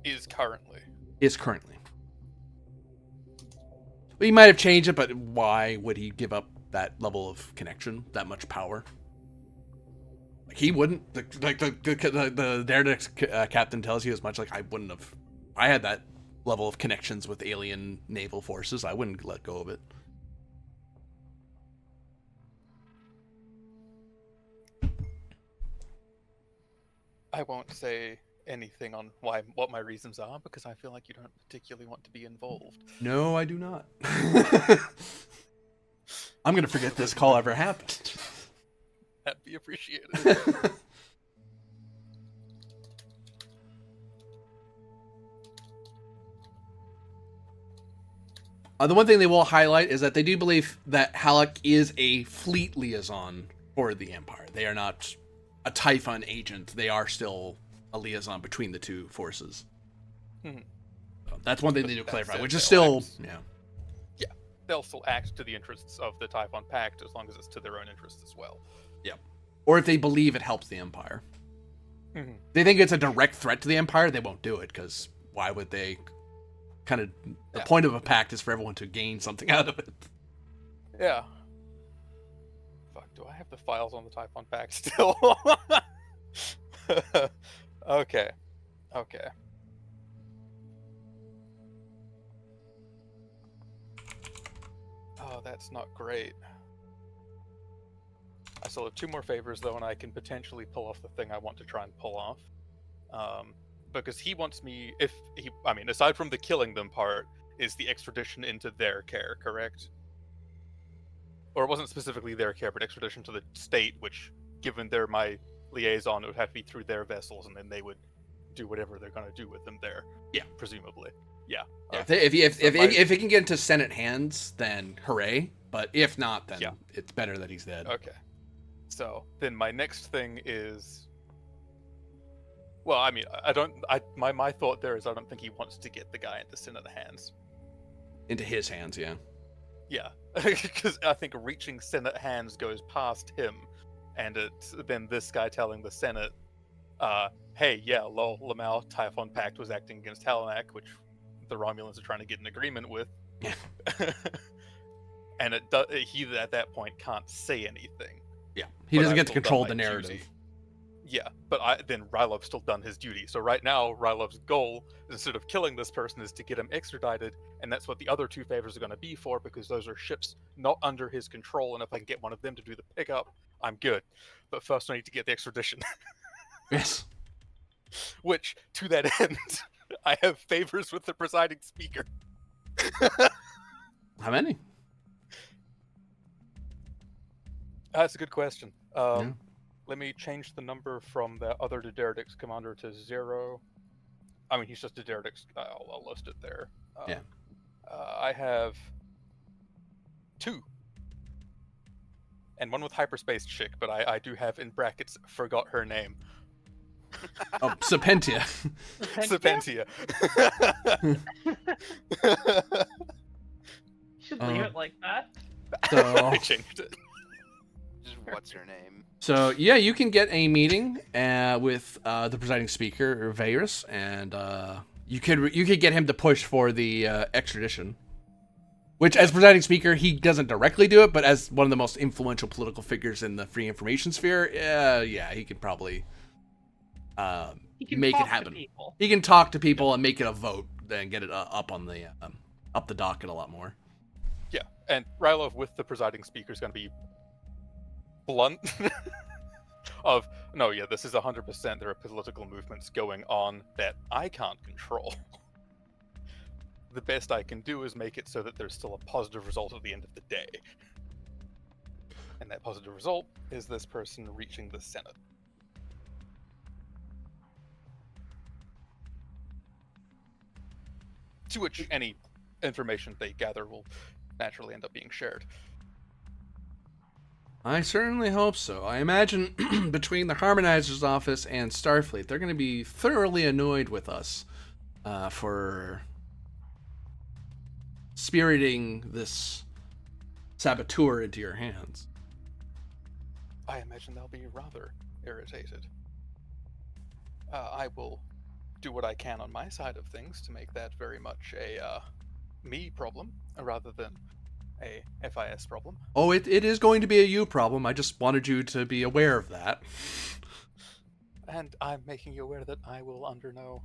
Is currently. Well, he might have changed it, but why would he give up that level of connection, that much power? Like, he wouldn't. The Deredict captain tells you as much. Like, I wouldn't have. I had that level of connections with alien naval forces. I wouldn't let go of it. I won't say anything on what my reasons are because I feel like you don't particularly want to be involved. No, I do not. I'm gonna forget this call ever happened. That'd be appreciated. The one thing they will highlight is that they do believe that Halanak is a fleet liaison for the Empire. They are not a Typhon agent. They are still a liaison between the 2 forces. Mm-hmm. So that's one thing they do clarify, which is they'll still, they'll still act to the interests of the Typhon Pact as long as it's to their own interests as well. Yeah. Or if they believe it helps the Empire. Mm-hmm. They think it's a direct threat to the Empire, they won't do it, because why would they? Kind of, the point of a pact is for everyone to gain something out of it. Yeah. Fuck, do I have the files on the Typhon Pact still? Okay. Oh, that's not great. I still have 2 more favors, though, and I can potentially pull off the thing I want to try and pull off. Because he wants me, aside from the killing them part, is the extradition into their care, correct? Or it wasn't specifically their care, but extradition to the state, which, given they're my liaison, it would have to be through their vessels, and then they would do whatever they're going to do with them there. Yeah. Presumably. Yeah. If it can get into Senate hands, then hooray. But if not, then it's better that he's dead. Okay. So, then my next thing is... Well, I mean, my thought there is I don't think he wants to get the guy into Senate hands. Into his hands, yeah. Yeah, because I think reaching Senate hands goes past him, and it's then this guy telling the Senate, hey, yeah, lol, Lamau, Typhon Pact was acting against Halanak, which the Romulans are trying to get an agreement with. Yeah. And he at that point can't say anything. Yeah, he doesn't get to control the narrative. Duty. Yeah, but then Rylov's still done his duty. So right now, Rylov's goal, instead of killing this person, is to get him extradited, and that's what the other 2 favors are going to be for, because those are ships not under his control, and if I can get one of them to do the pickup, I'm good. But first I need to get the extradition. Yes. Which, to that end, I have favors with the presiding speaker. How many? That's a good question. Let me change the number from the other Deredict's commander to 0. I mean, he's just a Deredict's. I'll list it there. I have 2. And one with hyperspace chick, but I do have in brackets forgot her name. Oh, Serpentia. Serpentia. You should leave it like that. So I changed it. Just what's her name? So yeah, you can get a meeting with the presiding speaker, Varys, and you could get him to push for the extradition. Which, as presiding speaker, he doesn't directly do it, but as one of the most influential political figures in the free information sphere, he could probably make it happen. He can talk to people and make it a vote, then get it up on the up the docket a lot more. Yeah, and Rylov with the presiding speaker is going to be blunt. Of no, yeah, this is 100%. There are political movements going on that I can't control. the best I can do is make it so that there's still a positive result at the end of the day. And that positive result is this person reaching the Senate. To which any information they gather will naturally end up being shared. I certainly hope so. I imagine between the Harmonizer's office and Starfleet, they're going to be thoroughly annoyed with us for spiriting this saboteur into your hands. I imagine they'll be rather irritated. I will do what I can on my side of things to make that very much a me problem rather than a FIS problem. Oh, it is going to be a you problem. I just wanted you to be aware of that. And I'm making you aware that I will, under no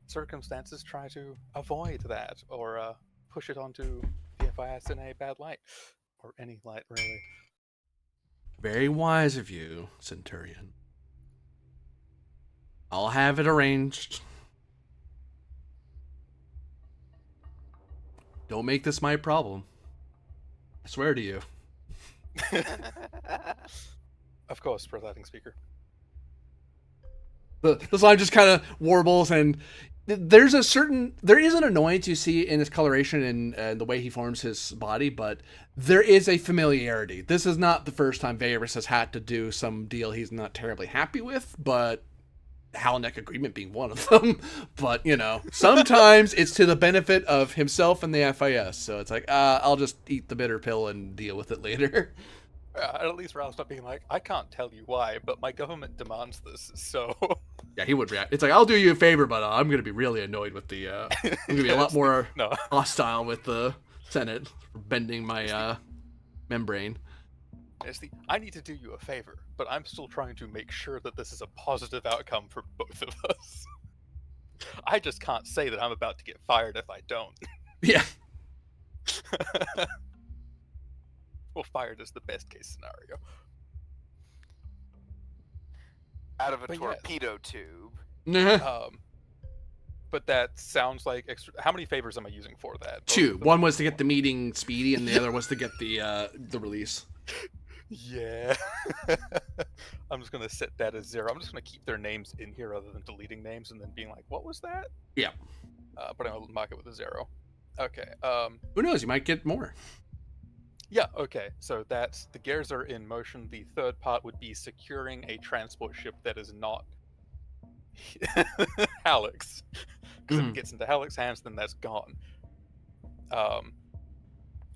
circumstances, try to avoid that or push it onto the FIS in a bad light. Or any light, really. Very wise of you, Centurion. I'll have it arranged. Don't make this my problem. I swear to you. Of course, presiding speaker. The slime just kind of warbles, and there is an annoyance you see in his coloration and the way he forms his body, but there is a familiarity. This is not the first time Varys has had to do some deal he's not terribly happy with, but Halanak agreement being one of them. But, sometimes it's to the benefit of himself and the FIS, so it's like, I'll just eat the bitter pill and deal with it later. At least Ralph's not being like, I can't tell you why, but my government demands this, so... Yeah, he would react. It's like, I'll do you a favor, but I'm going to be really annoyed with the... I'm going to be a lot more hostile with the Senate for bending my membrane. I need to do you a favor, but I'm still trying to make sure that this is a positive outcome for both of us. I just can't say that I'm about to get fired if I don't. Yeah. Well, fired is the best case scenario. Out of a torpedo tube. But that sounds like extra. How many favors am I using for that? Two. One was to get the meeting speedy, and the other was to get the release. Yeah. I'm just gonna set that as 0. I'm just gonna keep their names in here rather than deleting names and then being like, "What was that?" Yeah. But I'm gonna mark it with a 0. Okay. Who knows? You might get more. Yeah, okay. So that's the gears are in motion. The third part would be securing a transport ship that is not Halleck's. Because if it gets into Halleck's hands, then that's gone.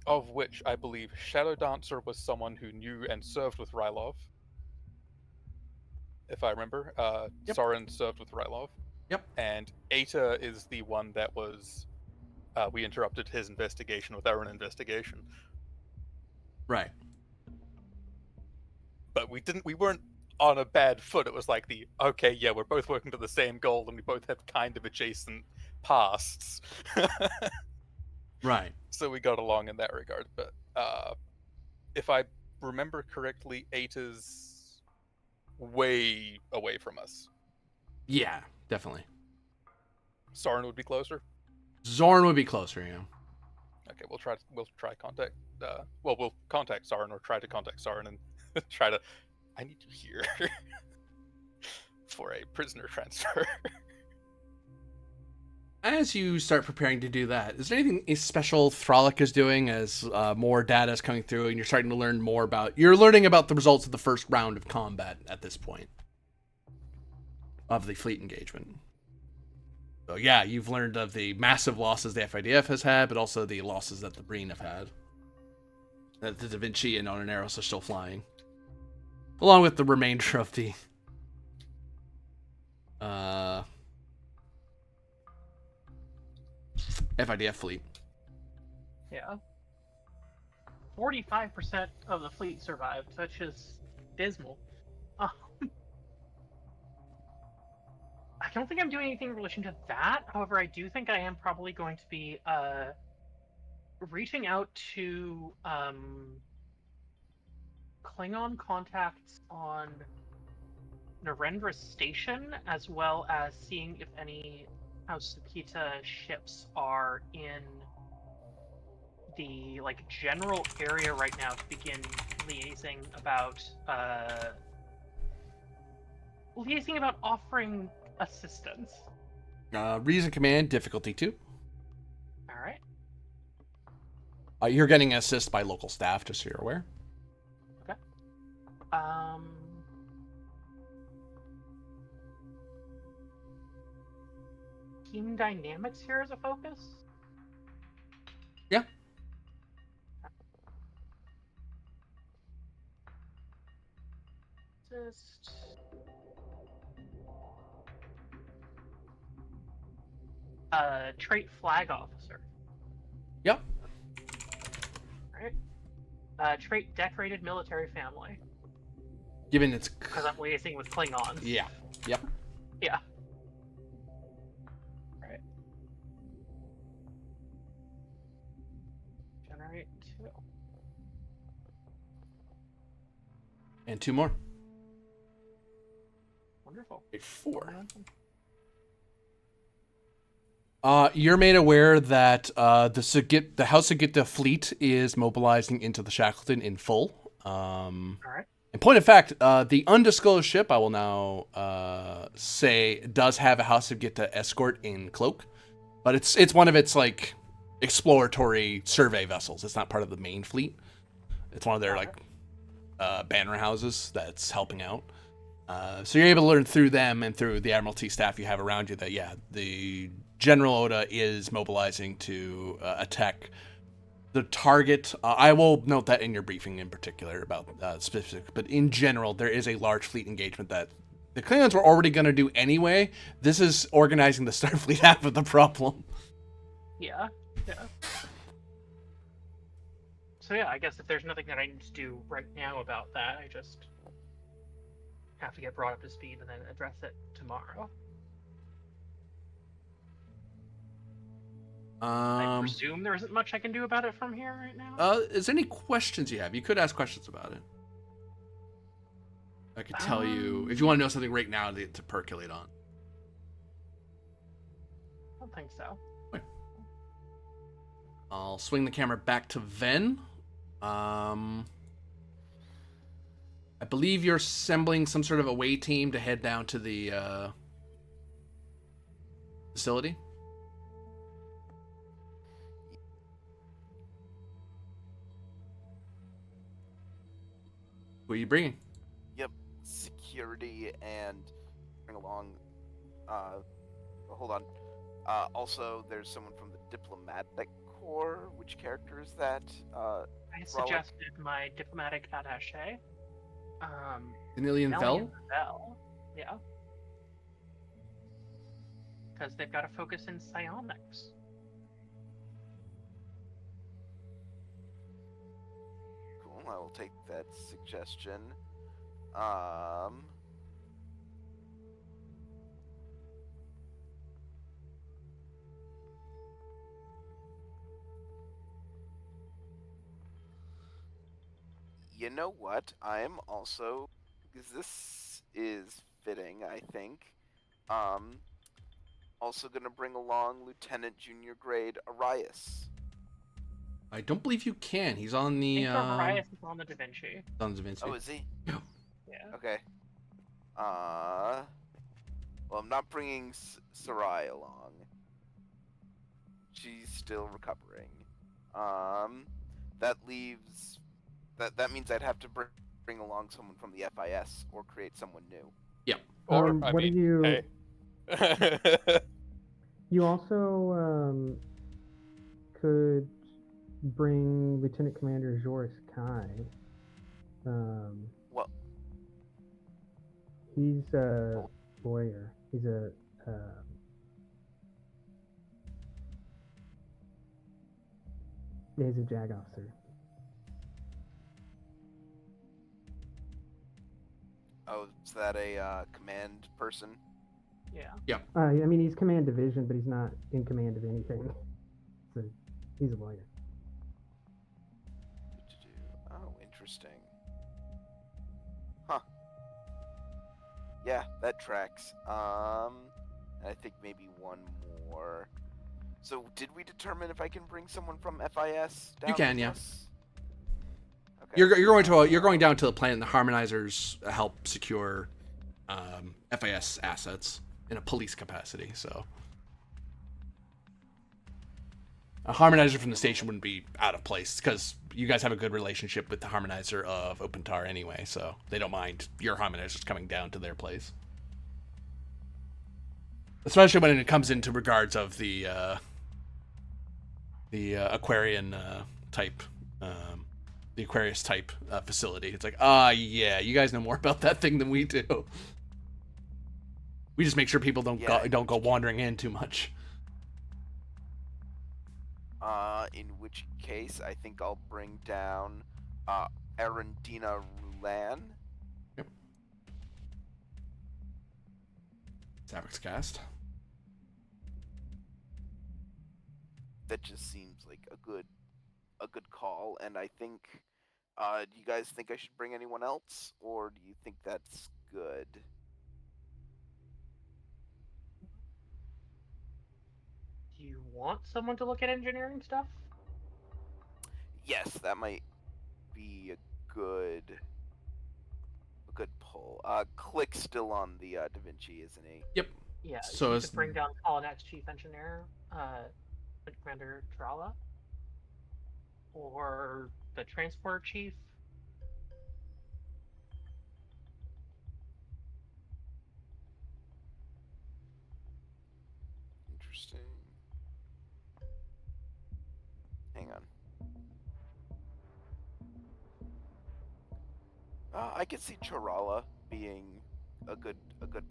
Of which I believe Shadow Dancer was someone who knew and served with Rylov. If I remember. Yep. Soren served with Rylov. Yep. And Eta is the one that was... we interrupted his investigation with our own investigation. Right. But we weren't on a bad foot. It was like okay, yeah, we're both working to the same goal and we both have kind of adjacent pasts. Right. So we got along in that regard. But if I remember correctly, Eta's way away from us. Yeah, definitely. Soren would be closer? Zorn would be closer, yeah. Okay, we'll try contact. We'll contact Soren or try to contact Soren and try to. I need you here for a prisoner transfer. As you start preparing to do that, is there anything special Thralic is doing as more data is coming through and you're starting to learn more about... You're learning about the results of the first round of combat at this point of the fleet engagement. So yeah, you've learned of the massive losses the FIDF has had, but also the losses that the Breen have had. That the Da Vinci and Onaneros are still flying. Along with the remainder of the... FIDF fleet. Yeah. 45% of the fleet survived. That's just dismal. I don't think I'm doing anything in relation to that. However, I do think I am probably going to be reaching out to Klingon contacts on Narendra Station, as well as seeing if any House Sukita ships are in the general area right now to begin liaising about offering assistance. Reason command, difficulty 2. All right. You're getting assist by local staff, just so you're aware. Okay. Team dynamics here is a focus? Yeah. Just... trait flag officer. Yep. Right. Trait decorated military family. Given its... Because I'm liaising with Klingons. Yeah. Yep. Yeah. Right. Generate 2. And 2 more. Wonderful. 4. You're made aware that the House of Gitta fleet is mobilizing into the Shackleton in full. All right. In point of fact, the undisclosed ship, I will now say, does have a House of Gitta escort in cloak, but it's one of its exploratory survey vessels. It's not part of the main fleet. It's one of their banner houses that's helping out. So you're able to learn through them and through the Admiralty staff you have around you that the General Oda is mobilizing to attack the target. I will note that in your briefing in particular about specific, but in general, there is a large fleet engagement that the Klingons were already going to do anyway. This is organizing the Starfleet half of the problem. Yeah. So yeah, I guess if there's nothing that I need to do right now about that, I just have to get brought up to speed and then address it tomorrow. I presume there isn't much I can do about it from here right now. Is there any questions you have? You could ask questions about it. I could tell you if you want to know something right now to percolate on. I don't think so. Okay. I'll swing the camera back to Ven. I believe you're assembling some sort of away team to head down to the facility. Who are you bringing? Yep, security and bring along. Hold on. Also, there's someone from the diplomatic corps. Which character is that? I suggested my diplomatic attaché. Vanillian Vel? Yeah. Because they've got to focus in psionics. Cool, I will take that suggestion. You know what? I am also, because this is fitting, I think. Also gonna bring along Lieutenant Junior Grade Arias. I don't believe you can. He's on the. I think Arias is on the Da Vinci. On the Da Vinci. Oh, is he? Yeah. Yeah. Okay. Well, I'm not bringing Sarai along. She's still recovering. That leaves. That means I'd have to bring along someone from the FIS or create someone new. Yeah. Or what do you? hey. You also could bring Lieutenant Commander Joris Kai. Well, he's a lawyer. He's a he's a JAG officer. oh, is that a command person? Yeah. I mean, he's command division, but he's not in command of anything. So he's a lawyer. Oh, interesting. Huh. Yeah, that tracks. I think maybe one more. So, did we determine if I can bring someone from FIS down You can, with yeah. us? Okay. You're going down to the plant. The harmonizers help secure FIS assets in a police capacity. So a harmonizer from the station wouldn't be out of place because you guys have a good relationship with the harmonizer of Opentar anyway. So they don't mind your harmonizers coming down to their place, especially when it comes into regards of the Aquarian type. The Aquarius type facility. It's like, yeah, you guys know more about that thing than we do. We just make sure people don't go wandering in too much. In which case, I think I'll bring down Arundina Rulan. Yep. Savix cast. That just seems like a good call, and I think. Do you guys think I should bring anyone else, or do you think that's good? Do you want someone to look at engineering stuff? Yes, that might be a good pull. Click's still on the Da Vinci, isn't he? Yep. Yeah, So you it's could bring down Halanak's chief engineer, Commander Trala, or the transport chief. Interesting. Hang on. I could see Charala being a good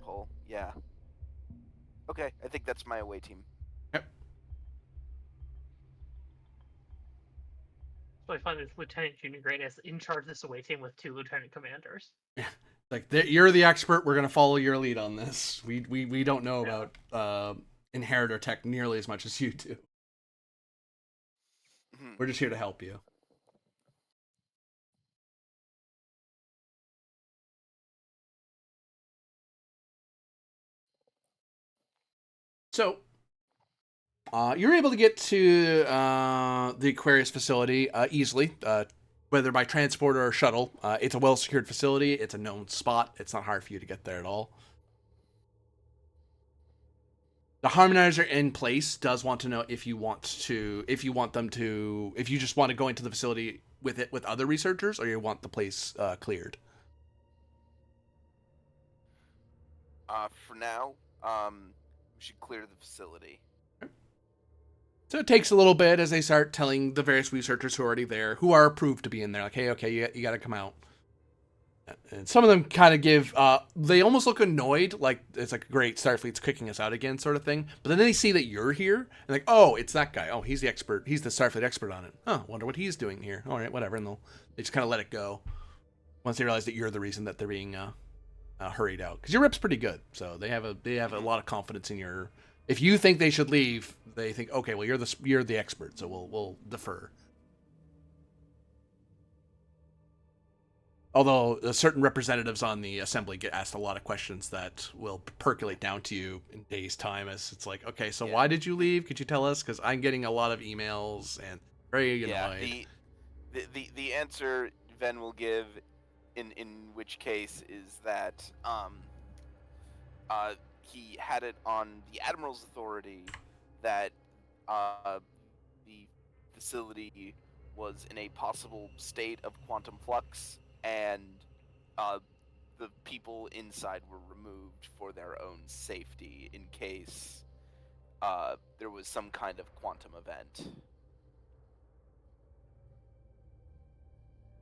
pull. Yeah. Okay, I think that's my away team. yep. So I find this Lieutenant Junior Grade is in charge of this away team with 2 lieutenant commanders. Like you're the expert. We're gonna follow your lead on this. We don't know about inheritor tech nearly as much as you do. We're just here to help you. So, you're able to get to the Aquarius facility easily, whether by transport or shuttle. It's a well-secured facility. It's a known spot. It's not hard for you to get there at all. The harmonizer in place does want to know if you just want to go into the facility with it with other researchers, or you want the place cleared. For now, we should clear the facility. So it takes a little bit as they start telling the various researchers who are already there, who are approved to be in there, like, hey, okay, you got to come out. And some of them kind of give, they almost look annoyed, like it's like, great, Starfleet's kicking us out again, sort of thing. But then they see that you're here, and like, oh, it's that guy. Oh, he's the expert. He's the Starfleet expert on it. Oh, wonder what he's doing here. All right, whatever. And they just kind of let it go once they realize that you're the reason that they're being hurried out. Because your rip's pretty good, so they have a lot of confidence in your. If you think they should leave, they think, okay, well, you're the expert, so we'll defer. Although certain representatives on the assembly get asked a lot of questions that will percolate down to you in days' time, as it's like, okay, so why did you leave? Could you tell us? Because I'm getting a lot of emails and very annoyed. The answer Ven will give, in which case, is that he had it on the Admiral's authority that the facility was in a possible state of quantum flux, and the people inside were removed for their own safety in case there was some kind of quantum event.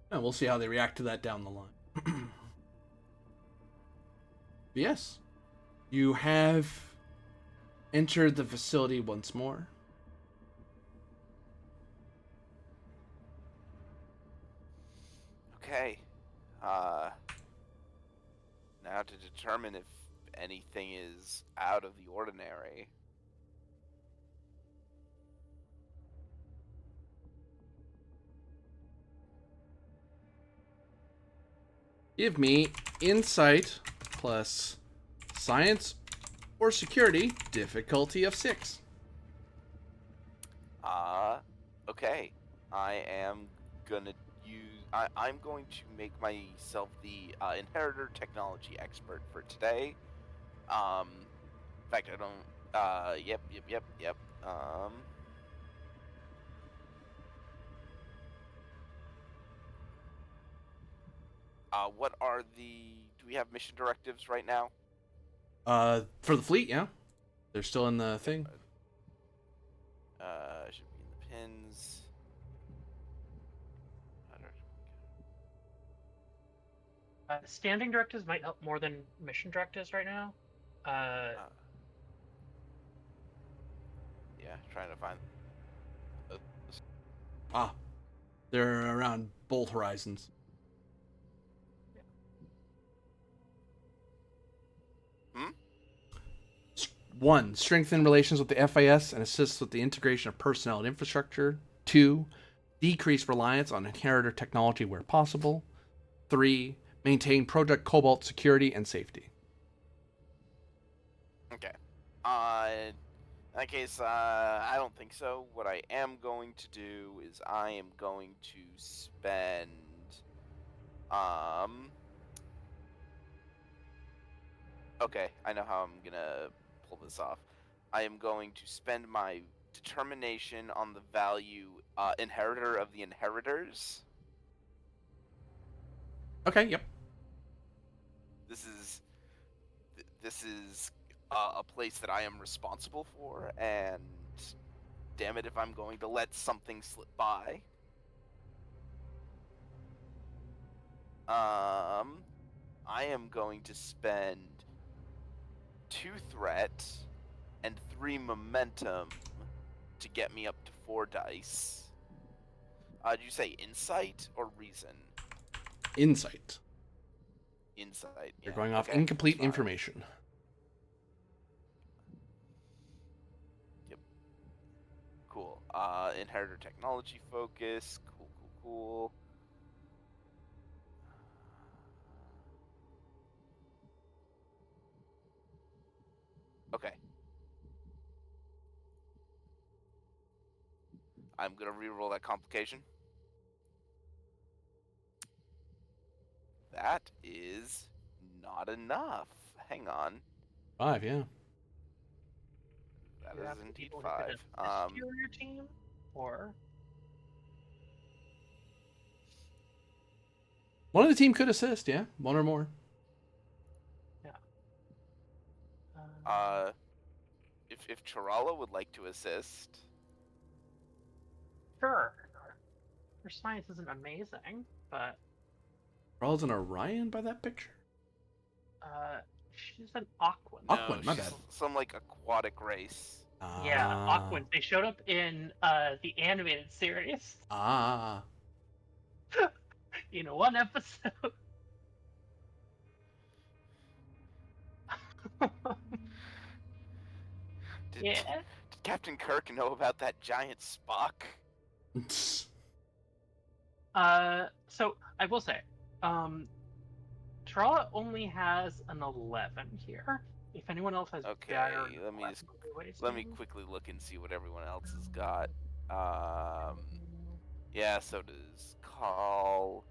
And we'll see how they react to that down the line. Yes. You have entered the facility once more. Okay. Now to determine if anything is out of the ordinary. Give me insight plus science or security, difficulty of 6. Okay. I'm going to make myself the inheritor technology expert for today. In fact, I don't. Yep. What are the? Do we have mission directives right now? For the fleet, yeah. They're still in the thing. Should be in the pins. Standing directives might help more than mission directives right now. Yeah, trying to find. They're around both horizons. Hmm? 1. Strengthen relations with the FIS and assist with the integration of personnel and infrastructure. 2. Decrease reliance on inheritor technology where possible. 3. Maintain Project Cobalt security and safety. Okay. In that case, I don't think so. What I am going to do is I am going to spend, okay, I know how I'm gonna pull this off. I am going to spend my determination on the value, inheritor of the inheritors. Okay, yep. This is a place that I am responsible for, and damn it if I'm going to let something slip by. I am going to spend 2 threat and 3 momentum to get me up to 4 dice. Did you say insight or reason? Insight. Insight. You're Yeah, going off okay, incomplete that's fine. information. Yep. Cool. Inheritor technology focus. Cool. Okay. I'm gonna reroll that complication. That is not enough. Hang on. 5, yeah. That You have is the indeed people who 5. could assist you or your team, or One of the team could assist, yeah. 1 or more. yeah. If Chirala would like to assist. Sure. Her science isn't amazing, but Rawls and Orion by that picture? she's an Aquan. No, Aquan, my she's bad. some like aquatic race. Yeah, Aquans. They showed up in the animated series in one episode. Did Captain Kirk know about that giant Spock? So I will say, Trala only has an 11 here. If anyone else has Okay, better, let me quickly look and see what everyone else has got. Yeah, so does Carl.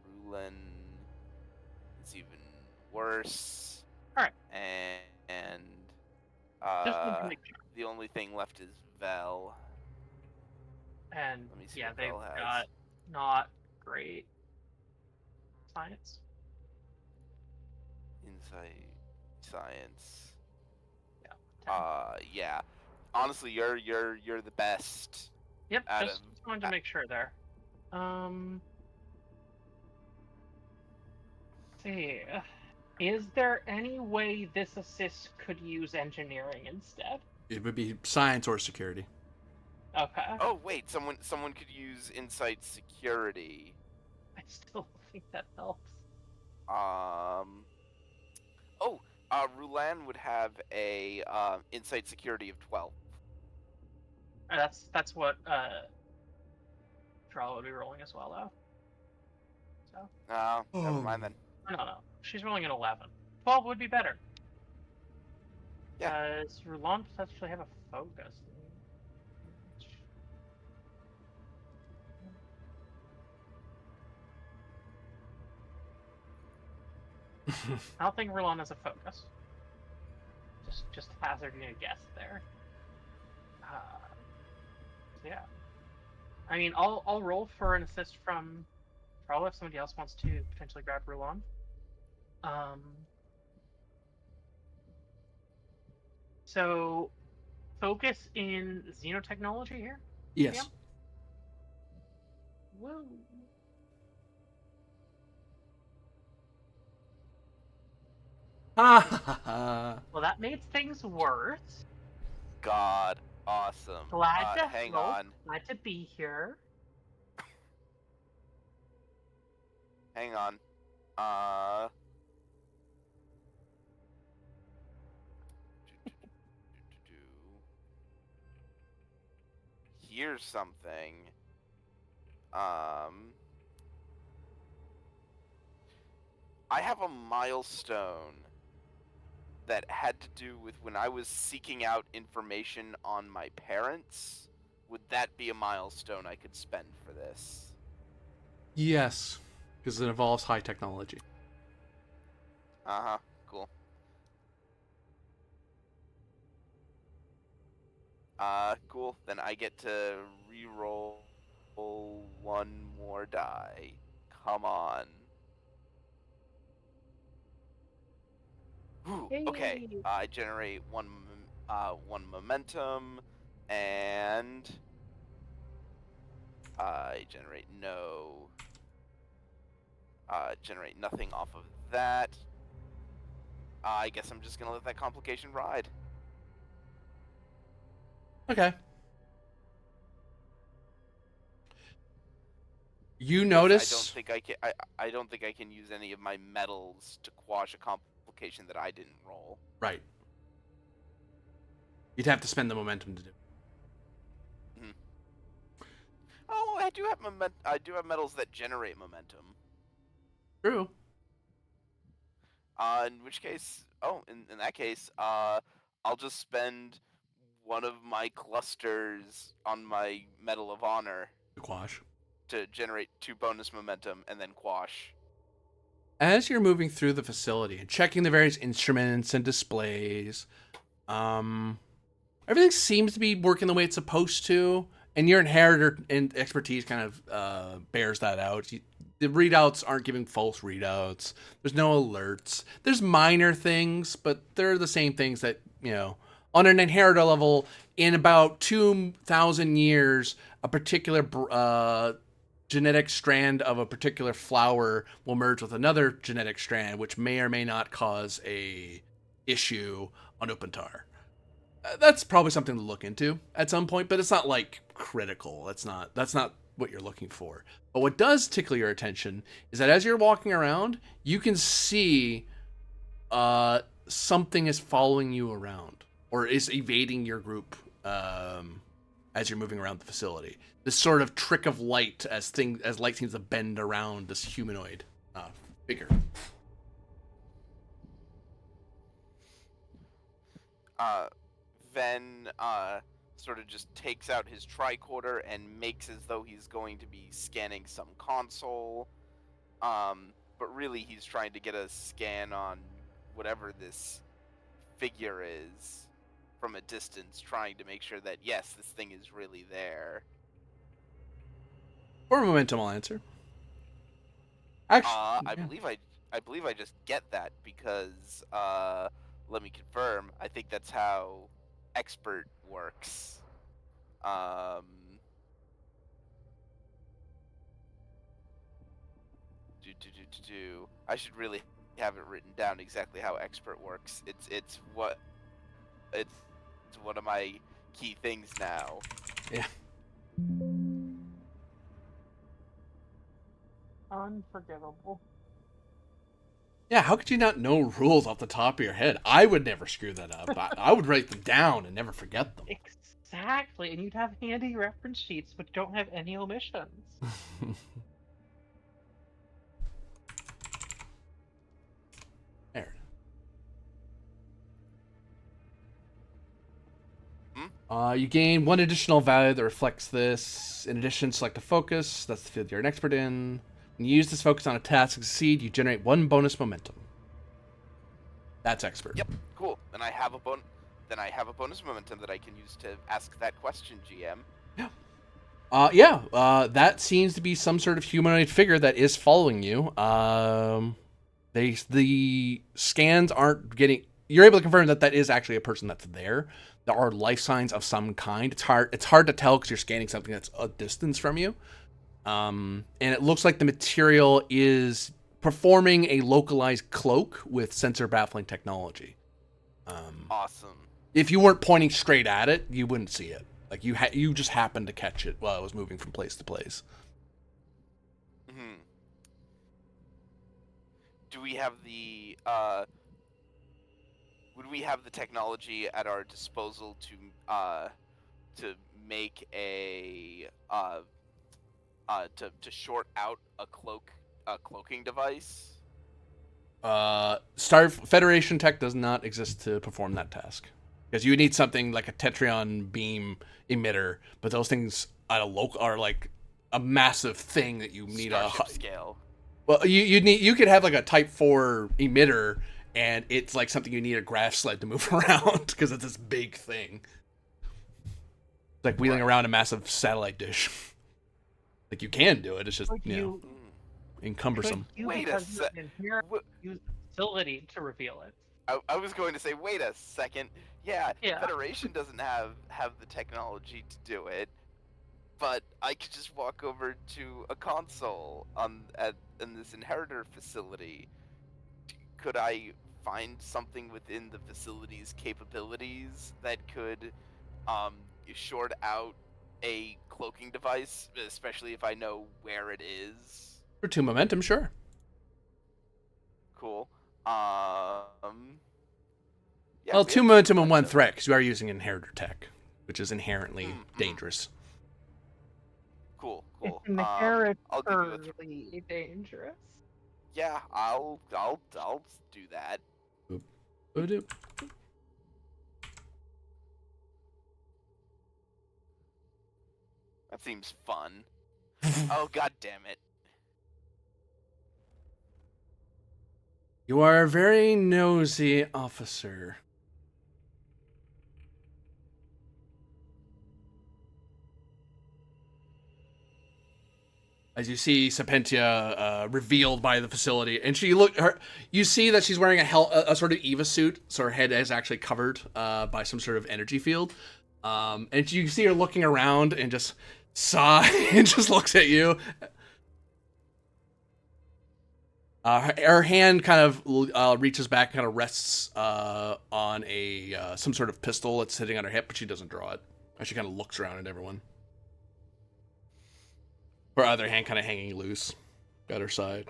Rulin is even worse. All right. And Just wanted to make sure. the only thing left is Vel. And Let me see yeah, what they've Vel has. got not great science. Insight, science. Yeah. 10. Yeah. Honestly, you're the best. Yep. Just wanted to make sure there. Let's see. Is there any way this assist could use engineering instead? It would be science or security. Okay. Oh wait, someone could use insight security. I still think that helps. Rulan would have a insight security of 12. That's what Trala would be rolling as well, though. So. Never mind then. No. She's rolling an 11. 12 would be better. Yeah. Does Rulon potentially have a focus? I don't think Rulon has a focus. Just hazarding a guess there. Yeah. I mean, I'll roll for an assist from Troll if somebody else wants to potentially grab Rulon. So focus in xenotechnology here. Yes. Woo. Ha ha ha. Well, that made things worse. God, awesome. Glad to Hang help. on. Glad to be here. Hang on. Here's something. I have a milestone that had to do with when I was seeking out information on my parents. Would that be a milestone I could spend for this? Yes, because it involves high technology. Uh-huh. Cool. Cool. Then I get to re-roll one more die. Come on. Ooh, okay. Hey. I generate one momentum, and I generate nothing off of that. I guess I'm just gonna let that complication ride. Okay. You 'Cause notice. I don't think I can use any of my metals to quash a complication that I didn't roll. Right. You'd have to spend the momentum to do it. Oh, I do have metals that generate momentum. True. In which case, in that case, I'll just spend one of my clusters on my Medal of Honor The quash. to generate 2 bonus momentum and then quash. As you're moving through the facility and checking the various instruments and displays, everything seems to be working the way it's supposed to, and your inheritor and expertise kind of bears that out. The readouts aren't giving false readouts. There's no alerts. There's minor things, but they're the same things that, on an inheritor level, in about 2,000 years, a particular genetic strand of a particular flower will merge with another genetic strand, which may or may not cause a issue on Opentar. That's probably something to look into at some point, but it's not like critical. That's not what you're looking for. But what does tickle your attention is that as you're walking around, you can see something is following you around or is evading your group as you're moving around the facility. This sort of trick of light as light seems to bend around this humanoid figure. Ven sort of just takes out his tricorder and makes as though he's going to be scanning some console. But really he's trying to get a scan on whatever this figure is from a distance, trying to make sure that yes, this thing is really there. For momentum, I'll answer. Actually, I believe I just get that because let me confirm. I think that's how expert works. I should really have it written down exactly how expert works. It's one of my key things now. Yeah. Unforgivable. Yeah, how could you not know rules off the top of your head? I would never screw that up. I would write them down and never forget them. Exactly, and you'd have handy reference sheets which don't have any omissions. There. You gain 1 additional value that reflects this. In addition, select a focus. That's the field you're an expert in. When you use this focus on a task to succeed, you generate 1 bonus momentum. That's expert. Yep, cool. Then I have a bonus momentum that I can use to ask that question, GM. That seems to be some sort of humanoid figure that is following you. The scans aren't getting. You're able to confirm that is actually a person that's there. There are life signs of some kind. It's hard to tell because you're scanning something that's a distance from you. And it looks like the material is performing a localized cloak with sensor baffling technology. Awesome. If you weren't pointing straight at it, you wouldn't see it. Like you just happened to catch it while it was moving from place to place. Mm-hmm. Do we have the would we have the technology at our disposal to make a to short out a cloaking device? Star Federation tech does not exist to perform that task. Because you would need something like a Tetrion beam emitter, but those things at a local are like a massive thing that you need Starship scale. Well, you could have like a Type 4 emitter, and it's like something you need a graph sled to move around because it's this big thing. It's like wheeling around a massive satellite dish. Like you can do it, it's just encumbersome. Wait a sec. Use the facility to reveal it. I was going to say, wait a second. Yeah, Yeah. Federation doesn't have the technology to do it, but I could just walk over to a console in this inheritor facility. Could I find something within the facility's capabilities that could short out a cloaking device, especially if I know where it is? For 2 momentum, sure. Cool. Yeah, Well, 2 momentum and 1 threat, because you are using inheritor tech, which is inherently dangerous. Cool. It's I'll give you inherently dangerous. Yeah, I'll do that. Boop. That seems fun. Oh, god damn it. You are a very nosy officer. As you see Serpentia revealed by the facility, and you see that she's wearing a sort of Eva suit, so her head is actually covered by some sort of energy field. And you see her looking around and just sigh and just looks at you. Her hand kind of reaches back, kind of rests on some sort of pistol that's sitting on her hip, but she doesn't draw it. And she kind of looks around at everyone. Her other hand kind of hanging loose at her side.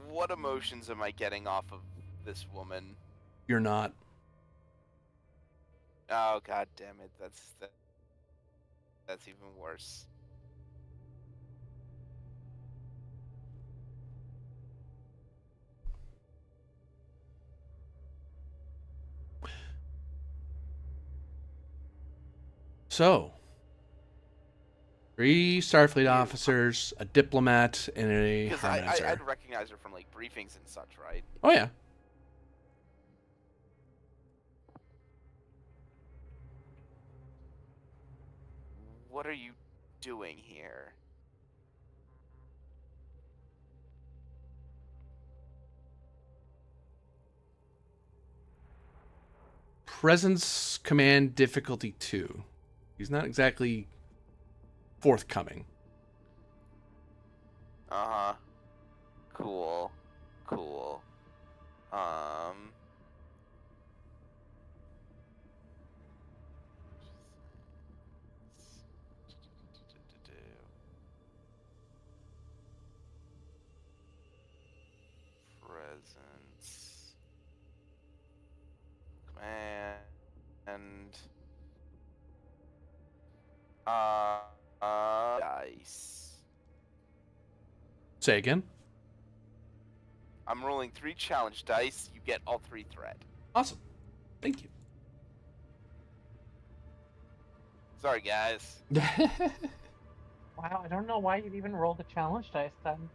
What emotions am I getting off of this woman? You're not. Oh, god damn it. That's even worse. So, 3 Starfleet officers, a diplomat, and a Because harmonizer. I'd recognize her from like briefings and such, right? Oh yeah. What are you doing here? Presence command difficulty 2. He's not exactly forthcoming. Uh-huh. Cool. Presence. Command. Dice. Say again. I'm rolling 3 challenge dice. You get all 3 threat. Awesome. Thank you. Sorry, guys. Wow, I don't know why you'd even roll the challenge dice then.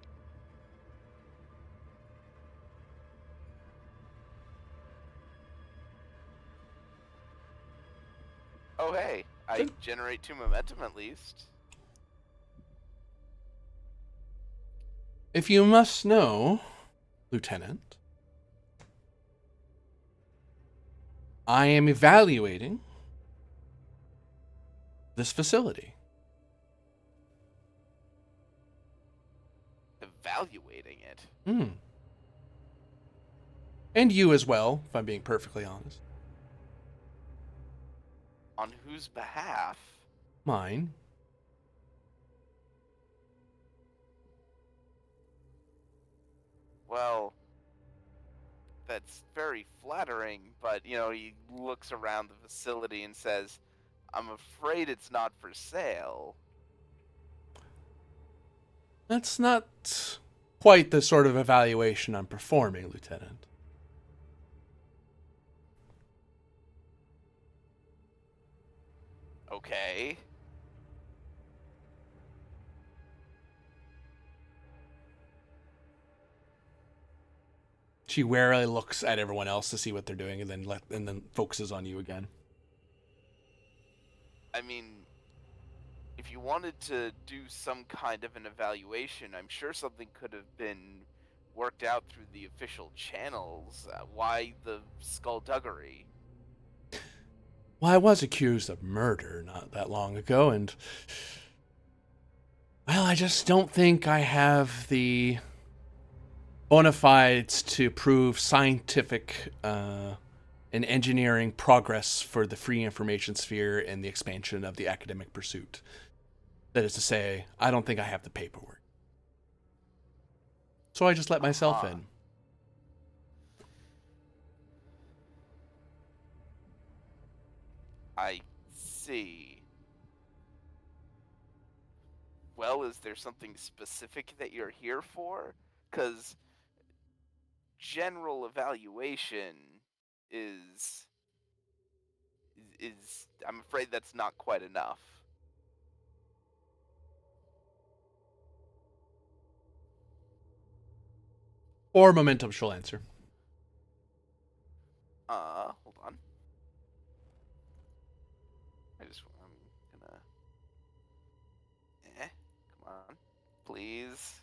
Oh, hey, I Good. generate 2 momentum at least. If you must know, Lieutenant, I am evaluating this facility. Evaluating it. Hmm. And you as well, if I'm being perfectly honest. On whose behalf? Mine. Well, that's very flattering, but, he looks around the facility and says, I'm afraid it's not for sale. That's not quite the sort of evaluation I'm performing, Lieutenant. Okay. She warily looks at everyone else to see what they're doing, and then focuses on you again. I mean, if you wanted to do some kind of an evaluation, I'm sure something could have been worked out through the official channels. Why the skullduggery? Well, I was accused of murder not that long ago, and well, I just don't think I have the bona fides to prove scientific and engineering progress for the free information sphere and the expansion of the academic pursuit. That is to say, I don't think I have the paperwork. So I just let myself in. I see. Well, is there something specific that you're here for? Because general evaluation is I'm afraid that's not quite enough. Or momentum, she'll answer. Hold on. I'm gonna. Come on, please.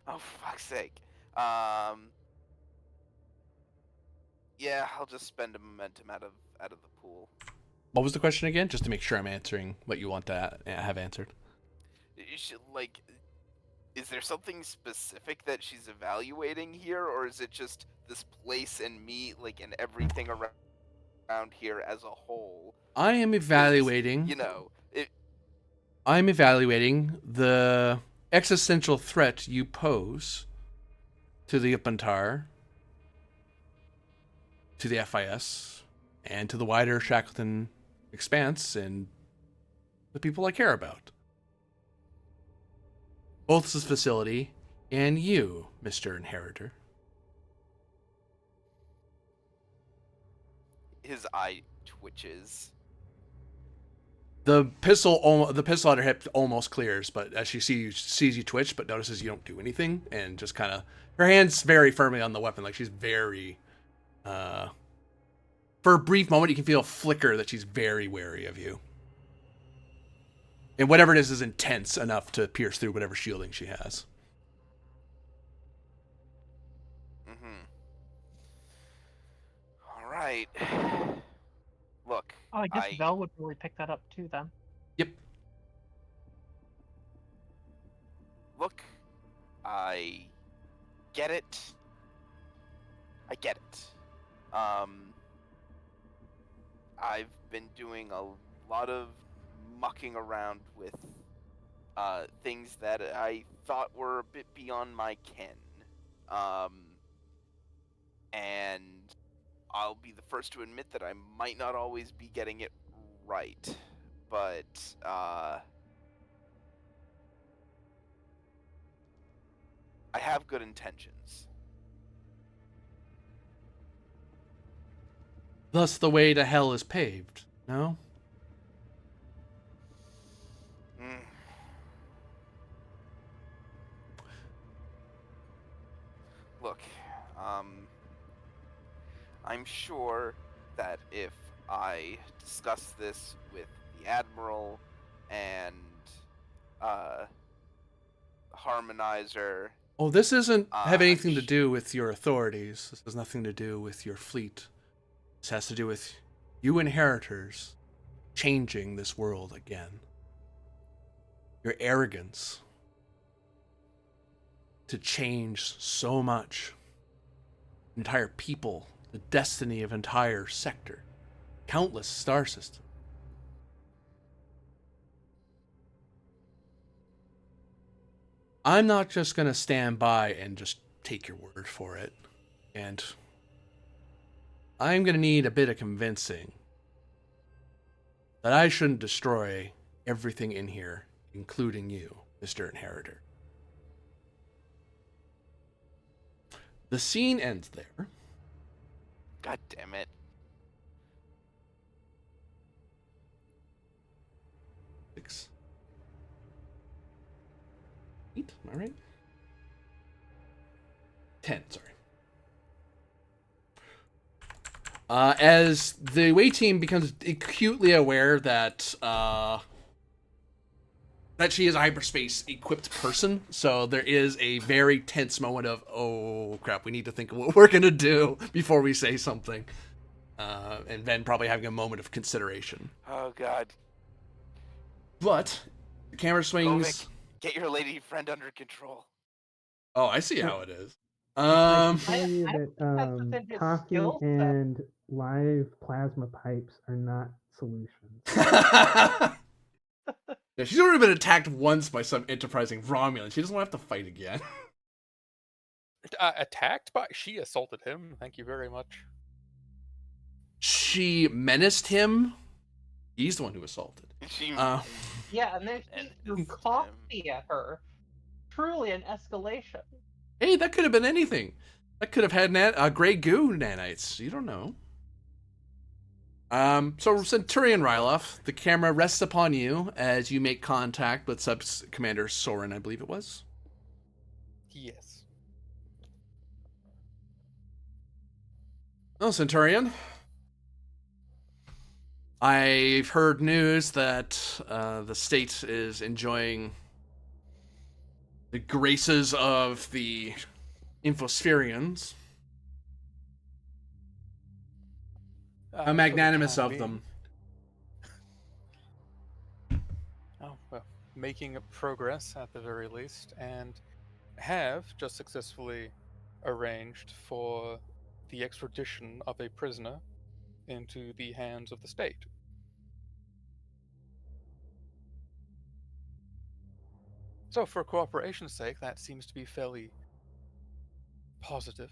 Oh, for fuck's sake. Yeah, I'll just spend a momentum out of the pool. What was the question again? Just to make sure I'm answering what you want to have answered. You should, is there something specific that she's evaluating here, or is it just this place and me, and everything around here as a whole? I am evaluating. I'm evaluating the existential threat you pose to the Ipantar, to the FIS, and to the wider Shackleton expanse and the people I care about. Both this facility and you, Mr. Inheritor. His eye twitches. The pistol at her hip almost clears, but as she sees you twitch, but notices you don't do anything, and just kind of her hands very firmly on the weapon, like she's very. For a brief moment, you can feel a flicker that she's very wary of you, and whatever it is intense enough to pierce through whatever shielding she has. All right. Look. Oh, I guess Vel would really pick that up too then. Yep. Look, I get it. I get it. I've been doing a lot of mucking around with things that I thought were a bit beyond my ken. And I'll be the first to admit that I might not always be getting it right. But, I have good intentions. Thus the way to hell is paved, no? Mm. Look, I'm sure that if I discuss this with the Admiral and uh, Harmonizer, Oh, this doesn't have I'm anything to do with your authorities. This has nothing to do with your fleet. This has to do with you inheritors changing this world again. Your arrogance to change so much. Entire people, the destiny of entire sector, countless star systems. I'm not just going to stand by and just take your word for it. And I'm going to need a bit of convincing that I shouldn't destroy everything in here, including you, Mr. Inheritor. The scene ends there. God damn it. Six. 8, am I right? 10, sorry. As the away team becomes acutely aware that she is a hyperspace equipped person, so there is a very tense moment of, oh crap, we need to think of what we're gonna do before we say something, and then probably having a moment of consideration. Oh god. But the camera swings. Kovic, get your lady friend under control. Oh, I see how it is. I can tell you I that that's within his coffee skill set. and live plasma pipes are not solutions. Yeah, she's already been attacked once by some enterprising Romulan. She doesn't want to have to fight again. Attacked by? She assaulted him. Thank you very much. She menaced him. He's the one who assaulted. She Yeah, and then he threw menaced coffee at her. Truly an escalation. Hey, that could have been anything. That could have had gray goo nanites. You don't know. So Centurion Ryloff, the camera rests upon you as you make contact with Sub Commander Soren, I believe it was. Yes. Oh, Centurion. I've heard news that the state is enjoying the graces of the Infospherians. How For the magnanimous time of being. them. Oh, well, making progress at the very least, and have just successfully arranged for the extradition of a prisoner into the hands of the state. So, for cooperation's sake, that seems to be fairly positive.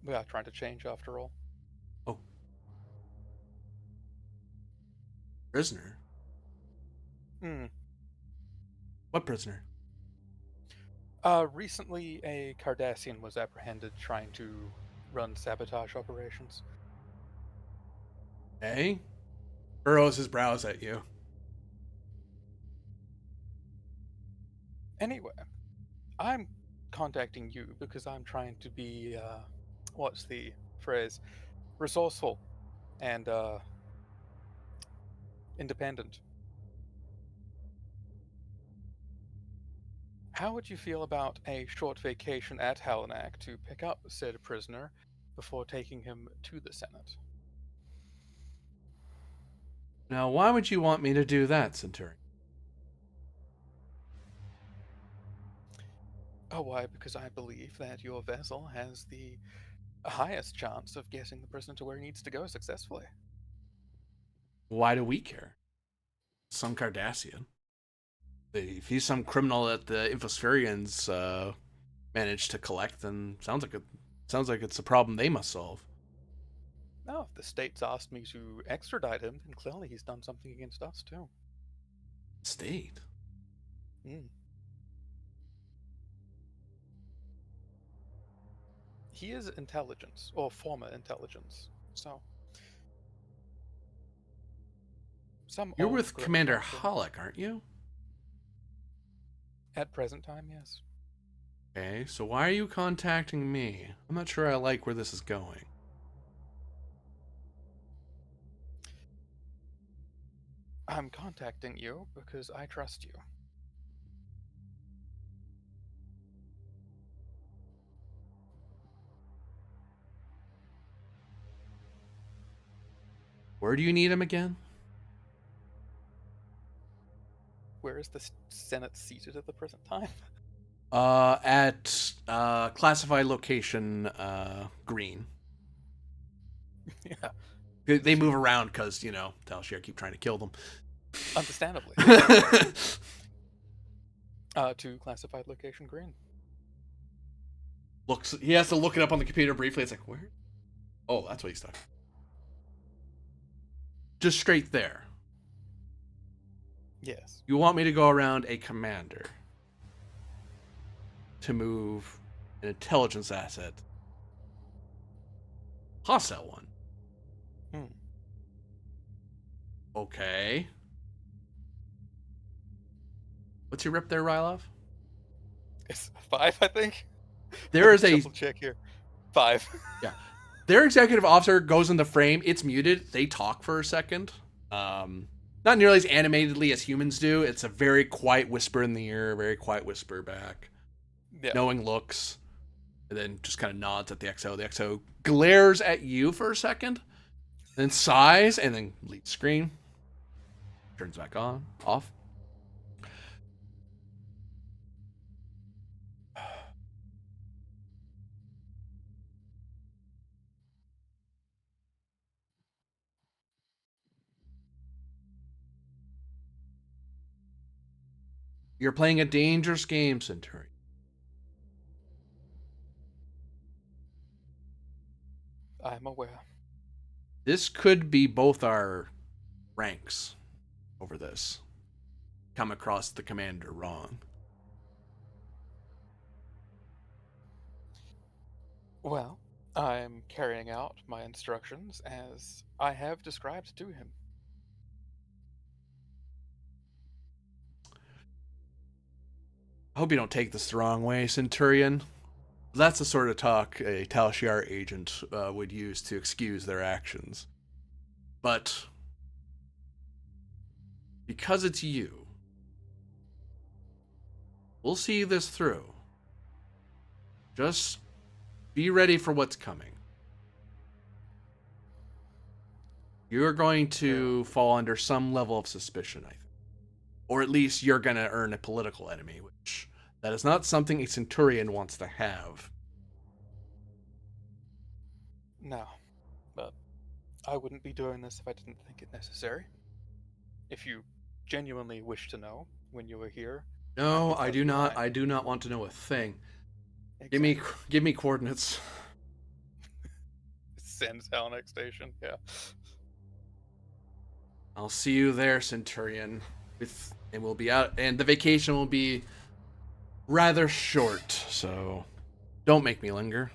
We are trying to change after all. Oh. Prisoner? Hmm. What prisoner? Recently a Cardassian was apprehended trying to run sabotage operations. Hey? Furrows his brows at you. Anyway, I'm contacting you because I'm trying to be, what's the phrase? Resourceful and, independent. How would you feel about a short vacation at Halanak to pick up said prisoner before taking him to the Senate? Now, why would you want me to do that, Centurion? Oh, why? Because I believe that your vessel has the highest chance of getting the prisoner to where he needs to go successfully. Why do we care? Some Cardassian. If he's some criminal that the Infospherians managed to collect, then sounds like it's a problem they must solve. No, if the state's asked me to extradite him, then clearly he's done something against us too. State? Mm. He is intelligence, or former intelligence, so... Some You're old with grip Commander function. Halanak, aren't you? At present time, yes. Okay, so why are you contacting me? I'm not sure I like where this is going. I'm contacting you because I trust you. Where do you need him again? Where is the Senate seated at the present time? At classified location green. Yeah, They move around because, Talshir keep trying to kill them. understandably. To classified location green. He has to look it up on the computer briefly. It's like, where? Oh, that's what he's talking. Just straight there. Yes. You want me to go around a commander to move an intelligence asset. Hostile one. Okay. What's your rep there, Rylov? It's 5, I think. There is a triple check here. 5. Yeah. Their executive officer goes in the frame. It's muted. They talk for a second. Not nearly as animatedly as humans do. It's a very quiet whisper in the ear, very quiet whisper back. Yeah. Knowing looks, and then just kind of nods at the XO. The XO glares at you for a second, then sighs, and then leaves screen. Turns back on, off. You're playing a dangerous game, Centurion. I'm aware. This could be both our ranks over this. Come across the commander wrong. Well, I'm carrying out my instructions as I have described to him. I hope you don't take this the wrong way, Centurion. That's the sort of talk a Tal Shiar agent would use to excuse their actions. But because it's you, we'll see this through. Just be ready for what's coming. You're going to fall under some level of suspicion, I think. Or at least you're going to earn a political enemy, which that is not something a Centurion wants to have. No, but I wouldn't be doing this if I didn't think it necessary. If you genuinely wish to know when you were here, No, I I can do tell you not. why. I do not want to know a thing. Exactly. Give me coordinates. Sends Halanak Station, yeah. I'll see you there, Centurion. And we'll be out, and the vacation will be rather short, so don't make me linger.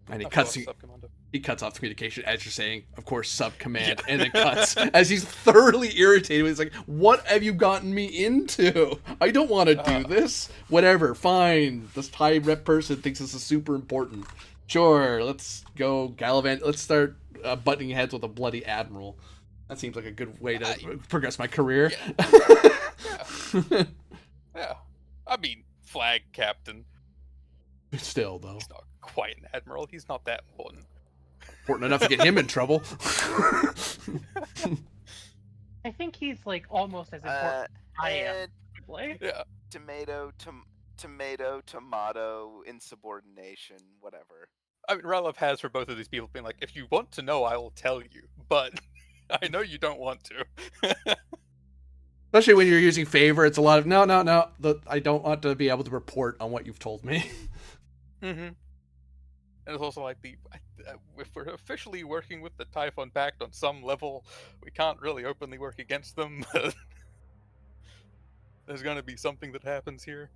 And Of course, Sub-Commander. he cuts off the communication as you're saying, of course, sub command, and then cuts as he's thoroughly irritated. He's like, "What have you gotten me into? I don't want to do this. Whatever, fine. This high rep person thinks this is super important. Sure, let's go gallivant. Let's start butting heads with a bloody admiral. That seems like a good way to progress my career." Yeah. I mean, flag captain. Still, though. He's not quite an admiral. He's not that important. Important enough to get him in trouble. I think he's like almost as important as I am. Yeah. Tomato, insubordination, whatever. I mean, Rylov has for both of these people been like, if you want to know, I will tell you, but I know you don't want to. Especially when you're using favor, it's a lot of, no. I don't want to be able to report on what you've told me. Mm-hmm. And it's also like, if we're officially working with the Typhon Pact on some level, we can't really openly work against them. There's going to be something that happens here.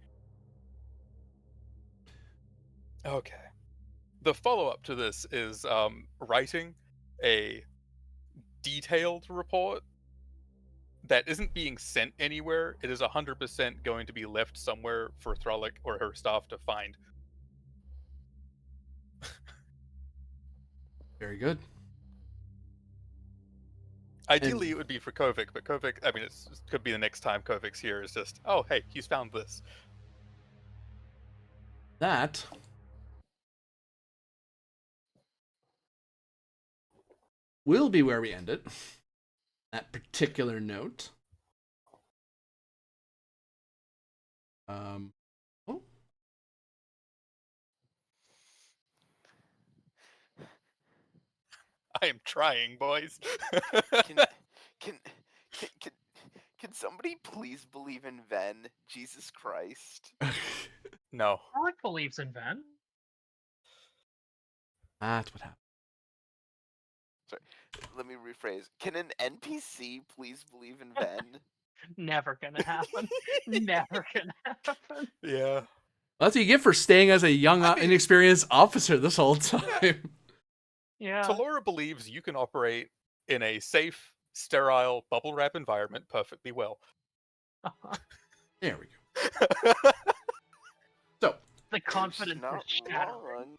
Okay. the follow-up to this is writing a detailed report that isn't being sent anywhere. It is 100% going to be left somewhere for Thralic or her staff to find. Very good. Ideally, it would be for Kovic, but Kovic, I mean, it could be the next time Kovic's here is just, oh, hey, he's found this. That will be where we end it. That particular note. Oh. I am trying, boys. Can, can, can, can somebody please believe in Ven? Jesus Christ. No. Alec believes in Ven. That's what happened. Sorry, let me rephrase. Can an NPC please believe in Ven? Never gonna happen. Never gonna happen. Yeah. That's what you get for staying as a young, I mean- inexperienced officer this whole time. Yeah. Talora believes you can operate in a safe, sterile, bubble wrap environment perfectly well. There we go. So, The confidence Not is shattering. wrong.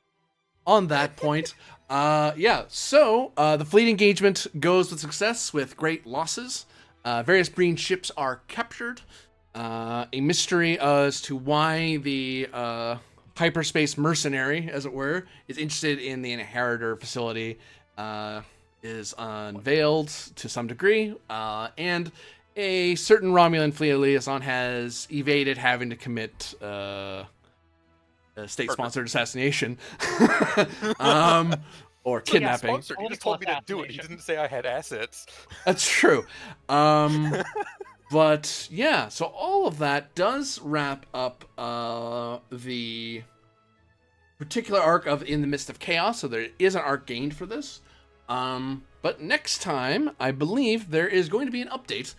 on that point, the fleet engagement goes with success with great losses. Various Breen ships are captured. A mystery as to why the hyperspace mercenary, as it were, is interested in the Inheritor facility is unveiled to some degree, and a certain Romulan fleet liaison has evaded having to commit a state-sponsored assassination or kidnapping. Sponsored. He just told me to do it. He didn't say I had assets. That's true. But yeah, so all of that does wrap up the particular arc of In the Midst of Chaos. So there is an arc gained for this. But next time, I believe there is going to be an update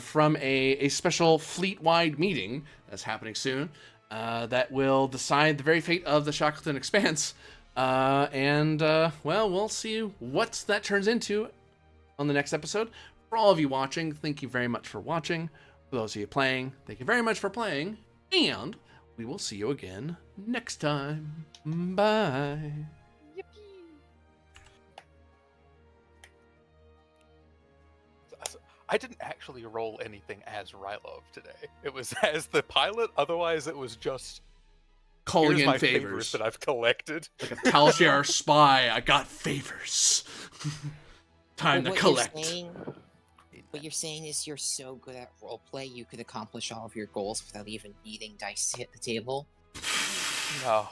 from a special fleet-wide meeting that's happening soon that will decide the very fate of the Shackleton Expanse. We'll see what that turns into on the next episode. For all of you watching, thank you very much for watching. For those of you playing, thank you very much for playing. And we will see you again next time. Bye. I didn't actually roll anything as Rylov today. It was as the pilot, otherwise it was just Calling here's in my favors that I've collected. like a Talshar spy. I got favors. Time to collect. What you're saying is you're so good at roleplay, you could accomplish all of your goals without even needing dice to hit the table. No.